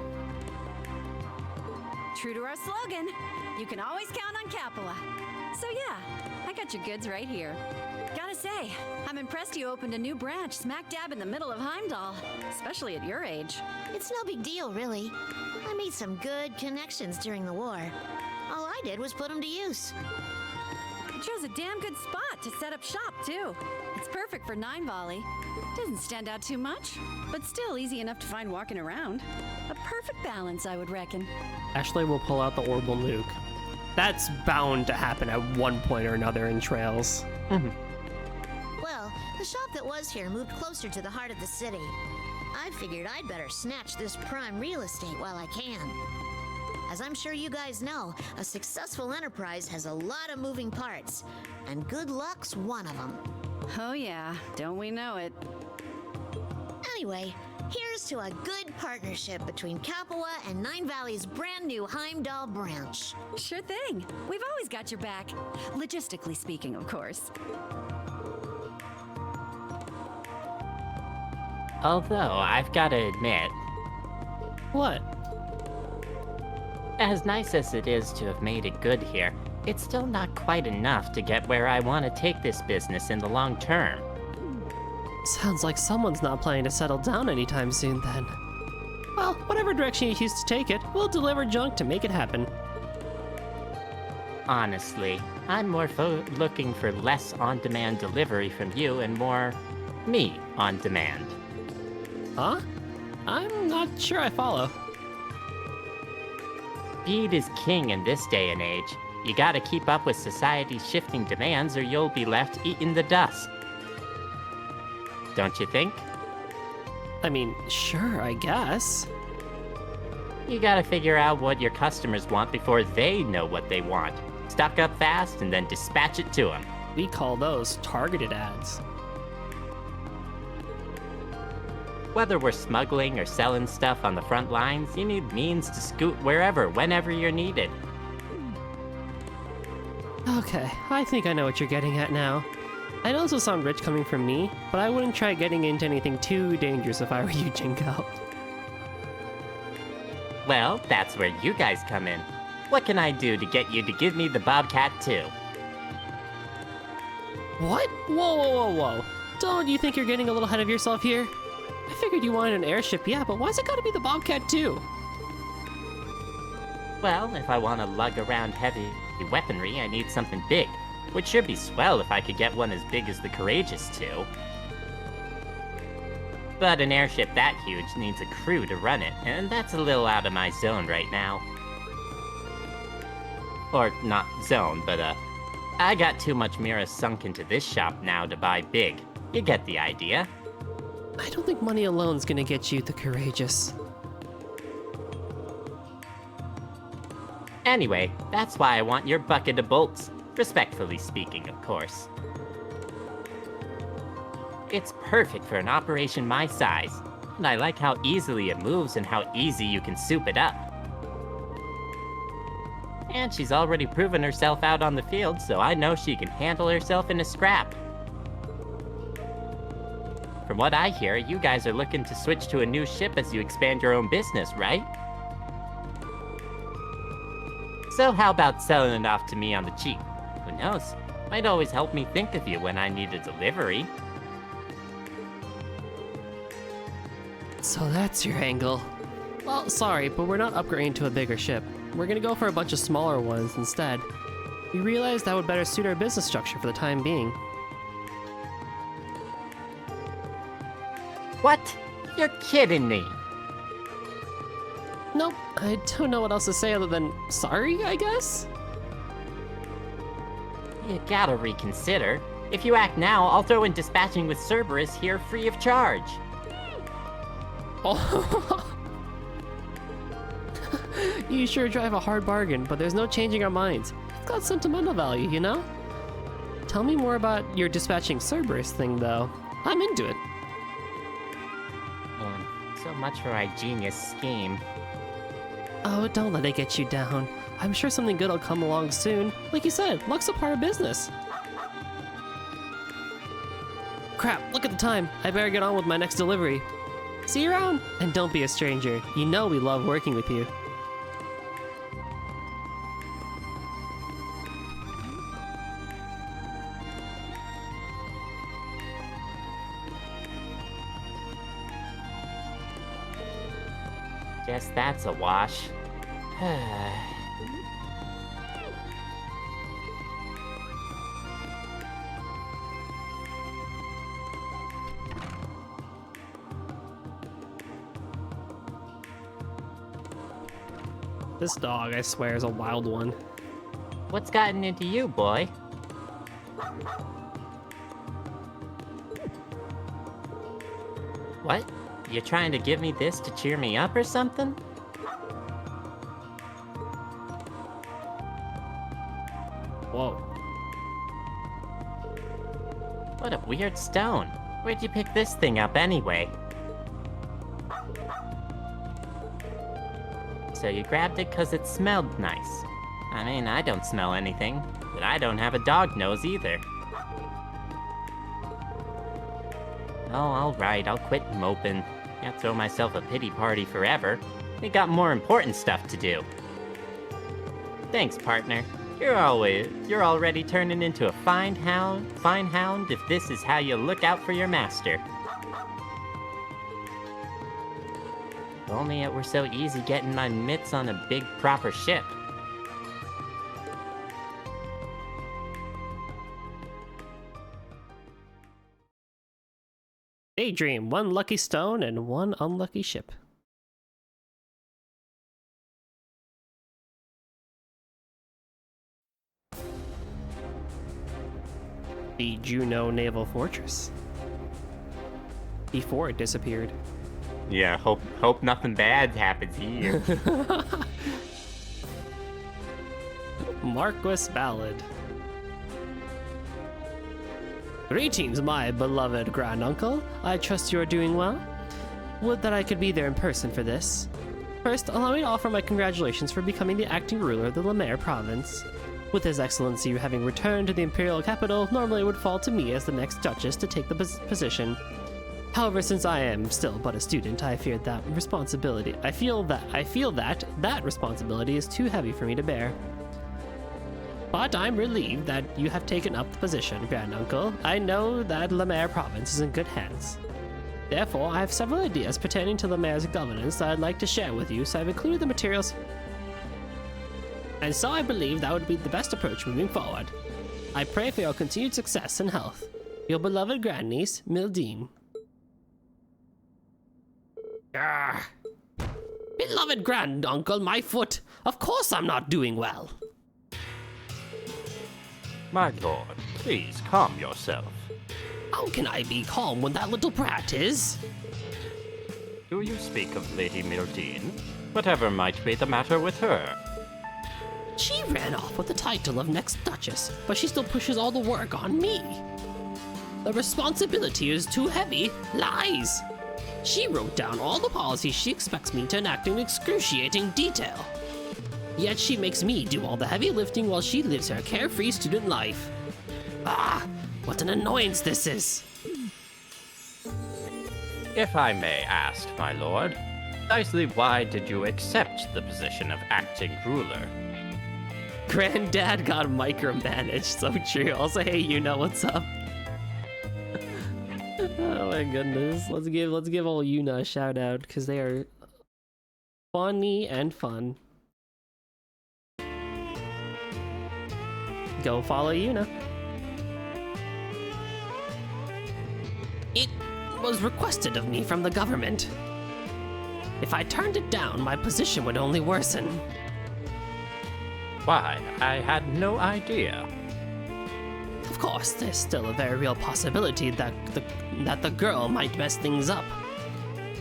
True to our slogan, you can always count on Capua. So yeah, I got your goods right here. Gotta say, I'm impressed you opened a new branch smack dab in the middle of Heimdall, especially at your age. It's no big deal, really. I made some good connections during the war. All I did was put them to use. You chose a damn good spot to set up shop, too. It's perfect for 9 Volley. Doesn't stand out too much, but still easy enough to find walking around. A perfect balance, I would reckon. Ashley will pull out the orbital nuke. That's bound to happen at one point or another in Trails. Well, the shop that was here moved closer to the heart of the city. I figured I'd better snatch this prime real estate while I can. As I'm sure you guys know, a successful enterprise has a lot of moving parts, and good luck's one of them. Oh yeah, don't we know it? Anyway, here's to a good partnership between Capua and Nine Valley's brand new Heimdall branch. Sure thing. We've always got your back. Logistically speaking, of course. Although, I've gotta admit... What? As nice as it is to have made it good here, it's still not quite enough to get where I want to take this business in the long term. Sounds like someone's not planning to settle down anytime soon then. Well, whatever direction you choose to take it, we'll deliver junk to make it happen. Honestly, I'm more looking for less on-demand delivery from you and more me on demand. Huh? I'm not sure I follow. Speed is king in this day and age. You gotta keep up with society's shifting demands or you'll be left eating the dust. Don't you think? I mean, sure, I guess. You gotta figure out what your customers want before they know what they want. Stock up fast and then dispatch it to them. We call those targeted ads. Whether we're smuggling or selling stuff on the front lines, you need means to scoot wherever, whenever you're needed. Okay, I think I know what you're getting at now. I know this will sound rich coming from me, but I wouldn't try getting into anything too dangerous if I were you, Jingo. Well, that's where you guys come in. What can I do to get you to give me the Bobcat too? What? Whoa. Don't you think you're getting a little ahead of yourself here? I figured you wanted an airship, yeah, but why's it gotta be the Bobcat too? Well, if I want to lug around heavy weaponry, I need something big. Which should be swell if I could get one as big as the Courageous 2. But an airship that huge needs a crew to run it, and that's a little out of my zone right now. Or, not zone, but I got too much Mira sunk into this shop now to buy big. You get the idea. I don't think money alone's gonna get you the Courageous. Anyway, that's why I want your bucket of bolts. Respectfully speaking, of course. It's perfect for an operation my size, and I like how easily it moves and how easy you can soup it up. And she's already proven herself out on the field, so I know she can handle herself in a scrap. From what I hear, you guys are looking to switch to a new ship as you expand your own business, right? So how about selling it off to me on the cheap? Who knows? Might always help me think of you when I need a delivery. So that's your angle. Well, sorry, but we're not upgrading to a bigger ship. We're gonna go for a bunch of smaller ones instead. We realized that would better suit our business structure for the time being. What? You're kidding me. Nope, I don't know what else to say other than sorry, I guess? You gotta reconsider. If you act now, I'll throw in dispatching with Cerberus here free of charge. Oh. You sure drive a hard bargain, but there's no changing our minds. It's got sentimental value, you know? Tell me more about your dispatching Cerberus thing, though. I'm into it. So much for my genius scheme. Oh, don't let it get you down. I'm sure something good will come along soon. Like you said, luck's a part of business. Crap, look at the time. I better get on with my next delivery. See you around, and don't be a stranger. You know we love working with you. Guess that's a wash. This dog, I swear, is a wild one. What's gotten into you, boy? What? You trying to give me this to cheer me up or something? Whoa. What a weird stone. Where'd you pick this thing up anyway? So you grabbed it 'cause it smelled nice. I mean, I don't smell anything, but I don't have a dog nose either. Oh, alright, I'll quit moping. Can't throw myself a pity party forever. We got more important stuff to do. Thanks, partner. You're already turning into a fine hound if this is how you look out for your master. If only it were so easy getting my mitts on a big proper ship. Daydream, one lucky stone and one unlucky ship. The Juno Naval Fortress. Before it disappeared. Yeah, hope nothing bad happens here. Marquis Ballad. Greetings, my beloved granduncle. I trust you are doing well. Would that I could be there in person for this. First, allow me to offer my congratulations for becoming the acting ruler of the Lemaire province. With His Excellency having returned to the imperial capital, normally it would fall to me as the next duchess to take the position. However, since I am still but a student, I feel that responsibility is too heavy for me to bear. But I'm relieved that you have taken up the position, granduncle. I know that Lemaire province is in good hands. Therefore, I have several ideas pertaining to Lemaire's governance that I'd like to share with you, so I've included the materials. And so I believe that would be the best approach moving forward. I pray for your continued success and health. Your beloved grandniece, Mildine. Beloved granduncle, my foot! Of course I'm not doing well! My lord, please calm yourself. How can I be calm when that little brat is? Do you speak of Lady Mildine? Whatever might be the matter with her? She ran off with the title of next Duchess, but she still pushes all the work on me. The responsibility is too heavy. Lies! She wrote down all the policies she expects me to enact in excruciating detail. Yet she makes me do all the heavy lifting while she lives her carefree student life. Ah, what an annoyance this is. If I may ask, my lord, precisely why did you accept the position of acting ruler? Granddad got micromanaged, so true. Also, hey, you know what's up? Oh my goodness. Let's give old Yuna a shout out because they are funny and fun. Go follow Yuna. It was requested of me from the government. If I turned it down, my position would only worsen. Why, I had no idea. Of course, there's still a very real possibility that the girl might mess things up.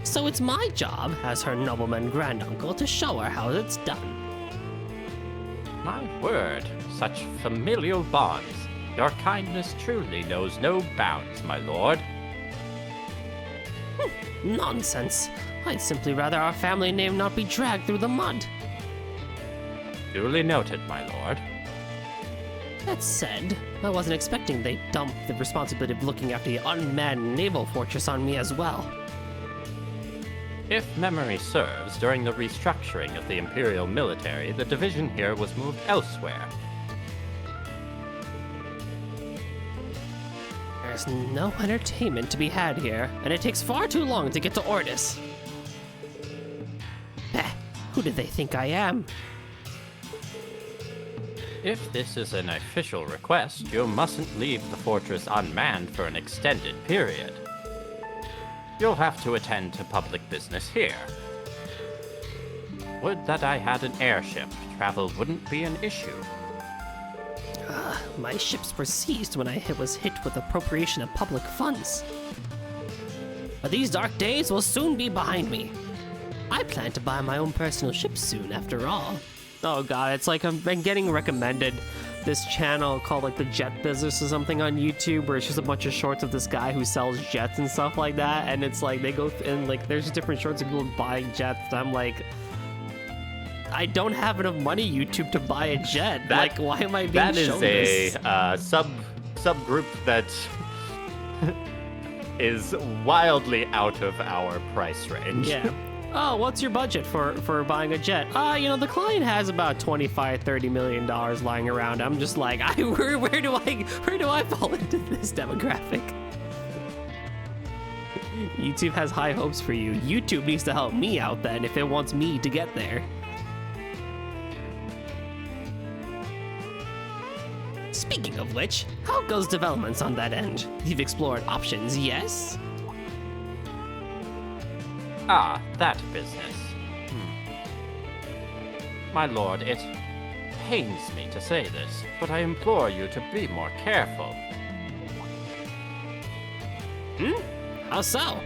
So it's my job, as her nobleman granduncle, to show her how it's done. My word, such familial bonds. Your kindness truly knows no bounds, my lord. Nonsense. I'd simply rather our family name not be dragged through the mud. Duly noted, my lord. That said, I wasn't expecting they'd dump the responsibility of looking after the unmanned naval fortress on me as well. If memory serves, during the restructuring of the Imperial military, the division here was moved elsewhere. There's no entertainment to be had here, and it takes far too long to get to Ordis. Who do they think I am? If this is an official request, you mustn't leave the fortress unmanned for an extended period. You'll have to attend to public business here. Would that I had an airship. Travel wouldn't be an issue. My ships were seized when I was hit with appropriation of public funds. But these dark days will soon be behind me. I plan to buy my own personal ship soon, after all. Oh god, it's like I've been getting recommended this channel called like the Jet Business or something on YouTube, where it's just a bunch of shorts of this guy who sells jets and stuff like that, and it's like they go and like there's different shorts of people buying jets, and I'm like, I don't have enough money, YouTube, to buy a jet. Like, why am I being shown this? That is a subgroup that is wildly out of our price range. Yeah. Oh, what's your budget for buying a jet? You know, the client has about $25-30 million lying around. I'm just like, where do I fall into this demographic? YouTube has high hopes for you. YouTube needs to help me out then if it wants me to get there. Speaking of which, how goes developments on that end? You've explored options, yes? Ah, that business. My lord, it pains me to say this, but I implore you to be more careful. How so?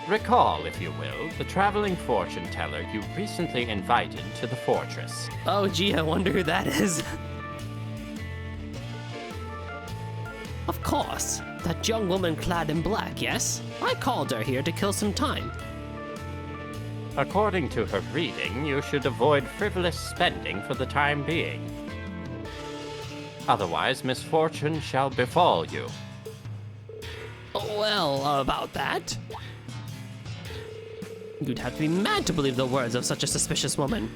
Recall, if you will, the traveling fortune teller you recently invited to the fortress. Oh gee, I wonder who that is. Of course, that young woman clad in black, yes? I called her here to kill some time. According to her reading, you should avoid frivolous spending for the time being. Otherwise, misfortune shall befall you. Well, about that? You'd have to be mad to believe the words of such a suspicious woman.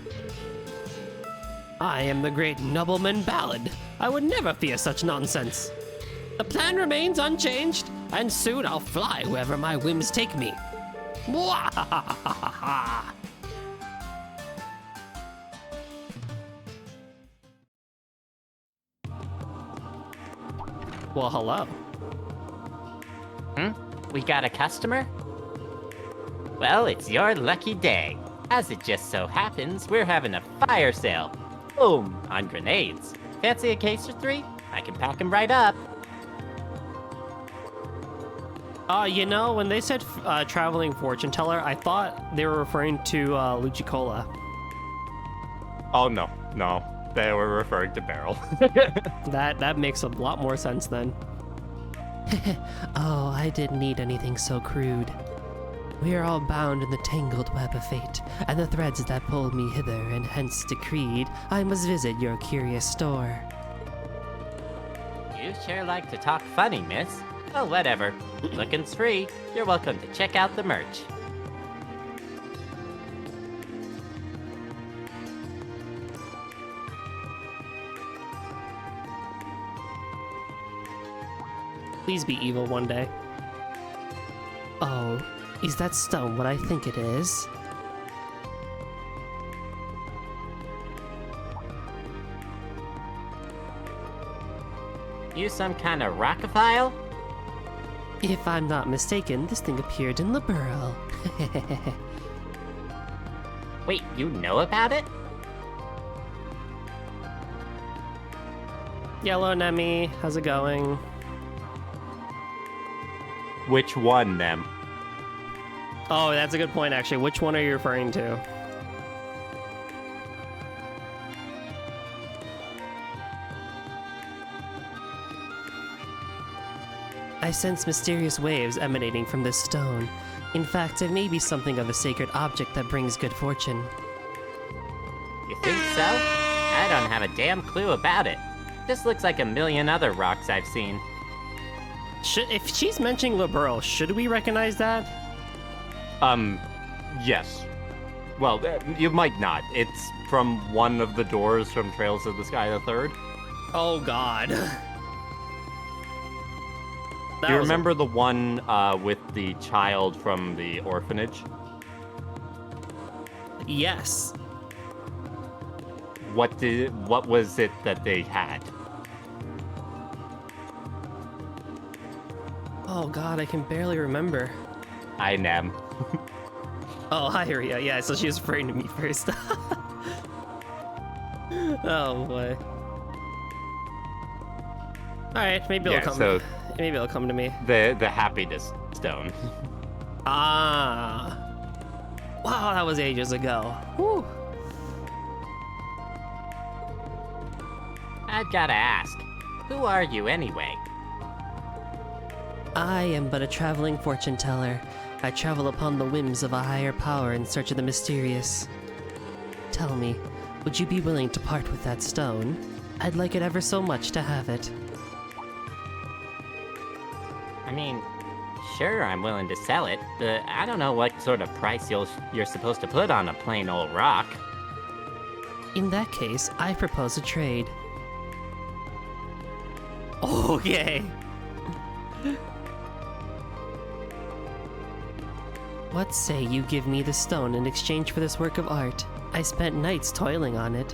I am the great nobleman Ballad. I would never fear such nonsense. The plan remains unchanged, and soon I'll fly wherever my whims take me. Mwahahaha! Well, hello. We got a customer? Well, it's your lucky day. As it just so happens, we're having a fire sale. Boom, on grenades. Fancy a case or 3? I can pack them right up. You know, when they said traveling fortune teller, I thought they were referring to Lucicola. Oh, no. They were referring to Beryl. That makes a lot more sense then. Oh, I didn't need anything so crude. We are all bound in the tangled web of fate, and the threads that pull me hither, and hence decreed I must visit your curious store. You sure like to talk funny, miss. Oh, whatever. Looking's free. You're welcome to check out the merch. Please be evil one day. Oh, is that stone what I think it is? You some kind of rockophile? If I'm not mistaken, this thing appeared in Liberl. Wait, you know about it? Yellow Nemi, how's it going? Which one, them? Oh, that's a good point, actually. Which one are you referring to? I sense mysterious waves emanating from this stone. In fact, it may be something of a sacred object that brings good fortune. You think so? I don't have a damn clue about it. This looks like a million other rocks I've seen. If she's mentioning Liberl, should we recognize that? Yes. Well, you might not. It's from one of the doors from Trails of the Sky the Third. Oh, God. Do you remember the one with the child from the orphanage? Yes. What was it that they had? Oh, God, I can barely remember. I am. Oh, hi, Ria. Yeah, so she was afraid of me first. Oh, boy. Alright, maybe it'll come. So maybe it'll come to me. The happiness stone. Ah. Wow, that was ages ago. Whew. I've gotta ask, who are you anyway? I am but a traveling fortune teller. I travel upon the whims of a higher power in search of the mysterious. Tell me, would you be willing to part with that stone? I'd like it ever so much to have it. I mean, sure, I'm willing to sell it, but I don't know what sort of price you're supposed to put on a plain old rock. In that case, I propose a trade. Okay. What say you give me the stone in exchange for this work of art? I spent nights toiling on it.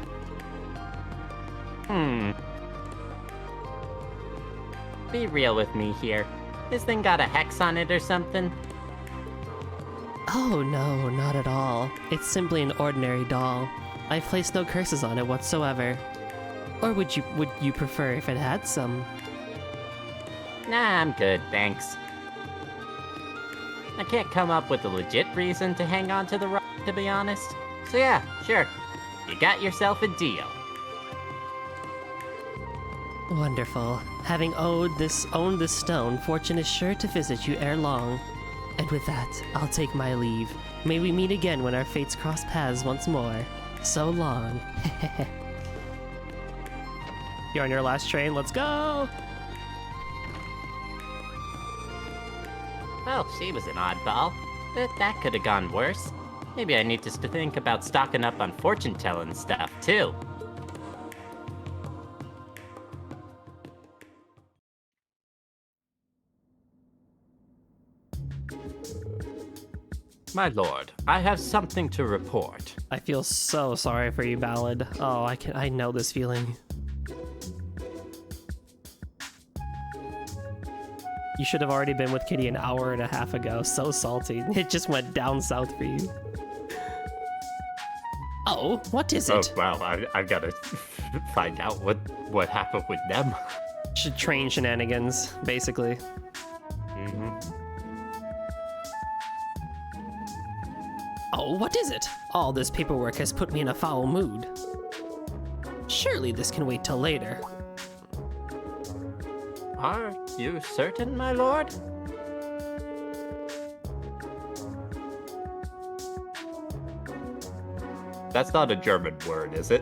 Be real with me here. This thing got a hex on it or something? Oh no, not at all. It's simply an ordinary doll. I've placed no curses on it whatsoever. Or would you prefer if it had some? Nah, I'm good, thanks. I can't come up with a legit reason to hang on to the rock, to be honest. So yeah, sure. You got yourself a deal. Wonderful. Having owned this stone, fortune is sure to visit you ere long. And with that, I'll take my leave. May we meet again when our fates cross paths once more. So long. You're on your last train, let's go! Well, she was an oddball, but that could have gone worse. Maybe I need to think about stocking up on fortune-telling stuff, too. My lord, I have something to report. I feel so sorry for you, Ballad. Oh, I know this feeling. You should have already been with Kitty an hour and a half ago. So salty. It just went down south for you. Oh, what is it? Oh, wow, I've got to find out what happened with them. Train shenanigans, basically. Oh, what is it? All this paperwork has put me in a foul mood. Surely this can wait till later. Are you certain, my lord? That's not a German word, is it?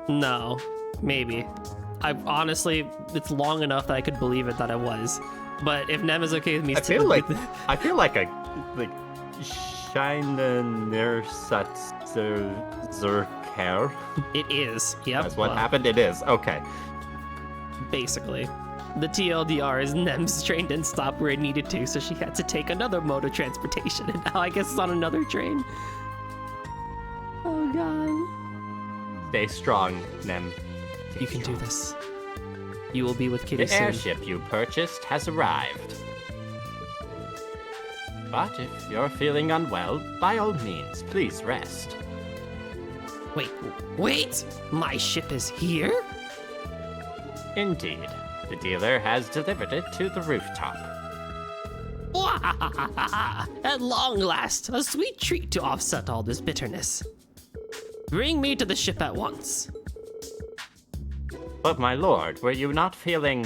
No, maybe. I honestly, it's long enough that I could believe it that it was. But if Nem is okay with me, I feel like a Scheinenersatzer. It is. Yep. That's what happened. It is. Okay. Basically. The TLDR is Nem's train didn't stop where it needed to, so she had to take another mode of transportation, and now I guess it's on another train. Oh god. Stay strong, Nem. You can do this. You will be with Kitty The soon. airship you purchased has arrived. But if you're feeling unwell, by all means, please rest. Wait! My ship is here? Indeed. The dealer has delivered it to the rooftop. At long last, a sweet treat to offset all this bitterness. Bring me to the ship at once. But my lord, were you not feeling...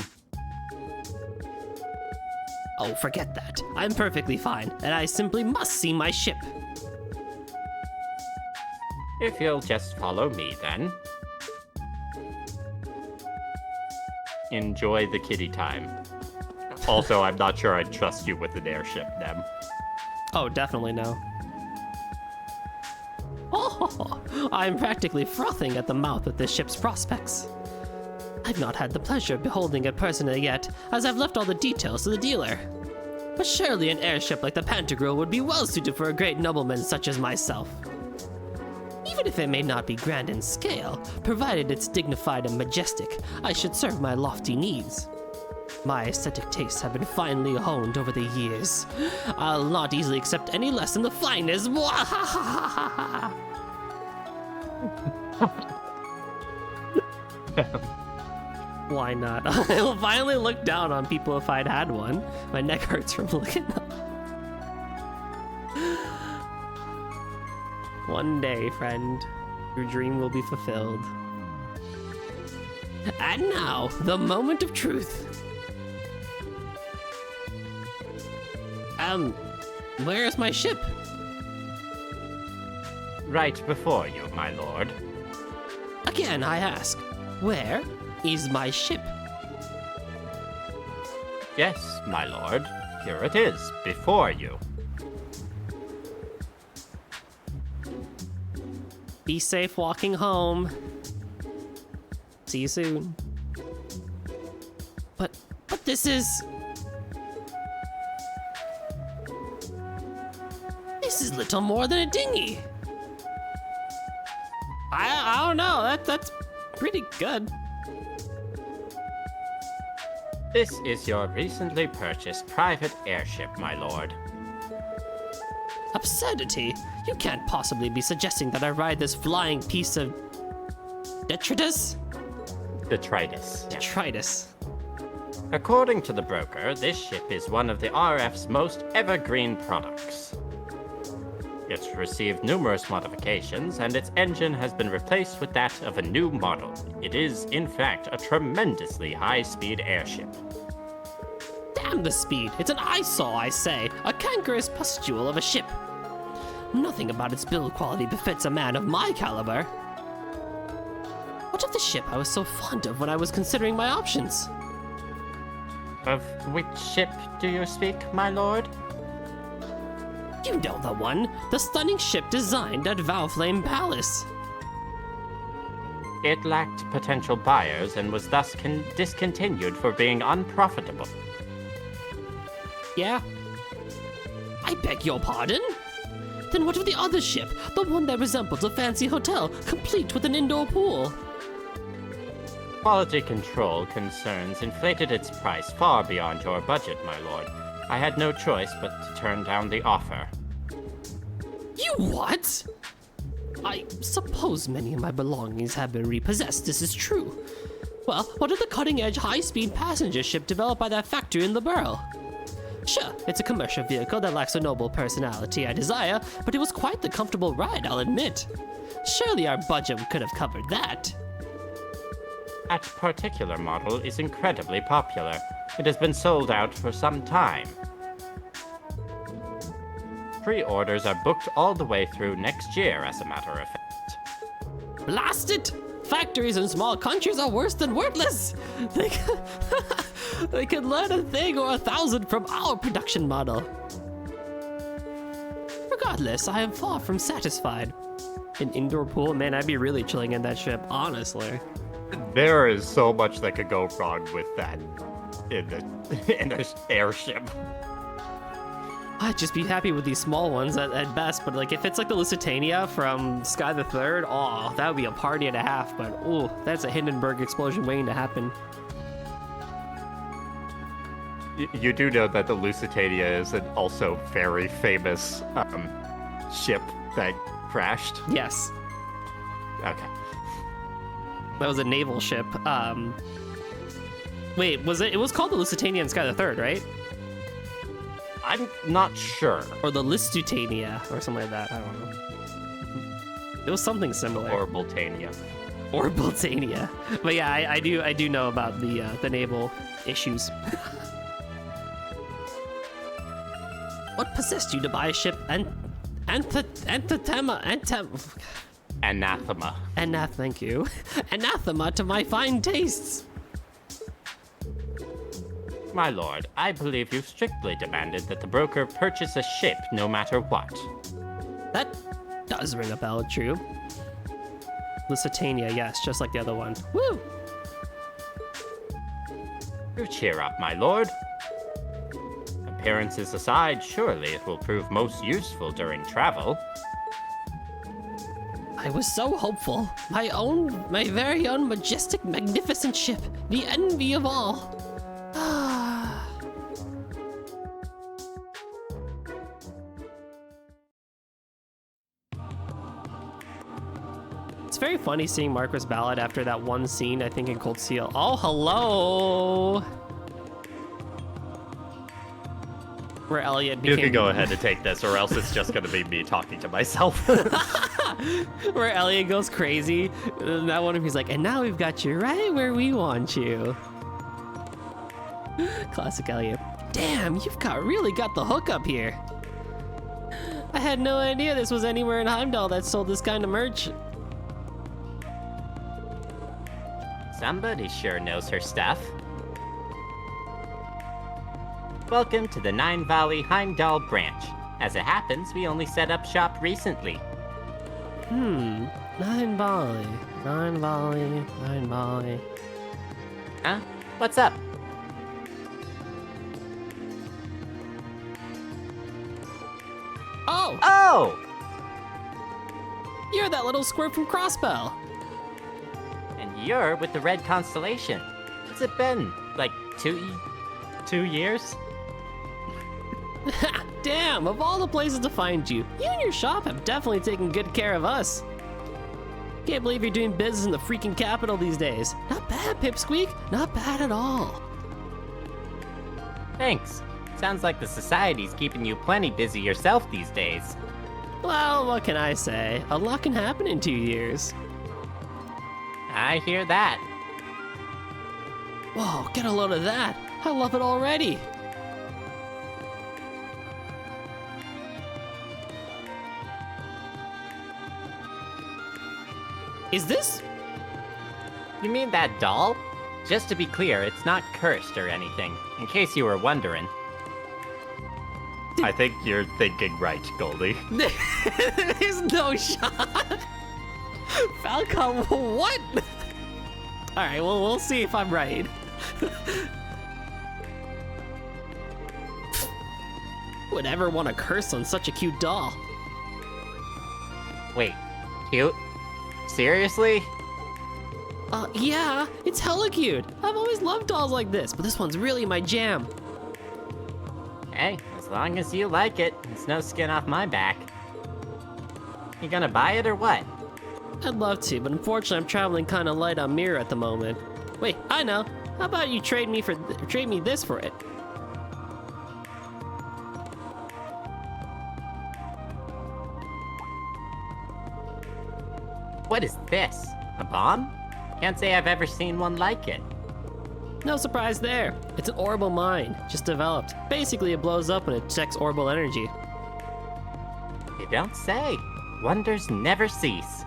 Oh, forget that. I'm perfectly fine, and I simply must see my ship. If you'll just follow me, then. Enjoy the kitty time. Also, I'm not sure I'd trust you with an airship, Nem. Oh, definitely no. Oh, I'm practically frothing at the mouth at this ship's prospects. I've not had the pleasure of beholding it personally yet, as I've left all the details to the dealer. But surely an airship like the Pantagruel would be well suited for a great nobleman such as myself. Even if it may not be grand in scale, provided it's dignified and majestic, I should serve my lofty needs. My aesthetic tastes have been finely honed over the years. I'll not easily accept any less than the finest. Why not? I'll finally look down on people if I'd had one. My neck hurts from looking up. One day, friend, your dream will be fulfilled. And now, the moment of truth. Where is my ship? Right before you, my lord. Again, I ask, where is my ship? Yes, my lord. Here it is, before you. Be safe walking home. See you soon. But this is... This is little more than a dinghy. I don't know, that's pretty good. This is your recently purchased private airship, my lord. Absurdity! You can't possibly be suggesting that I ride this flying piece of... detritus? Detritus. Detritus. According to the broker, this ship is one of the RF's most evergreen products. It's received numerous modifications, and its engine has been replaced with that of a new model. It is, in fact, a tremendously high-speed airship. Damn the speed! It's an eyesore, I say! A cankerous pustule of a ship! Nothing about its build quality befits a man of my caliber. What of the ship I was so fond of when I was considering my options? Of which ship do you speak, my lord? You know the one! The stunning ship designed at Valflame Palace! It lacked potential buyers and was thus discontinued for being unprofitable. Yeah? I beg your pardon? Then what of the other ship? The one that resembles a fancy hotel, complete with an indoor pool? Quality control concerns inflated its price far beyond your budget, my lord. I had no choice but to turn down the offer. You what? I suppose many of my belongings have been repossessed, this is true. Well, what of the cutting-edge high-speed passenger ship developed by that factory in the borough? Sure, it's a commercial vehicle that lacks the noble personality I desire, but it was quite the comfortable ride, I'll admit. Surely our budget could have covered that. That particular model is incredibly popular. It has been sold out for some time. Pre-orders are booked all the way through next year, as a matter of fact. Blast it! Factories in small countries are worse than wordless. They could learn a thing or 1,000 from our production model. Regardless, I am far from satisfied. An indoor pool? Man, I'd be really chilling in that ship, honestly. There is so much that could go wrong with that in this airship. I'd just be happy with these small ones at best, but like if it's like the Lusitania from Sky the Third, oh, that would be a party and a half, but oh, that's a Hindenburg explosion waiting to happen. You do know that the Lusitania is an also very famous ship that crashed? Yes. Okay. That was a naval ship. Wait, it was called the Lusitania in Sky the Third, right? I'm not sure. Or the Listutania, or something like that. I don't know. It was something similar. Or Boltania. Or Boltania. But yeah, I do know about the naval issues. What possessed you to buy a ship? Anathema. Thank you. Anathema to my fine tastes. My lord, I believe you've strictly demanded that the broker purchase a ship no matter what. That does ring a bell, true. Lusitania, yes, just like the other one. Woo! Do cheer up, my lord. Appearances aside, surely it will prove most useful during travel. I was so hopeful. My very own majestic, magnificent ship, the envy of all. It's very funny seeing Marquis Ballad after that one scene, I think, in Cold Steel. Oh, hello! Where Elliot became... You can go ahead and take this, or else it's just going to be me talking to myself. Where Elliot goes crazy. And that one, he's like, and now we've got you right where we want you. Classic Elliot. Damn, you've really got the hook up here. I had no idea this was anywhere in Heimdall that sold this kind of merch. Somebody sure knows her stuff. Welcome to the Nine Valley Heimdall branch. As it happens, we only set up shop recently. Nine Valley. Huh? What's up? Oh! Oh! You're that little squirt from Crossbell. And you're with the Red Constellation. What's it been? Like 2 years? Damn, of all the places to find you, you and your shop have definitely taken good care of us. Can't believe you're doing business in the freaking capital these days. Not bad, Pipsqueak. Not bad at all. Thanks. Sounds like the society's keeping you plenty busy yourself these days. Well, what can I say? A lot can happen in 2 years. I hear that. Whoa, get a load of that. I love it already. Is this? You mean that doll? Just to be clear, it's not cursed or anything, in case you were wondering. I think you're thinking right, Goldie. There's no shot. Falcon, what? Alright, well, we'll see if I'm right. Would ever want to curse on such a cute doll? Wait, cute? Seriously? Yeah, it's hella cute. I've always loved dolls like this, but this one's really my jam. Hey, as long as you like it, it's no skin off my back. You gonna buy it or what? I'd love to, but unfortunately I'm traveling kind of light on mirror at the moment. Wait, I know. How about you trade me this for it? What is this? A bomb? Can't say I've ever seen one like it. No surprise there. It's an orbital mine, just developed. Basically, it blows up when it detects orbital energy. don't say. Wonders never cease.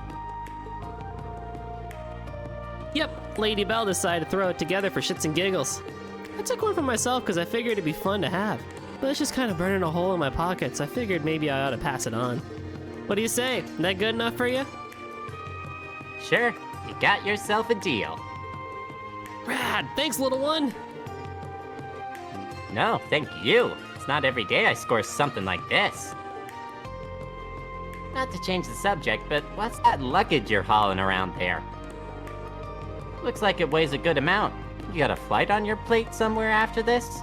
Yep, Lady Belle decided to throw it together for shits and giggles. I took one for myself because I figured it'd be fun to have. But it's just kind of burning a hole in my pocket, so I figured maybe I ought to pass it on. What do you say? That good enough for you? Sure, you got yourself a deal. Rad! Thanks, little one! No, thank you. It's not every day I score something like this. Not to change the subject, but what's that luggage you're hauling around there? Looks like it weighs a good amount. You got a flight on your plate somewhere after this?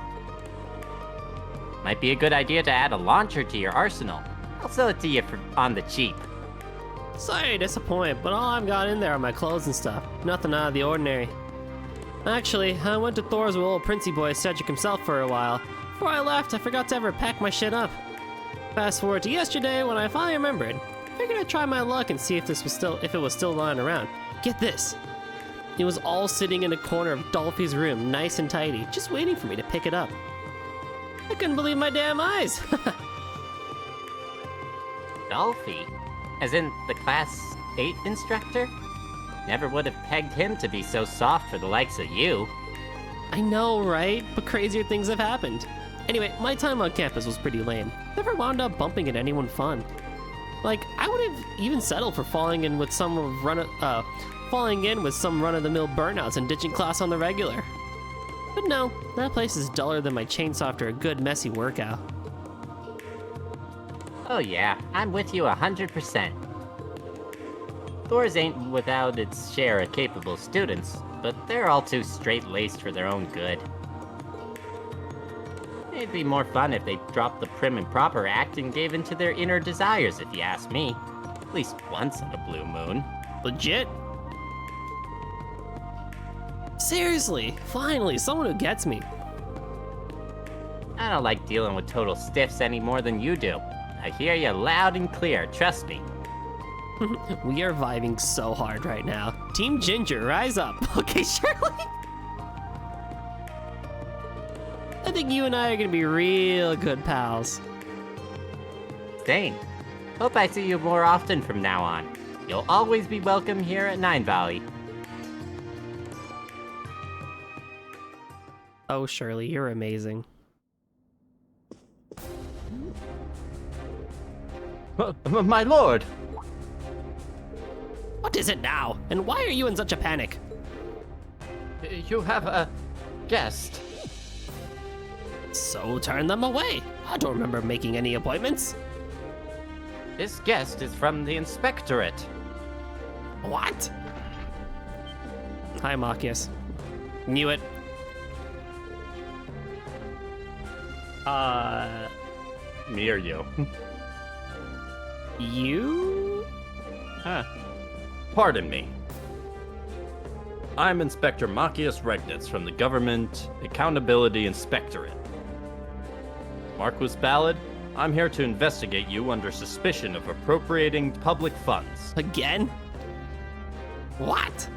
Might be a good idea to add a launcher to your arsenal. I'll sell it to you on the cheap. Sorry to disappoint, but all I've got in there are my clothes and stuff. Nothing out of the ordinary. Actually, I went to Thor's with old Princey Boy Cedric himself for a while. Before I left, I forgot to ever pack my shit up. Fast forward to yesterday when I finally remembered. Figured I'd try my luck and see if it was still lying around. Get this. It was all sitting in a corner of Dolphy's room, nice and tidy, just waiting for me to pick it up. I couldn't believe my damn eyes. Dolphy? As in the Class 8 instructor? Never would have pegged him to be so soft for the likes of you. I know, right? But crazier things have happened. Anyway, my time on campus was pretty lame. Never wound up bumping into anyone fun. Like, I would have even settled for falling in with some run-of-the-mill burnouts and ditching class on the regular. But no, that place is duller than my chainsaw after a good messy workout. Oh yeah, I'm with you 100%. Thor's ain't without its share of capable students, but they're all too straight-laced for their own good. It'd be more fun if they dropped the prim and proper act and gave in to their inner desires, if you ask me. At least once on a blue moon. Legit? Seriously, finally, someone who gets me. I don't like dealing with total stiffs any more than you do. I hear you loud and clear, trust me. We are vibing so hard right now. Team Ginger, rise up. Okay, Shirley. I think you and I are gonna be real good pals. Same. Hope I see you more often from now on. You'll always be welcome here at Nine Valley. Oh, Shirley, you're amazing. My lord! What is it now? And why are you in such a panic? You have a guest. So turn them away. I don't remember making any appointments. This guest is from the Inspectorate. What? Hi, Machias. Knew it. Me or you? You? Huh. Pardon me. I'm Inspector Machias Regnitz from the Government Accountability Inspectorate. Marquis Ballad, I'm here to investigate you under suspicion of appropriating public funds. Again? What?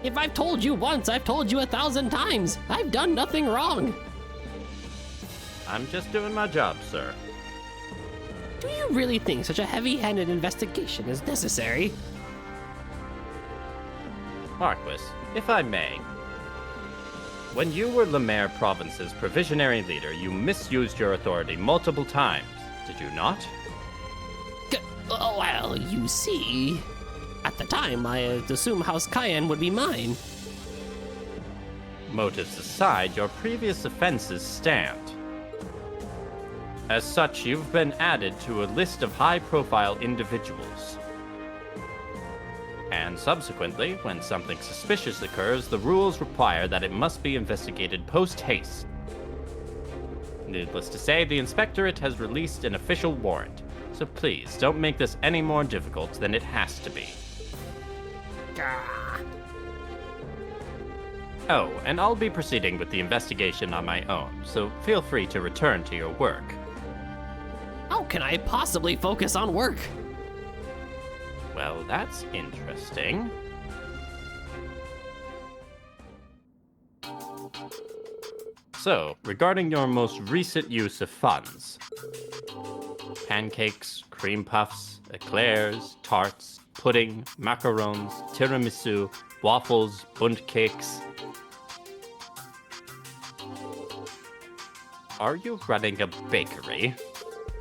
If I've told you once, I've told you 1,000 times. I've done nothing wrong. I'm just doing my job, sir. Do you really think such a heavy-handed investigation is necessary? Marquis, if I may. When you were Lemaire Province's provisionary leader, you misused your authority multiple times, did you not? Well, you see, at the time, I assumed House Cayenne would be mine. Motives aside, your previous offenses stand. As such, you've been added to a list of high-profile individuals. And subsequently, when something suspicious occurs, the rules require that it must be investigated post-haste. Needless to say, the Inspectorate has released an official warrant, so please don't make this any more difficult than it has to be. Oh, and I'll be proceeding with the investigation on my own, so feel free to return to your work. How can I possibly focus on work? Well, that's interesting. So, regarding your most recent use of funds, pancakes, cream puffs, eclairs, tarts, pudding, macarons, tiramisu, waffles, bunt cakes. Are you running a bakery?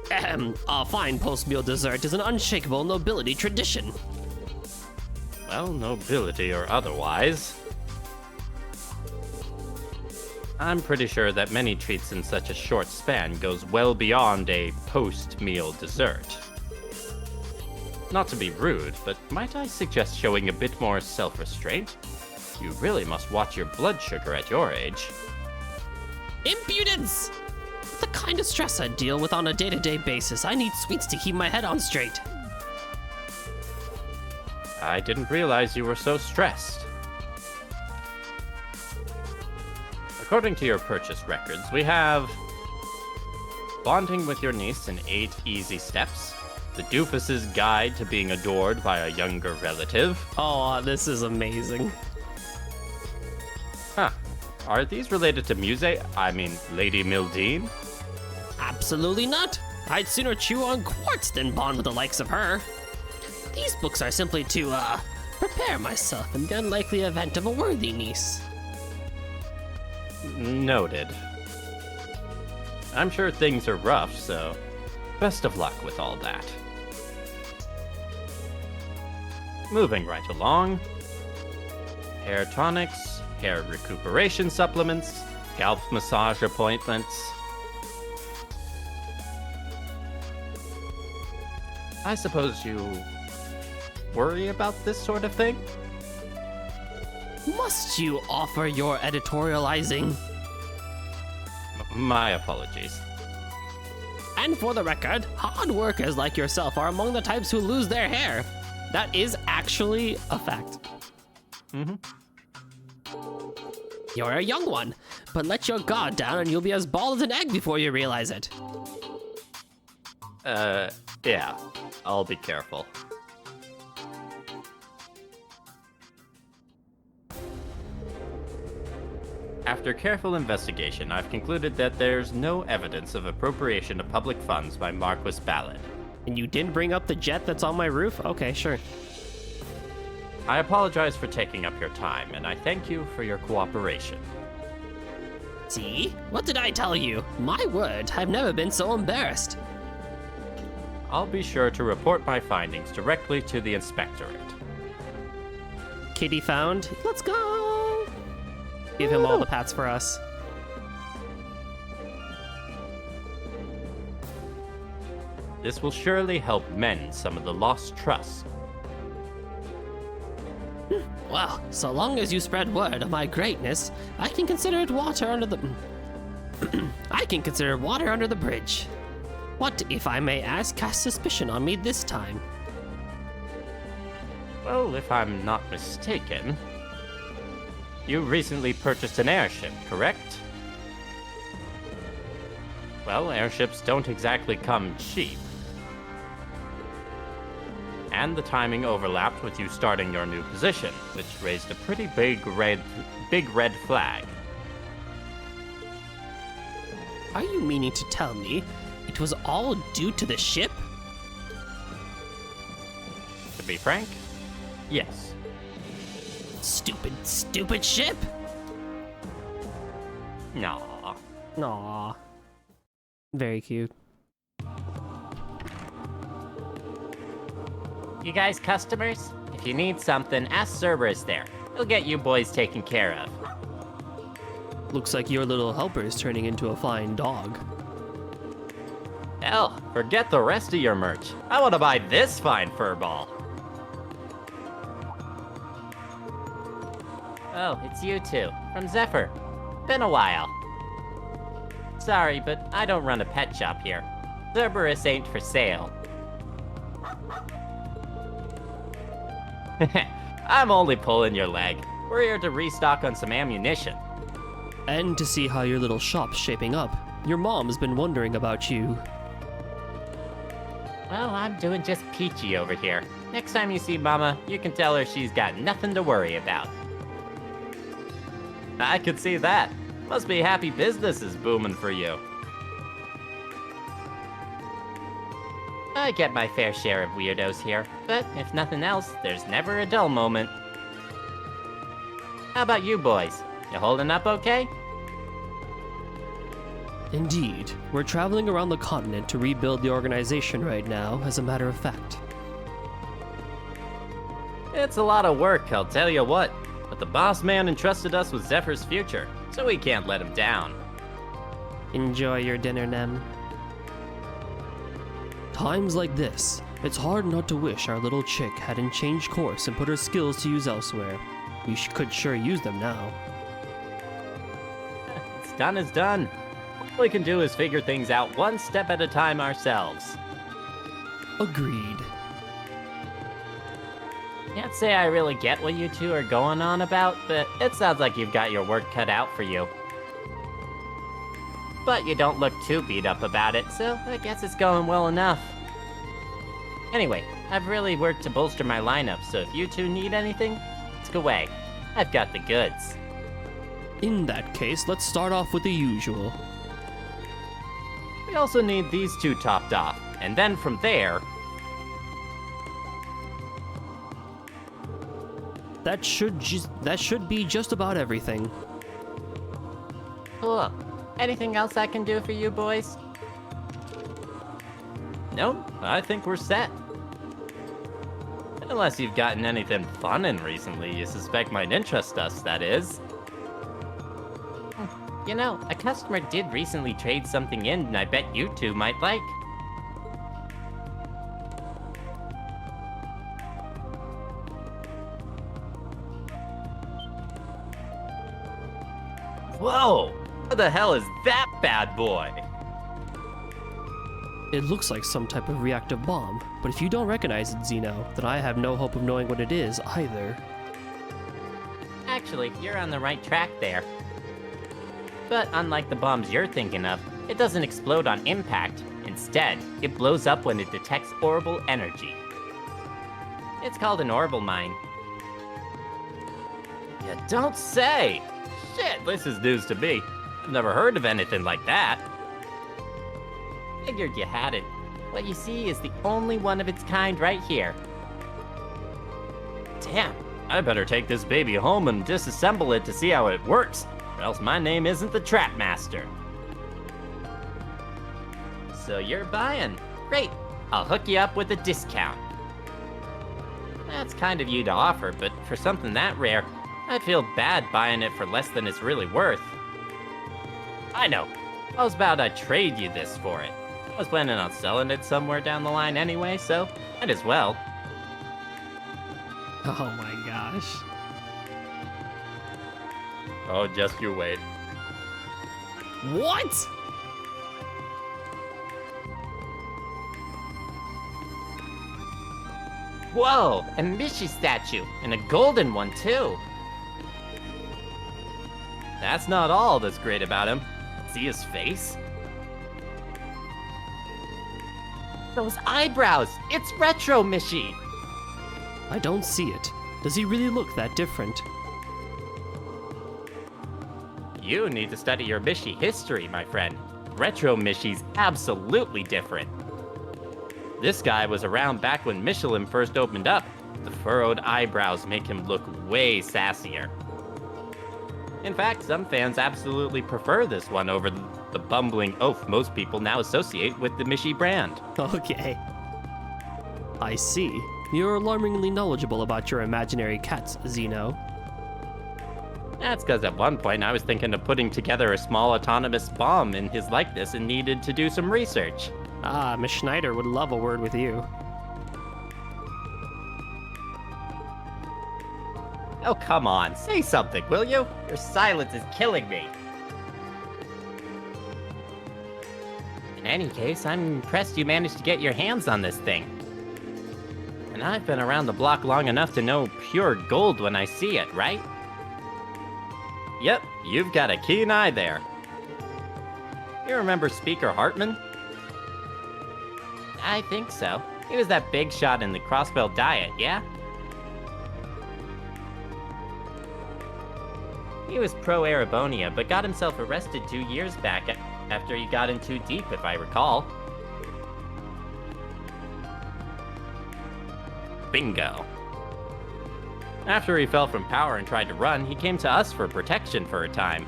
A fine post-meal dessert is an unshakable nobility tradition. Well, nobility or otherwise. I'm pretty sure that many treats in such a short span goes well beyond a post-meal dessert. Not to be rude, but might I suggest showing a bit more self-restraint? You really must watch your blood sugar at your age. Impudence! The kind of stress I deal with on a day-to-day basis, I need sweets to keep my head on straight. I didn't realize you were so stressed. According to your purchase records, we have bonding with your niece in 8 easy steps, the Doofus's guide to being adored by a younger relative. Oh, this is amazing. Huh. Are these related to Lady Mildine? Absolutely not. I'd sooner chew on quartz than bond with the likes of her. These books are simply to, prepare myself in the unlikely event of a worthy niece. Noted. I'm sure things are rough, so best of luck with all that. Moving right along. Hair tonics, hair recuperation supplements, scalp massage appointments. I suppose you worry about this sort of thing? Must you offer your editorializing? My apologies. And for the record, hard workers like yourself are among the types who lose their hair. That is actually a fact. Mm-hmm. You're a young one, but let your guard down and you'll be as bald as an egg before you realize it. Yeah. I'll be careful. After careful investigation, I've concluded that there's no evidence of appropriation of public funds by Marquis Ballard. And you didn't bring up the jet that's on my roof? Okay, sure. I apologize for taking up your time, and I thank you for your cooperation. See? What did I tell you? My word, I've never been so embarrassed. I'll be sure to report my findings directly to the Inspectorate. Kitty found. Let's go! Give him all the pats for us. This will surely help mend some of the lost trust. Well, so long as you spread word of my greatness, I can consider it water under the... I can consider water under the bridge. What, if I may ask, cast suspicion on me this time? Well, if I'm not mistaken, you recently purchased an airship, correct? Well, airships don't exactly come cheap. And the timing overlapped with you starting your new position, which raised a pretty big red flag. Are you meaning to tell me it was all due to the ship? To be frank, yes. Stupid, stupid ship? No. Aww. Very cute. You guys customers? If you need something, ask Cerberus there. He'll get you boys taken care of. Looks like your little helper is turning into a flying dog. Hell, forget the rest of your merch. I want to buy this fine furball. Oh, it's you two, from Zephyr. Been a while. Sorry, but I don't run a pet shop here. Cerberus ain't for sale. I'm only pulling your leg. We're here to restock on some ammunition. And to see how your little shop's shaping up. Your mom's been wondering about you. Well, I'm doing just peachy over here. Next time you see Mama, you can tell her she's got nothing to worry about. I could see that. Must be happy business is booming for you. I get my fair share of weirdos here, but if nothing else, there's never a dull moment. How about you boys? You holding up okay? Indeed, we're traveling around the continent to rebuild the organization right now, as a matter of fact. It's a lot of work, I'll tell you what. But the boss man entrusted us with Zephyr's future, so we can't let him down. Enjoy your dinner, Nem. Times like this, it's hard not to wish our little chick hadn't changed course and put her skills to use elsewhere. We could sure use them now. It's done is done. All we can do is figure things out one step at a time ourselves. Agreed. Can't say I really get what you two are going on about, but it sounds like you've got your work cut out for you. But you don't look too beat up about it, so I guess it's going well enough. Anyway, I've really worked to bolster my lineup, so if you two need anything, ask away. I've got the goods. In that case, let's start off with the usual. We also need these two topped off, and then from there... That should be just about everything. Cool. Anything else I can do for you boys? Nope, I think we're set. Unless you've gotten anything fun in recently you suspect might interest us, that is. You know, a customer did recently trade something in and I bet you two might like. Whoa! What the hell is that bad boy? It looks like some type of reactive bomb, but if you don't recognize it, Zeno, then I have no hope of knowing what it is either. Actually, you're on the right track there. But unlike the bombs you're thinking of, it doesn't explode on impact. Instead, it blows up when it detects orbital energy. It's called an orbital mine. You don't say! Shit, this is news to me. I've never heard of anything like that. Figured you had it. What you see is the only one of its kind right here. Damn, I better take this baby home and disassemble it to see how it works, or else my name isn't the Trap Master. So you're buying. Great, I'll hook you up with a discount. That's kind of you to offer, but for something that rare, I'd feel bad buying it for less than it's really worth. I know. How's about I trade you this for it? I was planning on selling it somewhere down the line anyway, so might as well. Oh my gosh. Oh, just you wait. What? Whoa, a Mishi statue, and a golden one too. That's not all that's great about him. See his face? Those eyebrows! It's retro Mishi! I don't see it. Does he really look that different? You need to study your Mishi history, my friend. Retro Mishi's absolutely different. This guy was around back when Michelin first opened up. The furrowed eyebrows make him look way sassier. In fact, some fans absolutely prefer this one over the bumbling oaf most people now associate with the Mishi brand. Okay. I see. You're alarmingly knowledgeable about your imaginary cats, Zeno. That's because at one point I was thinking of putting together a small autonomous bomb in his likeness and needed to do some research. Ah, Miss Schneider would love a word with you. Oh, come on, say something, will you? Your silence is killing me. In any case, I'm impressed you managed to get your hands on this thing. And I've been around the block long enough to know pure gold when I see it, right? Yep, you've got a keen eye there. You remember Speaker Hartman? I think so. He was that big shot in the Crossbell Diet, yeah? He was pro-Erebonia, but got himself arrested 2 years back after he got in too deep, if I recall. Bingo. After he fell from power and tried to run, he came to us for protection for a time.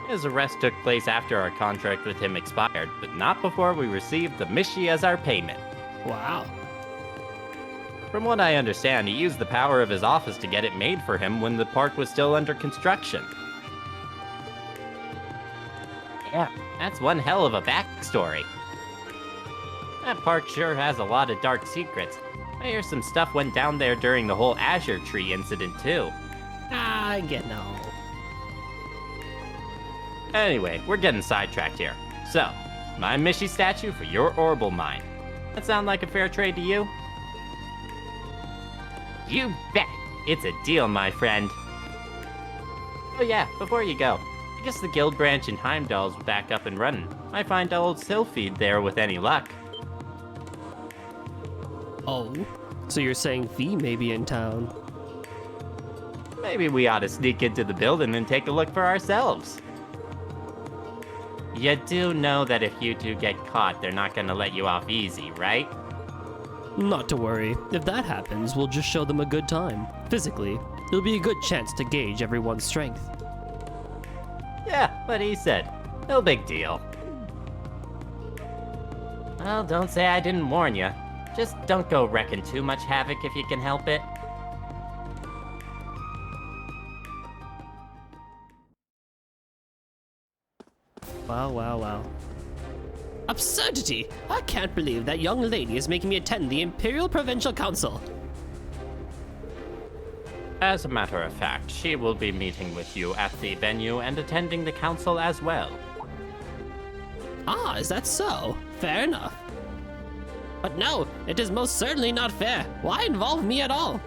His arrest took place after our contract with him expired, but not before we received the Mishi as our payment. Wow. From what I understand, he used the power of his office to get it made for him when the park was still under construction. Yeah, that's one hell of a backstory. That park sure has a lot of dark secrets. I hear some stuff went down there during the whole Azure Tree incident, too. I get no. Anyway, we're getting sidetracked here. So, my Mishi statue for your Orbital mine. That sound like a fair trade to you? You bet! It's a deal, my friend. Oh yeah, before you go, I guess the guild branch in Heimdall's back up and running. Might find old Sylphid there with any luck. Oh, so you're saying V may be in town? Maybe we ought to sneak into the building and take a look for ourselves. You do know that if you two get caught, they're not gonna let you off easy, right? Not to worry. If that happens, we'll just show them a good time. Physically, it'll be a good chance to gauge everyone's strength. Yeah, what he said. No big deal. Well, don't say I didn't warn you. Just don't go wrecking too much havoc if you can help it. Wow. Absurdity! I can't believe that young lady is making me attend the Imperial Provincial Council. As a matter of fact, she will be meeting with you at the venue and attending the council as well. Ah, is that so? Fair enough. But no, it is most certainly not fair. Why involve me at all?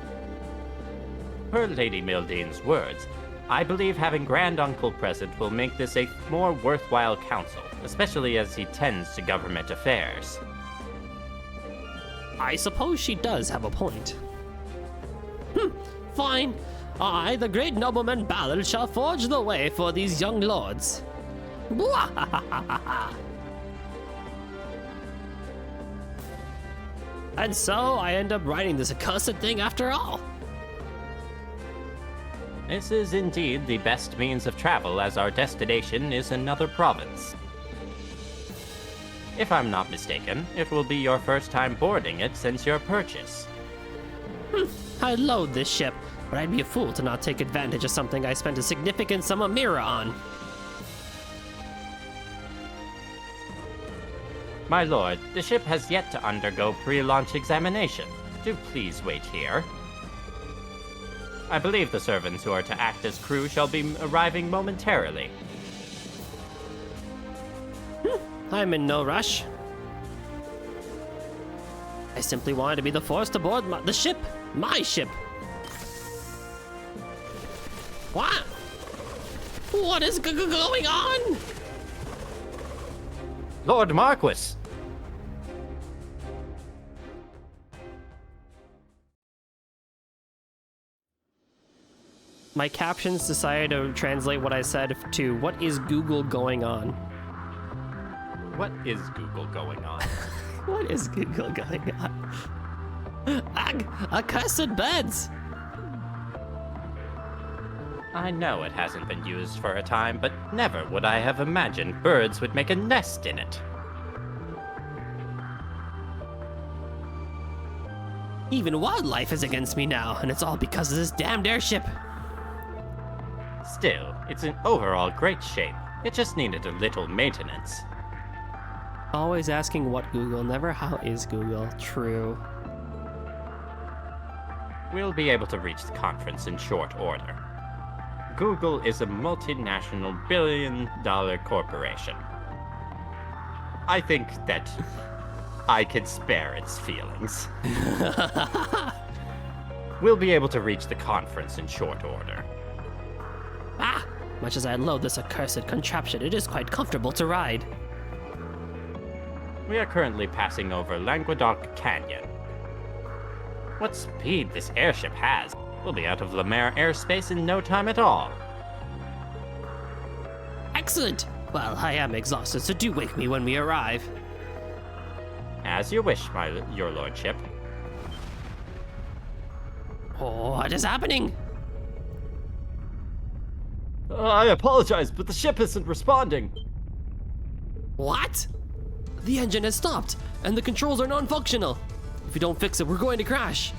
Per Lady Mildane's words, I believe having Grand Uncle present will make this a more worthwhile council, especially as he tends to government affairs. I suppose she does have a point. Fine. I, the great nobleman Ballard, shall forge the way for these young lords. And so I end up writing this accursed thing after all. This is indeed the best means of travel, as our destination is another province. If I'm not mistaken, it will be your first time boarding it since your purchase. I loathe this ship, but I'd be a fool to not take advantage of something I spent a significant sum of mirror on. My lord, the ship has yet to undergo pre-launch examination. Do please wait here. I believe the servants who are to act as crew shall be arriving momentarily. I'm in no rush. I simply wanted to be the first aboard the ship. My ship. What? What is going on? Lord Marquis! My captions decided to translate what I said to "What is Google going on?" What is Google going on? What is Google going on? Ugh, accursed birds! I know it hasn't been used for a time, but never would I have imagined birds would make a nest in it. Even wildlife is against me now, and it's all because of this damned airship. Still, it's in overall great shape. It just needed a little maintenance. Always asking what Google, never how is Google. True. We'll be able to reach the conference in short order. Google is a multinational billion-dollar corporation. I think that I could spare its feelings. We'll be able to reach the conference in short order. Ah! Much as I loathe this accursed contraption, it is quite comfortable to ride. We are currently passing over Languedoc Canyon. What speed this airship has! We'll be out of Lemaire airspace in no time at all. Excellent! Well, I am exhausted, so do wake me when we arrive. As you wish, your lordship. Oh, what is happening? I apologize, but the ship isn't responding. What? The engine has stopped, and the controls are non-functional. If we don't fix it, we're going to crash.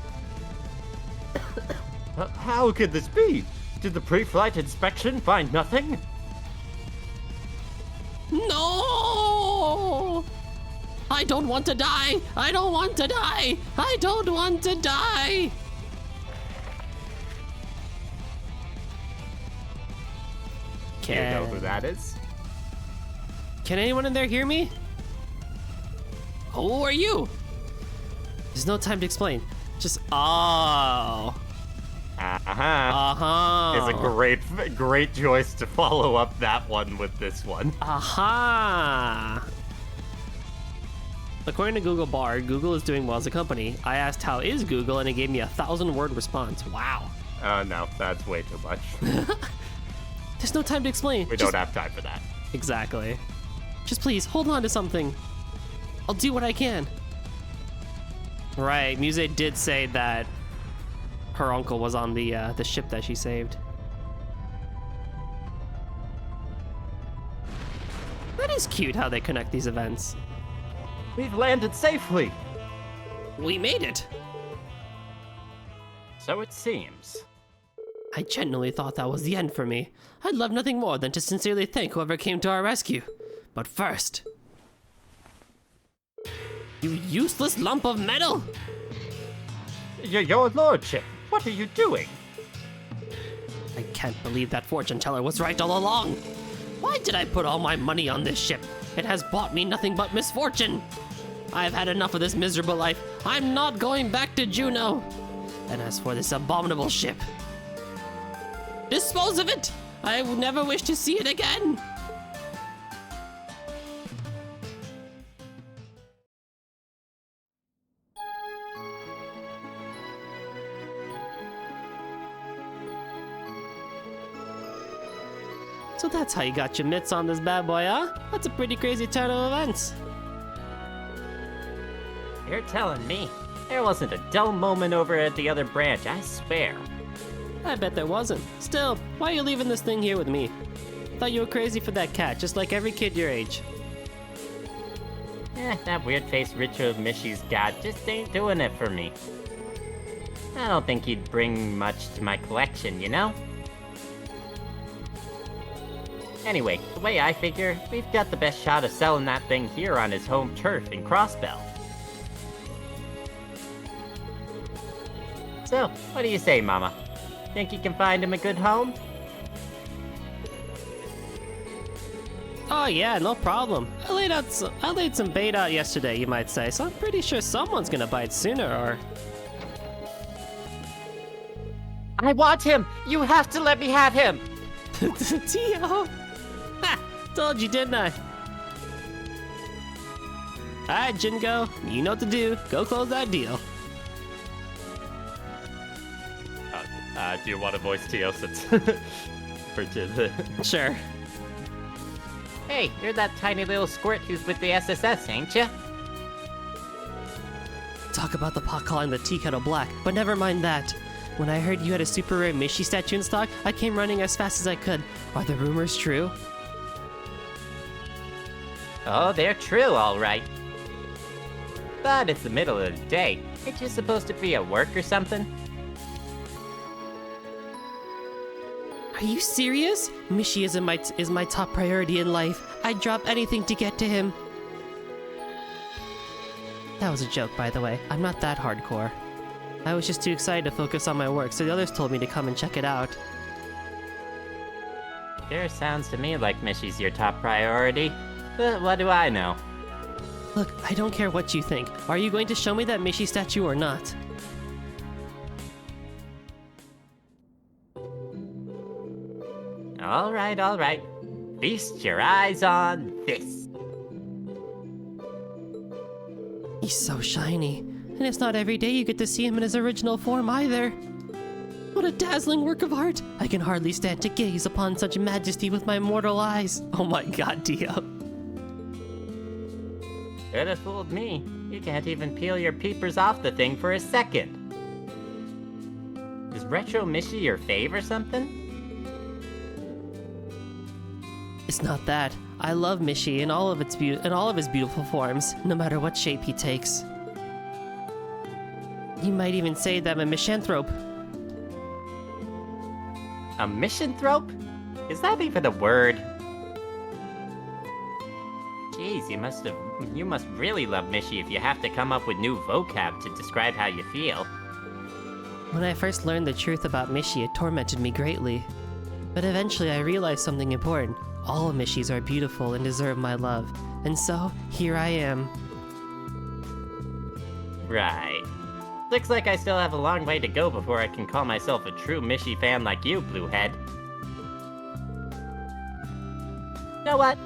How could this be? Did the pre-flight inspection find nothing? No! I don't want to die! I don't want to die! I don't want to die! You know who that is? Can anyone in there hear me? Who are you? There's no time to explain. Just, oh. Is a great choice to follow up that one with this one. Aha! According to Google Bard, Google is doing well as a company. I asked how is Google, and it gave me a 1,000-word response. Wow. No, that's way too much. There's no time to explain. We don't have time for that. Exactly. Just please, hold on to something. I'll do what I can. Right, Muse did say that her uncle was on the ship that she saved. That is cute how they connect these events. We've landed safely. We made it. So it seems. I genuinely thought that was the end for me. I'd love nothing more than to sincerely thank whoever came to our rescue. But first... You useless lump of metal! Your lordship, what are you doing? I can't believe that fortune teller was right all along. Why did I put all my money on this ship? It has brought me nothing but misfortune. I've had enough of this miserable life. I'm not going back to Juneau. And as for this abominable ship, dispose of it! I would never wish to see it again! So that's how you got your mitts on this bad boy, huh? That's a pretty crazy turn of events. You're telling me? There wasn't a dull moment over at the other branch, I swear. I bet there wasn't. Still, why are you leaving this thing here with me? Thought you were crazy for that cat, just like every kid your age. That weird-faced ritual of Mishy's god just ain't doing it for me. I don't think he'd bring much to my collection, you know? Anyway, the way I figure, we've got the best shot of selling that thing here on his home turf in Crossbell. So, what do you say, Mama? Think you can find him a good home? Oh yeah, no problem. I laid some bait out yesterday, you might say, so I'm pretty sure someone's gonna bite sooner or... I want him! You have to let me have him! Tio! Ha! Told you, didn't I? Alright, Jingo, you know what to do. Go close that deal. Do you want to voice Teosit's Sure. Hey, you're that tiny little squirt who's with the SSS, ain't ya? Talk about the pot calling the tea kettle black, but never mind that. When I heard you had a super rare Mishy statue in stock, I came running as fast as I could. Are the rumors true? Oh, they're true, all right. But it's the middle of the day. Ain't you supposed to be at work or something? Are you serious? Mishy is my top priority in life. I'd drop anything to get to him. That was a joke, by the way. I'm not that hardcore. I was just too excited to focus on my work, so the others told me to come and check it out. Sure sounds to me like Mishy's your top priority. But what do I know? Look, I don't care what you think. Are you going to show me that Mishy statue or not? All right. Feast your eyes on this. He's so shiny. And it's not every day you get to see him in his original form either. What a dazzling work of art! I can hardly stand to gaze upon such majesty with my mortal eyes. Oh my god, Dio. Could have fooled me. You can't even peel your peepers off the thing for a second. Is Retro Mishi your fave or something? It's not that. I love Mishi in all of his beautiful forms, no matter what shape he takes. You might even say that I'm a misanthrope. A misanthrope? Is that even a word? Jeez, you must really love Mishi if you have to come up with new vocab to describe how you feel. When I first learned the truth about Mishi, it tormented me greatly. But eventually I realized something important. All Mishis are beautiful and deserve my love. And so, here I am. Right. Looks like I still have a long way to go before I can call myself a true Mishi fan like you, Bluehead. You know what?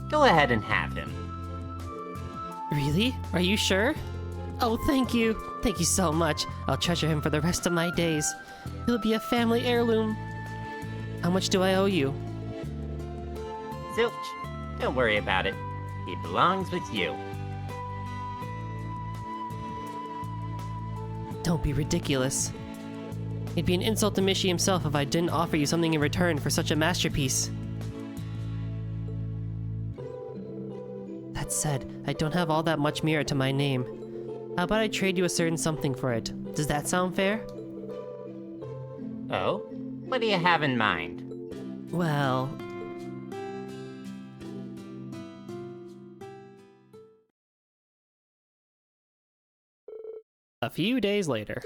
Go ahead and have him. Really? Are you sure? Oh, thank you. Thank you so much. I'll treasure him for the rest of my days. He'll be a family heirloom. How much do I owe you? Zilch, don't worry about it. He belongs with you. Don't be ridiculous. It'd be an insult to Mishi himself if I didn't offer you something in return for such a masterpiece. That said, I don't have all that much merit to my name. How about I trade you a certain something for it? Does that sound fair? Oh? What do you have in mind? Well... A few days later.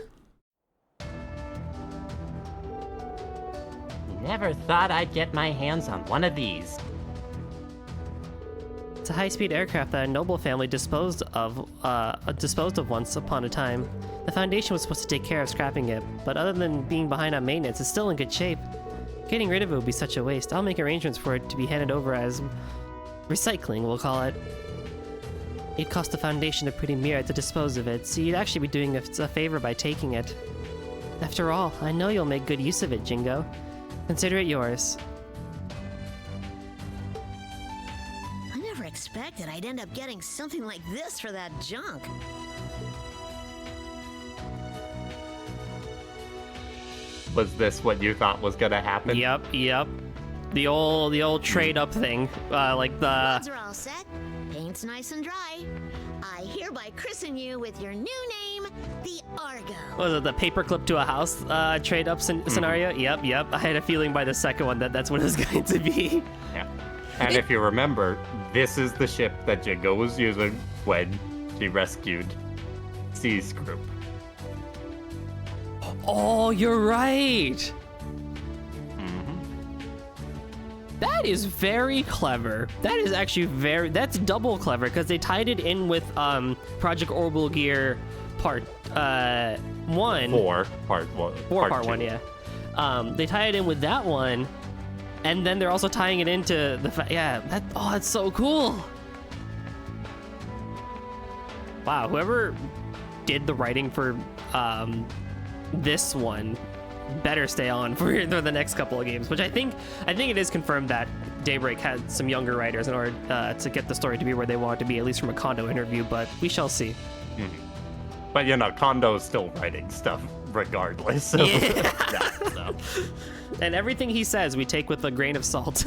Never thought I'd get my hands on one of these. It's a high-speed aircraft that a noble family disposed of once upon a time. The Foundation was supposed to take care of scrapping it, but other than being behind on maintenance, it's still in good shape. Getting rid of it would be such a waste. I'll make arrangements for it to be handed over as recycling, we'll call it. It'd cost the Foundation a pretty merit to dispose of it, so you'd actually be doing us a favor by taking it. After all, I know you'll make good use of it, Jingo. Consider it yours. I never expected I'd end up getting something like this for that junk. Was this what you thought was gonna happen? Yep. The old trade-up thing, like the... Roads are all set. Paint's nice and dry. I hereby christen you with your new name, the Argo. Was it the paperclip to a house trade-up scenario? Yep. I had a feeling by the second one that that's what it was going to be. Yeah. And if you remember, this is the ship that Jingo was using when she rescued C's group. Oh, you're right! That is very clever. That is actually that's double clever, because they tied it in with Project Orbital Gear Part 1. Part 1, yeah. They tie it in with that one, and then they're also tying it into the that's so cool. Wow, whoever did the writing for this one better stay on for the next couple of games, which I think it is confirmed that Daybreak had some younger writers in order to get the story to be where they want it to be, at least from a Kondo interview, but we shall see. But Kondo is still writing stuff regardless of that, so. And everything he says we take with a grain of salt.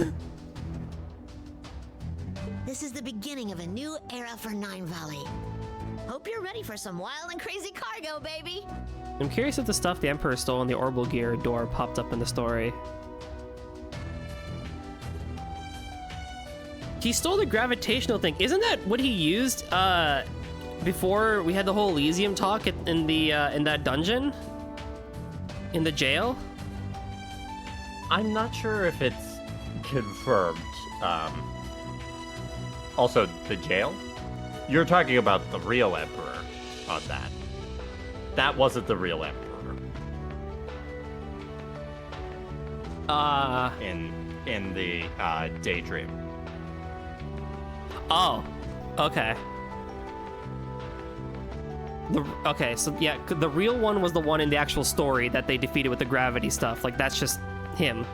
This is the beginning of a new era for Nine Valley. Hope you're ready for some wild and crazy cargo, baby. I'm curious if the stuff the Emperor stole in the Orbital Gear door popped up in the story. He stole the gravitational thing. Isn't that what he used before we had the whole Elysium talk in that dungeon? In the jail? I'm not sure if it's confirmed. Also, the jail? You're talking about the real Emperor on that. That wasn't the real Emperor. In the Daydream. Oh, okay. Okay, so yeah, the real one was the one in the actual story that they defeated with the gravity stuff. Like, that's just him.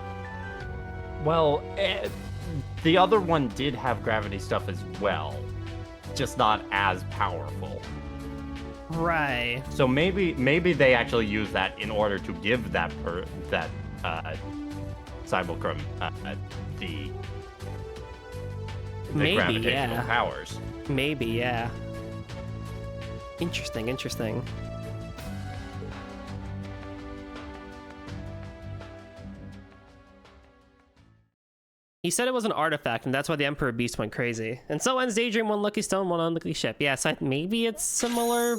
Well, the other one did have gravity stuff as well, just not as powerful. Right. So maybe they actually use that in order to give that Simulacrum the Maybe, gravitational yeah. powers. Maybe, yeah. Interesting. He said it was an artifact, and that's why the Emperor Beast went crazy. And so ends Daydream, one lucky stone, one unlucky ship. Yeah, so maybe it's similar.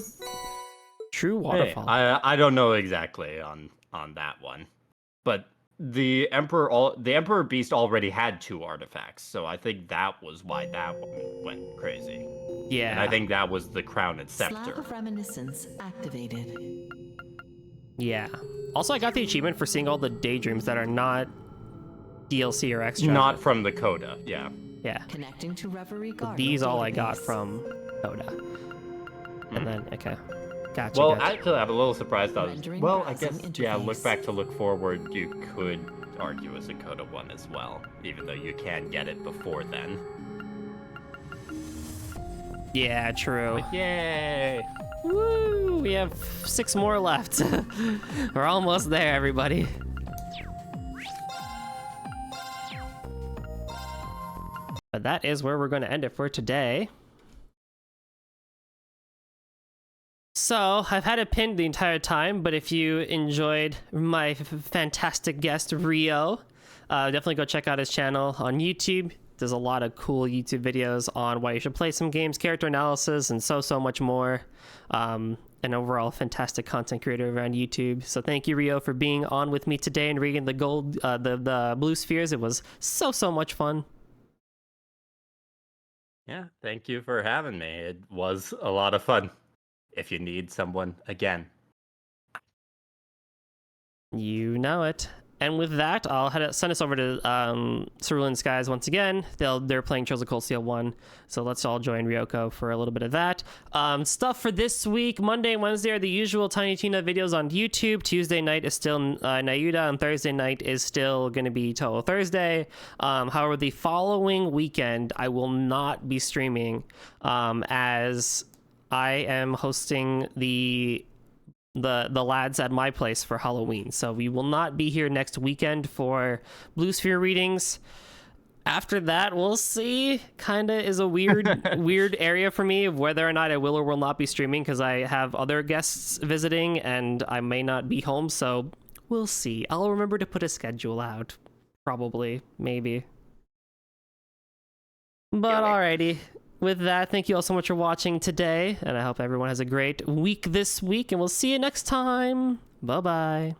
True waterfall. Hey, I don't know exactly on that one, but the Emperor Beast already had 2 artifacts, so I think that was why that one went crazy. Yeah. And I think that was the Crown and Slab Scepter. of Reminiscence activated. Yeah. Also, I got the achievement for seeing all the daydreams that are not DLC or extra. Not from the Coda, yeah. Yeah. Connecting to Reverie Garden. These all I database. got from Coda. And then, okay. Gotcha. Well, gotcha. actually, I'm a little surprised. Well, I guess, browsing yeah, interface. look back to look forward, you could argue as a Coda 1 as well, even though you can get it before then. Yeah, true. Yay! Woo! We have 6 more left. We're almost there, everybody. But that is where we're going to end it for today. So, I've had it pinned the entire time, but if you enjoyed my fantastic guest, Rio, definitely go check out his channel on YouTube. There's a lot of cool YouTube videos on why you should play some games, character analysis, and so much more. And overall, fantastic content creator around YouTube. So thank you, Rio, for being on with me today and reading the the blue spheres. It was so much fun. Yeah, thank you for having me. It was a lot of fun. If you need someone again. You know it. And with that, I'll send us over to Cerulean Skies once again. They're playing Trails of Cold Steel 1, so let's all join Ryoko for a little bit of that. Stuff for this week: Monday and Wednesday are the usual Tiny Tina videos on YouTube. Tuesday night is still Nayuda, and Thursday night is still going to be Toho Thursday. However, the following weekend, I will not be streaming as I am hosting the lads at my place for Halloween. So we will not be here next weekend for Blue Sphere readings. After that, we'll see. Kinda is a weird area for me of whether or not I will or will not be streaming, because I have other guests visiting and I may not be home, so we'll see. I'll remember to put a schedule out. Probably. Maybe. But alrighty. With that, thank you all so much for watching today, and I hope everyone has a great week this week, and we'll see you next time. Bye-bye.